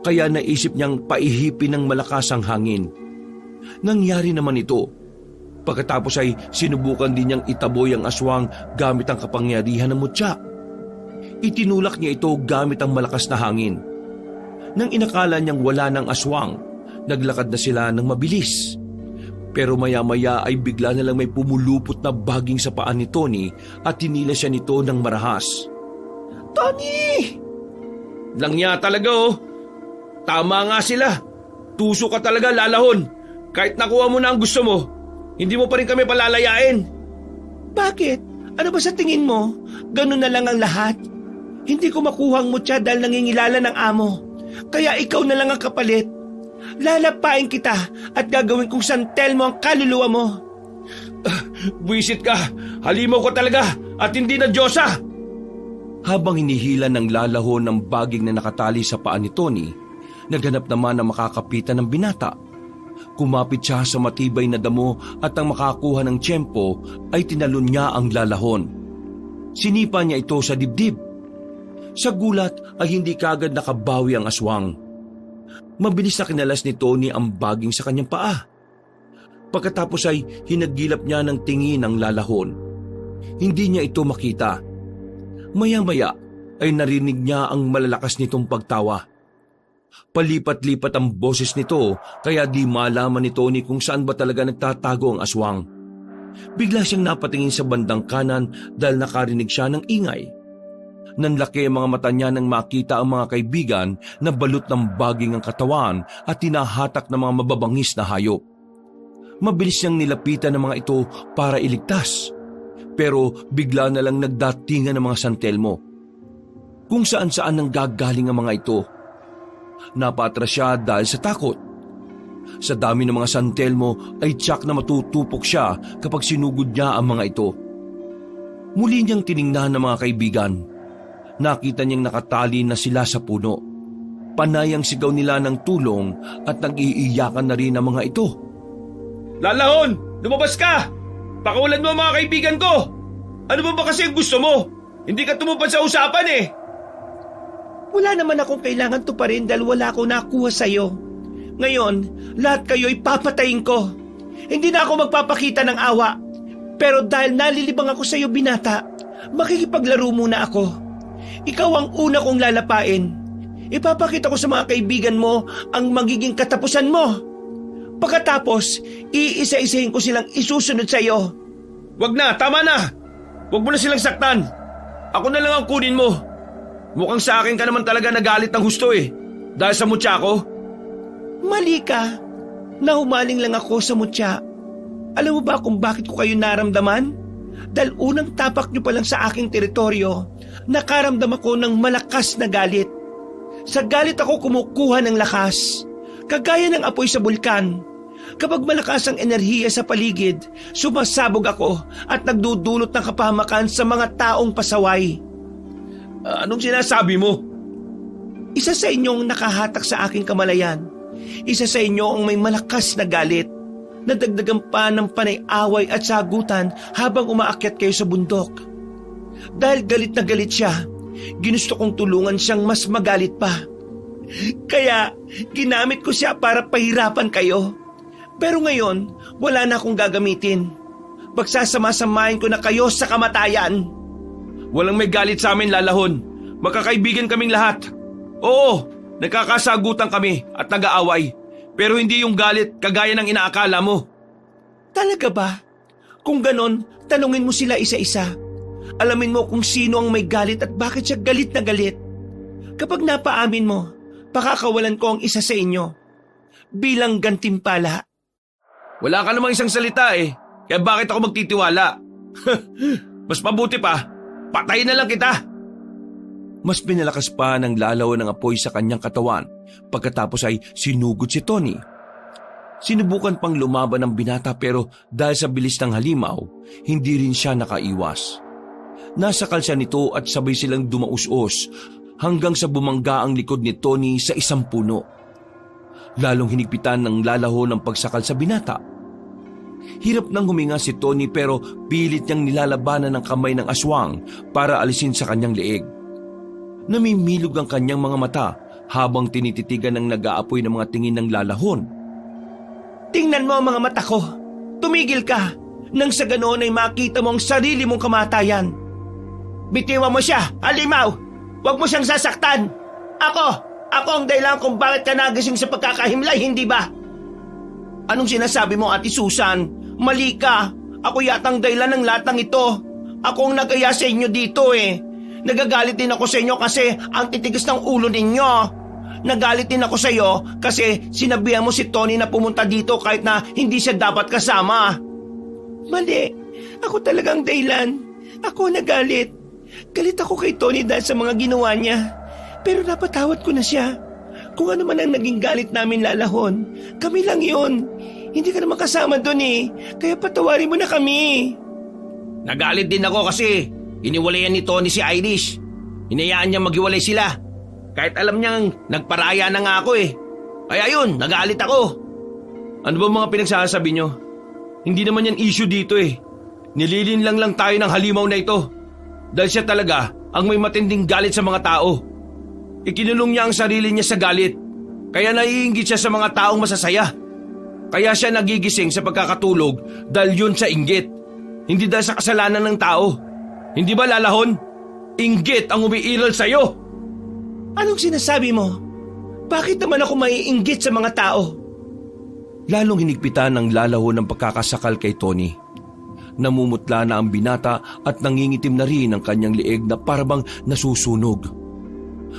S2: kaya naisip niyang paihipin ng malakas ang hangin. Nangyari naman ito. Pagkatapos ay sinubukan din niyang itaboy ang aswang gamit ang kapangyarihan ng mutya. Itinulak niya ito gamit ang malakas na hangin. Nang inakala niyang wala ng aswang, naglakad na sila ng mabilis. Pero maya-maya ay bigla na lang may pumulupot na baging sa paan ni Tony at tinila siya nito ng marahas.
S1: Tony!
S2: Langya talaga, oh. Tama nga sila. Tuso ka talaga, Lalahon. Kahit nakuha mo na ang gusto mo, hindi mo pa rin kami palalayain.
S1: Bakit? Ano ba sa tingin mo? Ganun na lang ang lahat. Hindi ko makuha ang mutya dahil nangingilala ng amo. Kaya ikaw na lang ang kapalit. Lalapain kita at gagawin kong San Telmo ang kaluluwa mo.
S2: Buisit ka. Halimaw ko talaga at hindi na Diyosa. Habang hinihila ng Lalahon ng baging na nakatali sa paa ni Tony, naghanap naman na makakapitan ng binata. Kumapit siya sa matibay na damo at ang makakuha ng tiyempo ay tinalon niya ang Lalahon. Sinipa niya ito sa dibdib. Sa gulat ay hindi kaagad nakabawi ang aswang. Mabilis na kinalas ni Tony ang baging sa kanyang paa. Pagkatapos ay hinagilap niya ng tingin ang Lalahon. Hindi niya ito makita. Maya-maya ay narinig niya ang malalakas nitong pagtawa. Palipat-lipat ang boses nito kaya di malaman ni Tony kung saan ba talaga nagtatago ang aswang. Bigla siyang napatingin sa bandang kanan dahil nakarinig siya ng ingay. Nanlaki ang mga mata niya nang makita ang mga kaibigan na balot ng baging ang katawan at tinahatak ng mga mababangis na hayop. Mabilis niyang nilapitan ng mga ito para iligtas. Pero bigla na lang nagdatingan ng mga San Telmo. Kung saan-saan nang gagaling ang mga ito. Napatras siya dahil sa takot. Sa dami ng mga San Telmo ay tiyak na matutupok siya kapag sinugod niya ang mga ito. Muli niyang tiningnan ng mga kaibigan. Nakita niyang nakatali na sila sa puno. Panayang sigaw nila ng tulong at nag-iiyakan na rin ang mga ito. Lalahon! Lumabas ka! Pakawalan mo ang mga kaibigan ko! Ano ba kasi ang gusto mo? Hindi ka tumupad sa usapan eh!
S1: Wala naman akong kailangan tuparin dahil wala akong nakuha sa'yo. Ngayon, lahat kayo ipapatayin ko. Hindi na ako magpapakita ng awa. Pero dahil nalilibang ako sa'yo, binata, makikipaglaro muna ako. Ikaw ang una kong lalapain. Ipapakita ko sa mga kaibigan mo ang magiging katapusan mo. Pagkatapos, iisa-isahin ko silang isusunod sa iyo.
S2: Wag na, tama na! Wag mo na silang saktan. Ako na lang ang kunin mo. Mukhang sa akin ka naman talaga nagalit ng husto eh. Dahil sa mutya ko.
S1: Mali ka. Nahumaling lang ako sa mutya. Alam mo ba kung bakit ko kayo naramdaman? Dahil unang tapak niyo pa lang sa aking teritoryo, nakaramdam ako ng malakas na galit. Sa galit ako kumukuha ng lakas. Kagaya ng apoy sa bulkan. Kapag malakas ang enerhiya sa paligid, sumasabog ako at nagdudulot ng kapahamakan sa mga taong pasaway.
S2: Anong sinasabi mo?
S1: Isa sa inyong nakahatak sa aking kamalayan. Isa sa inyo ang may malakas na galit. Nadagdagan pa ng panay-away at sagutan habang umaakyat kayo sa bundok. Dahil galit na galit siya, ginusto kong tulungan siyang mas magalit pa. Kaya ginamit ko siya para pahirapan kayo. Pero ngayon, wala na akong gagamitin. Pagsasama-samahin ko na kayo sa kamatayan.
S2: Walang may galit sa amin, Lalahon. Magkakaibigan kaming lahat. Oo, nagkakasagutan kami at nag-aaway. Pero hindi yung galit kagaya ng inaakala mo.
S1: Talaga ba? Kung ganon, tanungin mo sila isa-isa. Alamin mo kung sino ang may galit at bakit siya galit na galit. Kapag napaamin mo, pakakawalan ko ang isa sa inyo. Bilang gantimpala.
S2: Wala ka namang isang salita eh. Kaya bakit ako magtitiwala? Mas mabuti pa, patayin na lang kita. Mas pinalakas pa ng lalaw ng apoy sa kanyang katawan. Pagkatapos ay sinugod si Tony. Sinubukan pang lumaban ng binata pero dahil sa bilis ng halimaw, hindi rin siya nakaiwas. Nasakal siya nito at sabay silang dumaus-us hanggang sa bumangga ang likod ni Tony sa isang puno. Lalong hinigpitan ng lalaho ng pagsakal sa binata. Hirap nang huminga si Tony pero pilit niyang nilalabanan ng kamay ng aswang para alisin sa kanyang leeg. Namimilog ang kanyang mga mata habang tinititigan ng nag-aapoy ng mga tingin ng lalahon.
S1: Tingnan mo ang mga mata ko. Tumigil ka nang sa ganoon ay makita mo ang sarili mong kamatayan. Bitiwan mo siya, halimaw! Huwag mo siyang sasaktan! Ako ang dahilan kung bakit ka nagising sa pagkakahimlay, hindi ba? Anong sinasabi mo, Ate Susan? Mali ka. Ako yatang dahilan ng lahat ng ito. Ako ang nag-aya sa inyo dito eh. Nagagalit din ako sa inyo kasi ang titigas ng ulo ninyo. Nagalit din ako sa iyo kasi sinabihan mo si Tony na pumunta dito kahit na hindi siya dapat kasama. Mali. Ako talagang dahilan. Ako nagalit. Galit ako kay Tony dahil sa mga ginawa niya. Pero napatawad ko na siya. Kung ano man ang naging galit namin, Lalahon, kami lang yun. Hindi ka naman kasama doon eh. Kaya patawarin mo na kami. Nagalit din ako kasi iniwalayan ni Tony si Irish. Hinayaan niya maghiwalay sila. Kahit alam niyang nagparaya na nga ako eh. Kaya yun, nagalit ako.
S2: Ano ba mga pinagsasabi niyo? Hindi naman yan issue dito eh. Nililin lang tayo ng halimaw na ito. Dahil siya talaga ang may matinding galit sa mga tao. Ikinulong niya ang sarili niya sa galit. Kaya naiinggit siya sa mga taong masasaya. Kaya siya nagigising sa pagkakatulog dahil yun sa inggit. Hindi dahil sa kasalanan ng tao. Hindi ba, Lalahon? Inggit ang umiiral sa'yo.
S1: Anong sinasabi mo? Bakit naman ako maiinggit sa mga tao?
S2: Lalong hinigpitan ng Lalahon ng pagkakasakal kay Tony. Namumutla na ang binata at nangingitim na rin ang kanyang leeg na parabang nasusunog.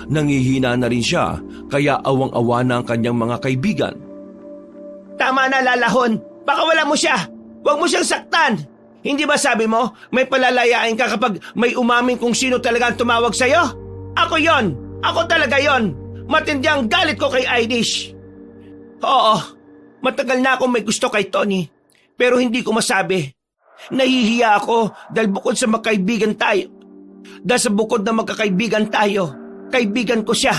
S2: Nangihina na rin siya kaya awang-awa na ang kanyang mga kaibigan.
S1: Tama na, Lalahon. Pakawalan mo siya. Huwag mo siyang saktan. Hindi ba sabi mo may palalayain ka kapag may umamin kung sino talaga ang tumawag sa'yo? Ako yon. Ako talaga yon. Matindi ang galit ko kay Irish. Oo, matagal na akong may gusto kay Tony. Pero hindi ko masabi. Nahihiya ako dahil bukod sa magkaibigan tayo. Dahil sa bukod na magkakaibigan tayo, kaibigan ko siya,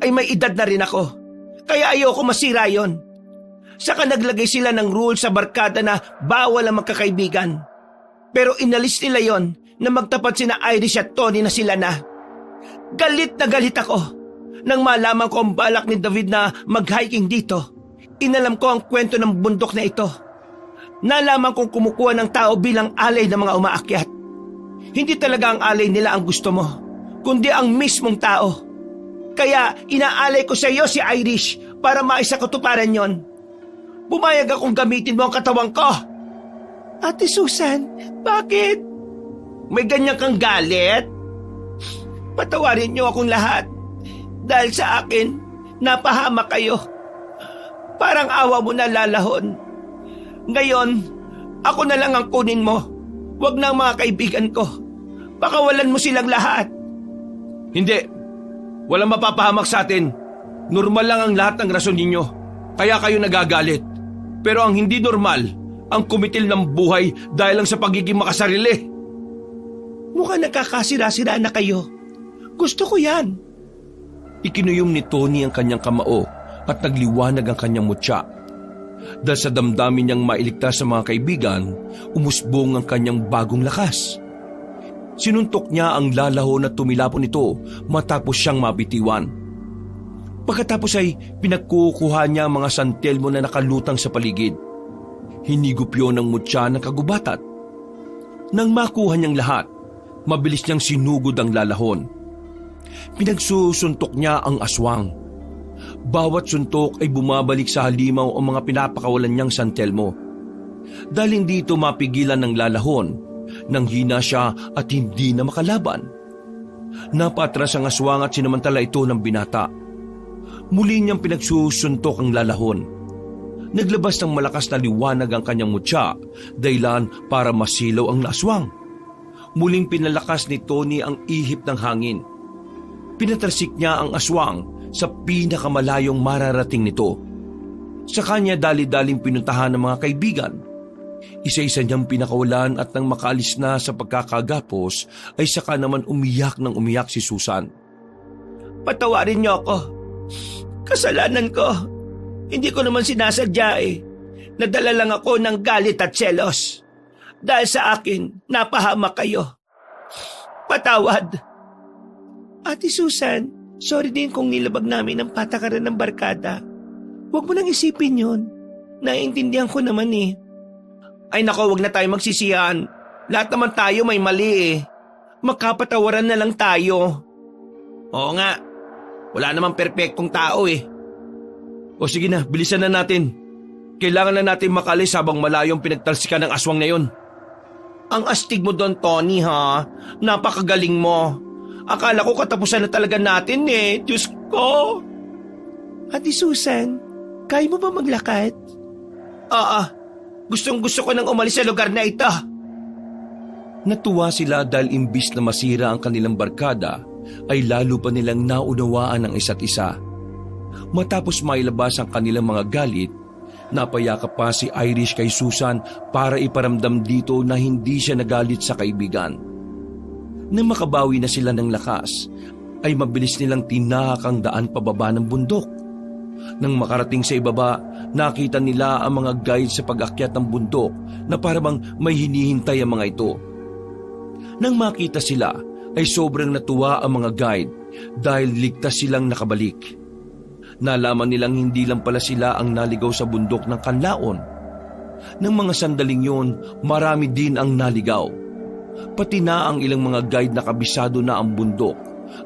S1: ay may edad na rin ako. Kaya ayoko masira yon. Saka naglagay sila ng rule sa barkada na bawal ang magkakaibigan. Pero inalis nila yon na magtapat sina Irish at Tony na sila na. Galit na galit ako nang malaman ko ang balak ni David na mag-hiking dito. Inalam ko ang kwento ng bundok na ito. Nalaman kong kumukuha ng tao bilang alay ng mga umaakyat. Hindi talaga ang alay nila ang gusto mo, kundi ang mismong tao. Kaya inaalay ko sa iyo si Irish para maisakatuparan yon. Bumayag akong gamitin mo ang katawan ko. Ate Susan, bakit? May ganyan kang galit? Patawarin niyo akong lahat. Dahil sa akin, napahamak kayo. Parang awa mo na, Lalahon. Ngayon, ako na lang ang kunin mo. Huwag na ang mga kaibigan ko. Pakawalan mo silang lahat.
S2: Hindi. Walang mapapahamak sa atin. Normal lang ang lahat ng rason ninyo. Kaya kayo nagagalit. Pero ang hindi normal, ang kumitil ng buhay dahil lang sa pagiging makasarili.
S1: Mukhang nagkakasira-sira na kayo. Gusto ko yan.
S2: Ikinuyom ni Tony ang kanyang kamao at nagliwanag ang kanyang mutya. Dahil sa damdamin niyang mailigtas sa mga kaibigan, umusbong ang kanyang bagong lakas. Sinuntok niya ang lalahon at tumilapon ito matapos siyang mabitiwan. Pagkatapos ay pinagkukuha niya ang mga santelmo na nakalutang sa paligid. Hinigop yun ng mutya ng kagubatat. Nang makuha niyang lahat, mabilis niyang sinugod ang lalahon. Pinagsusuntok niya ang aswang. Bawat suntok ay bumabalik sa halimaw ang mga pinapakawalan niyang santelmo. Dahil hindi ito mapigilan ng lalahon, nang hina siya at hindi na makalaban. Napatras ang aswang at sinamantala ito ng binata. Muli niyang pinagsusuntok ang lalahon. Naglabas ng malakas na liwanag ang kanyang mutya, dahilan para masilaw ang aswang. Muling pinalakas ni Tony ang ihip ng hangin. Pinatrasik niya ang aswang sa pinakamalayong mararating nito. Sa kanya dali-daling pinuntahan ng mga kaibigan. Isa-isa niyang pinakawalan at nang makaalis na sa pagkakagapos ay saka naman umiyak ng umiyak si Susan.
S1: Patawarin niyo ako. Kasalanan ko. Hindi ko naman sinasadya eh. Nadala lang ako ng galit at selos. Dahil sa akin, napahamak kayo. Patawad. Ate Susan, sorry din kung nilabag namin ang patakaran ng barkada. Huwag mo nang isipin yun. Naiintindihan ko naman eh. Ay nako, wag na tayo magsisiyan. Lahat naman tayo may mali eh. Magkapatawaran na lang tayo. Oo nga, wala namang perpektong tao eh.
S2: O sige na, bilisan na natin. Kailangan na natin makalis habang malayong pinagtalsikan ng aswang na yun.
S1: Ang astig mo doon, Tony ha. Napakagaling mo. Akala ko katapusan na talaga natin eh. Diyos ko. Ate Susan, kaya mo ba maglakad? Gustong gusto ko nang umalis sa lugar na ito.
S2: Natuwa sila dahil imbis na masira ang kanilang barkada, ay lalo pa nilang naunawaan ang isa't isa. Matapos mailabas ang kanilang mga galit, napayakap pa si Irish kay Susan para iparamdam dito na hindi siya nagalit sa kaibigan. Nang makabawi na sila ng lakas, ay mabilis nilang tinahak ang daan pababa ng bundok. Nang makarating sa ibaba, nakita nila ang mga guide sa pag-akyat ng bundok na parang may hinihintay ang mga ito. Nang makita sila, ay sobrang natuwa ang mga guide dahil ligtas silang nakabalik. Nalaman nilang hindi lang pala sila ang naligaw sa bundok ng Kanlaon. Nang mga sandaling yun, marami din ang naligaw. Pati na ang ilang mga guide na kabisado na ang bundok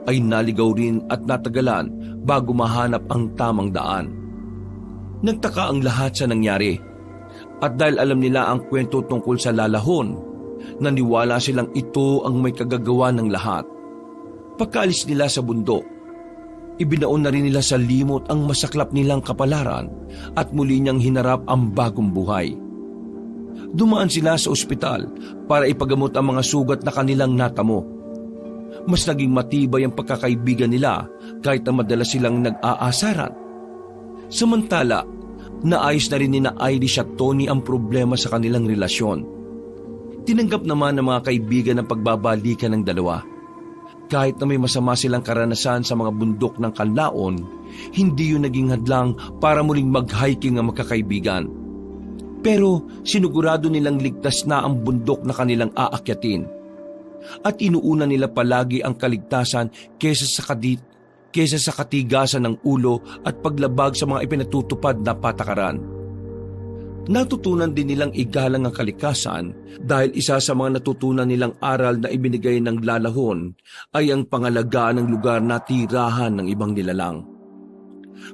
S2: ay naligaw rin at natagalan bago mahanap ang tamang daan. Nagtaka ang lahat sa nangyari. At dahil alam nila ang kwento tungkol sa lalahon, naniwala silang ito ang may kagagawa ng lahat. Pagkaalis nila sa bundok, ibinaon na rin nila sa limot ang masaklap nilang kapalaran at muli niyang hinarap ang bagong buhay. Dumaan sila sa ospital para ipagamot ang mga sugat na kanilang natamo. Mas naging matibay ang pagkakaibigan nila kahit na madalas silang nag-aasaran. Samantala, naayos na rin ni na Irish at Tony ang problema sa kanilang relasyon. Tinanggap naman ng mga kaibigan ang pagbabalikan ng dalawa. Kahit na may masama silang karanasan sa mga bundok ng Kanlaon, hindi yun naging hadlang para muling mag-hiking ang magkakaibigan. Pero sinigurado nilang ligtas na ang bundok na kanilang aakyatin. At inuuna nila palagi ang kaligtasan kesa sa katigasan ng ulo at paglabag sa mga ipinatutupad na patakaran. Natutunan din nilang igalang ang kalikasan dahil isa sa mga natutunan nilang aral na ibinigay ng lalahon ay ang pangalagaan ng lugar na tirahan ng ibang nilalang.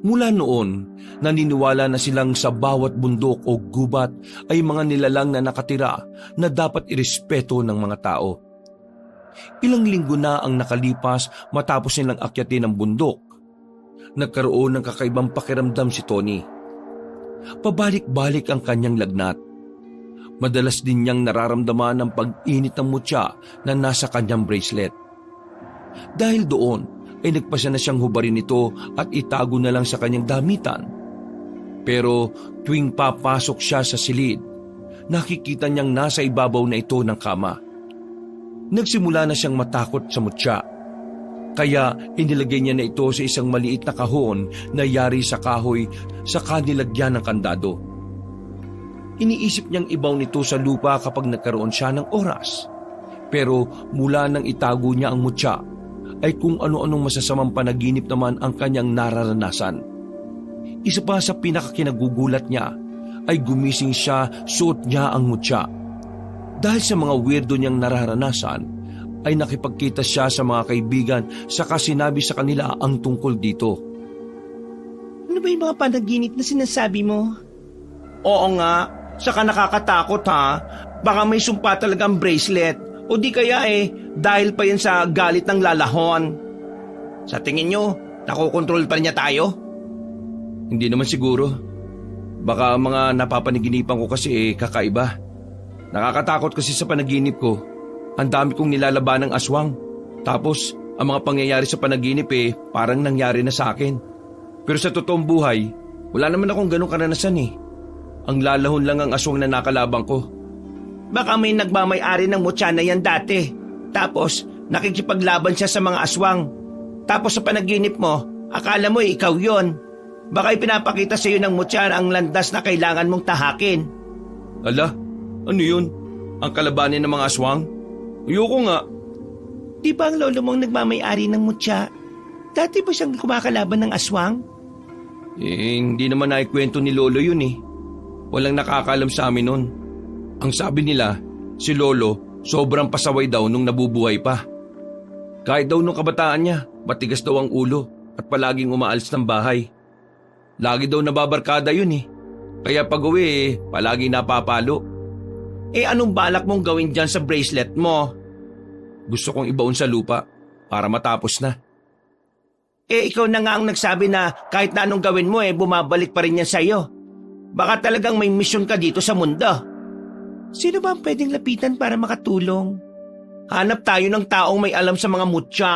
S2: Mula noon, naniniwala na silang sa bawat bundok o gubat ay mga nilalang na nakatira na dapat irespeto ng mga tao. Ilang linggo na ang nakalipas matapos nilang akyatin ang bundok. Nagkaroon ng kakaibang pakiramdam si Tony. Pabalik-balik ang kanyang lagnat. Madalas din niyang nararamdaman ang pag-init ng mutya na nasa kanyang bracelet. Dahil doon, ay nagpasya na siyang hubarin ito at itago na lang sa kanyang damitan. Pero tuwing papasok siya sa silid, nakikita niyang nasa ibabaw na ito ng kama. Nagsimula na siyang matakot sa mutya. Kaya inilagay niya na ito sa isang maliit na kahon na yari sa kahoy sa kanilagyan ng kandado. Iniisip niyang ibaw nito sa lupa kapag nagkaroon siya ng oras. Pero mula nang itago niya ang mutya, ay kung ano-anong masasamang panaginip naman ang kanyang nararanasan. Isa pa sa pinakakinagugulat niya ay gumising siya, suot niya ang mutya. Dahil sa mga weirdo niyang nararanasan, ay nakipagkita siya sa mga kaibigan saka sinabi sa kanila ang tungkol dito.
S1: Ano ba yung mga panaginip na sinasabi mo? Oo nga, saka nakakatakot ha. Baka may sumpa talagang bracelet. O di kaya dahil pa yan sa galit ng lalahon. Sa tingin nyo, nakokontrol pa niya tayo?
S2: Hindi naman siguro. Baka mga napapanaginipan ko kasi kakaiba. Nakakatakot kasi sa panaginip ko. Ang dami kong nilalaban ng aswang. Tapos, ang mga pangyayari sa panaginip parang nangyari na sa akin. Pero sa totoong buhay, wala naman akong ganong karanasan Ang lalahon lang ang aswang na nakalabang ko.
S1: Baka may nagmamay-ari ng mutya na yan dati. Tapos, nakikipaglaban siya sa mga aswang. Tapos sa panaginip mo, akala mo ikaw yon. Baka ipinapakita sa iyo ng mutya ang landas na kailangan mong tahakin.
S2: Ala, ano yun? Ang kalabanin ng mga aswang? Ayoko nga.
S1: Di ba ang lolo mong nagmamay-ari ng mutya? Dati ba siyang kumakalaban ng aswang?
S2: Hindi naman naikwento ni lolo yun Walang nakakaalam sa amin nun. Ang sabi nila, si lolo sobrang pasaway daw nung nabubuhay pa. Kahit daw nung kabataan niya, matigas daw ang ulo at palaging umaalis ng bahay. Lagi daw nababarkada yun Kaya pag uwi palaging napapalo.
S1: Anong balak mong gawin dyan sa bracelet mo?
S2: Gusto kong ibaon sa lupa para matapos na.
S1: Ikaw na nga ang nagsabi na kahit na anong gawin mo bumabalik pa rin yan sa'yo. Baka talagang may misyon ka dito sa mundo. Sino ba ang pwedeng lapitan para makatulong? Hanap tayo ng taong may alam sa mga mutya.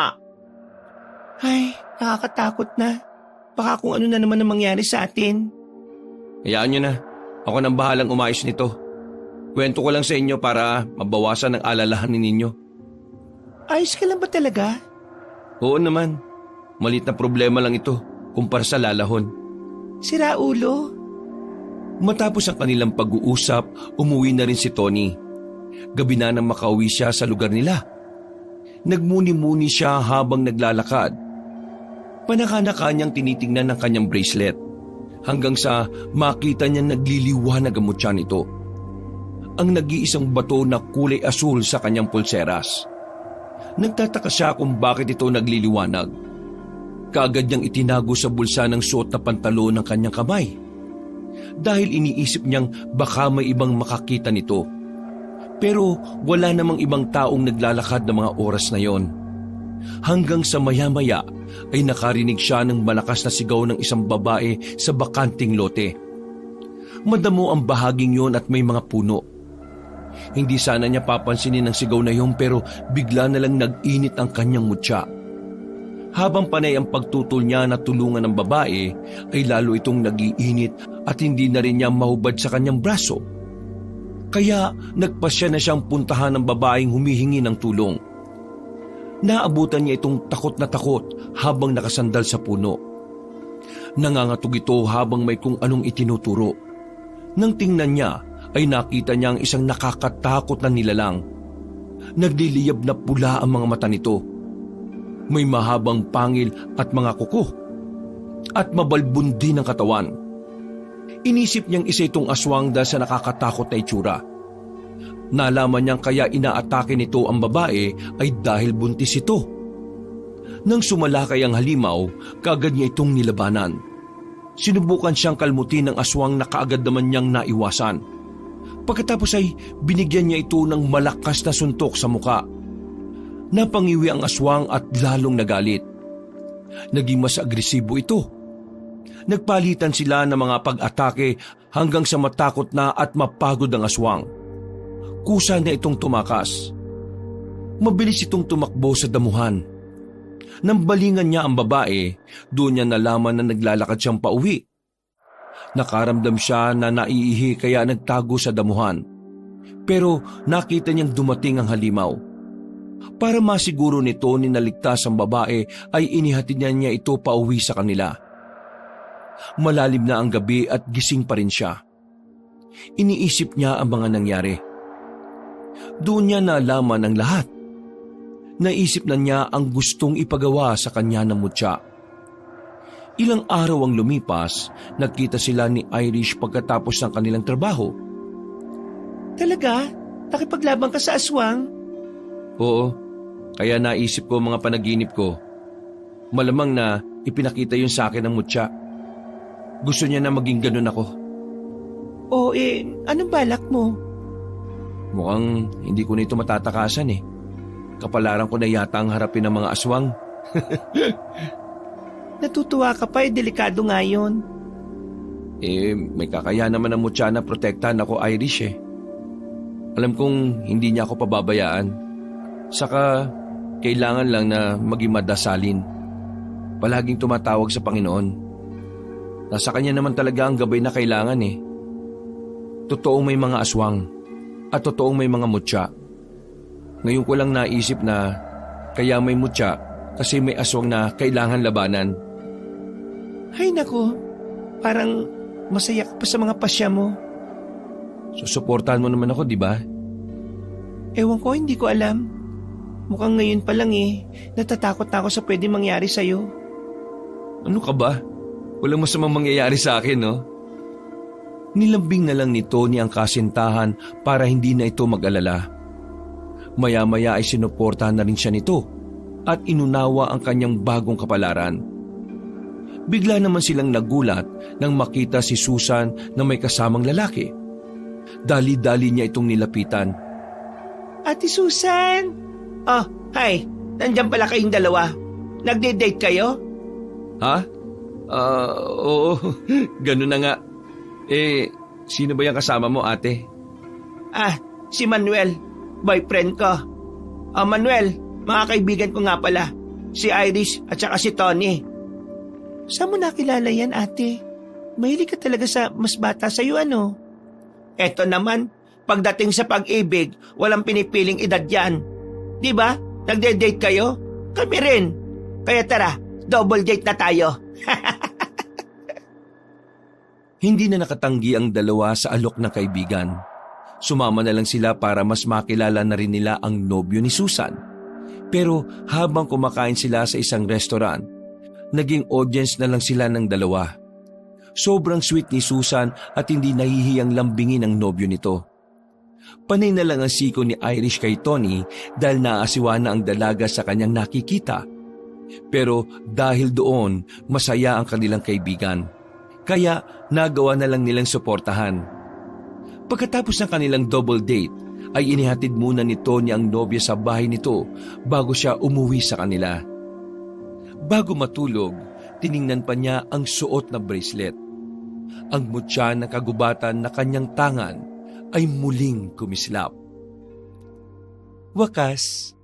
S1: Ay, nakakatakot na. Baka kung ano na naman ang mangyari sa atin.
S2: Hayaan nyo na. Ako nang bahalang umayos nito. Kwento ko lang sa inyo para mabawasan ang alalahanin ninyo.
S1: Ayos ka lang ba talaga?
S2: Oo naman. Maliit na problema lang ito kumpara sa lalahon.
S1: Sira ulo.
S2: Matapos ang kanilang pag-uusap, umuwi na rin si Tony. Gabi na nang makauwi siya sa lugar nila. Nagmuni-muni siya habang naglalakad. Panaka-naka niyang tinitingnan ang kanyang bracelet hanggang sa makita niya nagliliwanag ang mutya nito. Ang nag-iisang bato na kulay asul sa kanyang pulseras. Nagtataka siya kung bakit ito nagliliwanag. Kaagad niyang itinago sa bulsa ng suot na pantalon ng kanyang kamay. Dahil iniisip niyang baka may ibang makakita nito. Pero wala namang ibang taong naglalakad ng mga oras na yon. Hanggang sa maya-maya ay nakarinig siya ng malakas na sigaw ng isang babae sa bakanting lote. Madamo ang bahaging yon at may mga puno. Hindi sana niya papansinin ang sigaw na yon pero bigla na lang nag-init ang kanyang mutya. Habang panay ang pagtutol niya na tulungan ng babae, ay lalo itong nag-iinit at hindi na rin niya mahubad sa kanyang braso. Kaya nagpasya na siyang puntahan ng babaeng humihingi ng tulong. Naabutan niya itong takot na takot habang nakasandal sa puno. Nangangatog ito habang may kung anong itinuturo. Nang tingnan niya, ay nakita niya ang isang nakakatakot na nilalang. Nagliliyab na pula ang mga mata nito. May mahabang pangil at mga kuko. At mabalbon din ang katawan. Inisip niyang isa itong aswang dahil sa nakakatakot na itsura. Nalaman niyang kaya inaatake nito ang babae ay dahil buntis ito. Nang sumalakay ang halimaw, kaagad niya itong nilabanan. Sinubukan siyang kalmutin ng aswang na kaagad naman niyang naiwasan. Pagkatapos ay binigyan niya ito ng malakas na suntok sa muka. Napangiwi ang aswang at lalong nagalit. Naging mas agresibo ito. Nagpalitan sila ng mga pag-atake hanggang sa matakot na at mapagod ang aswang. Kusa na itong tumakas. Mabilis itong tumakbo sa damuhan. Nang balingan niya ang babae, doon niya nalaman na naglalakad siyang pauwi. Nakaramdam siya na naiihi kaya nagtago sa damuhan. Pero nakita niyang dumating ang halimaw. Para masiguro nito ni naligtas ang babae ay inihatid niya ito pauwi sa kanila. Malalim na ang gabi at gising pa rin siya. Iniisip niya ang mga nangyari. Doon niya nalaman ang lahat. Naisip na niya ang gustong ipagawa sa kanya ng mutya. Ilang araw ang lumipas, nagkita sila ni Irish pagkatapos ng kanilang trabaho.
S1: Talaga? Nakipaglaban ka sa aswang?
S2: Oo, kaya naisip ko mga panaginip ko. Malamang na ipinakita yun sa akin ng mutya. Gusto niya na maging ganun ako.
S1: Anong balak mo?
S2: Mukhang hindi ko na ito matatakasan eh. Kapalaran ko na yata ang harapin ng mga aswang.
S1: Natutuwa ka pa delikado nga yun.
S2: May kakaya naman ng mutya na protektahan ako, Irish eh. Alam kong hindi niya ako pababayaan. Saka kailangan lang na maging madasalin. Palaging tumatawag sa Panginoon. Nasa kanya naman talaga ang gabay na kailangan eh. Totoong may mga aswang at totoong may mga mutya. Ngayon ko lang naisip na kaya may mutya kasi may aswang na kailangan labanan.
S1: Ay nako, parang masaya ka pa sa mga pasya mo.
S2: Susuportahan mo naman ako, di ba?
S1: Ewan ko, hindi ko alam. Mukhang ngayon pa lang natatakot na ako sa pwede mangyari sa'yo.
S2: Ano ka ba? Walang masamang mangyayari sa akin, no? Nilambing na lang ni Tony ang kasintahan para hindi na ito mag-alala. Maya-maya ay sinuportahan na rin siya nito at inunawa ang kanyang bagong kapalaran. Bigla naman silang nagulat nang makita si Susan na may kasamang lalaki. Dali-dali niya itong nilapitan.
S1: Ate Susan! Oh, hi! Nandiyan pala kayong dalawa. Nagde-date kayo?
S2: Ha? Oo, ganun na nga. Sino ba yung kasama mo, ate?
S1: Si Manuel, boyfriend ko. Manuel, mga kaibigan ko nga pala. Si Irish at saka si Tony. Saan mo nakilala yan, ate? Mahilig ka talaga sa mas bata sa'yo, ano? Eto naman, pagdating sa pag-ibig, walang pinipiling edad yan. Di ba? Nagde-date kayo? Kami rin. Kaya tara, double date na tayo.
S2: Hindi na nakatanggi ang dalawa sa alok na kaibigan. Sumama na lang sila para mas makilala na rin nila ang nobyo ni Susan. Pero habang kumakain sila sa isang restaurant, naging audience na lang sila ng dalawa. Sobrang sweet ni Susan at hindi nahihiyang lambingin ang nobyo nito. Panay na lang ang siko ni Irish kay Tony dahil naasiwa na ang dalaga sa kanyang nakikita. Pero dahil doon, masaya ang kanilang kaibigan. Kaya nagawa na lang nilang suportahan. Pagkatapos ng kanilang double date, ay inihatid muna ni Tony ang nobya sa bahay nito bago siya umuwi sa kanila. Bago matulog, tiningnan pa niya ang suot na bracelet. Ang mutya na kagubatan na kanyang tangan ay muling kumislap. Wakas,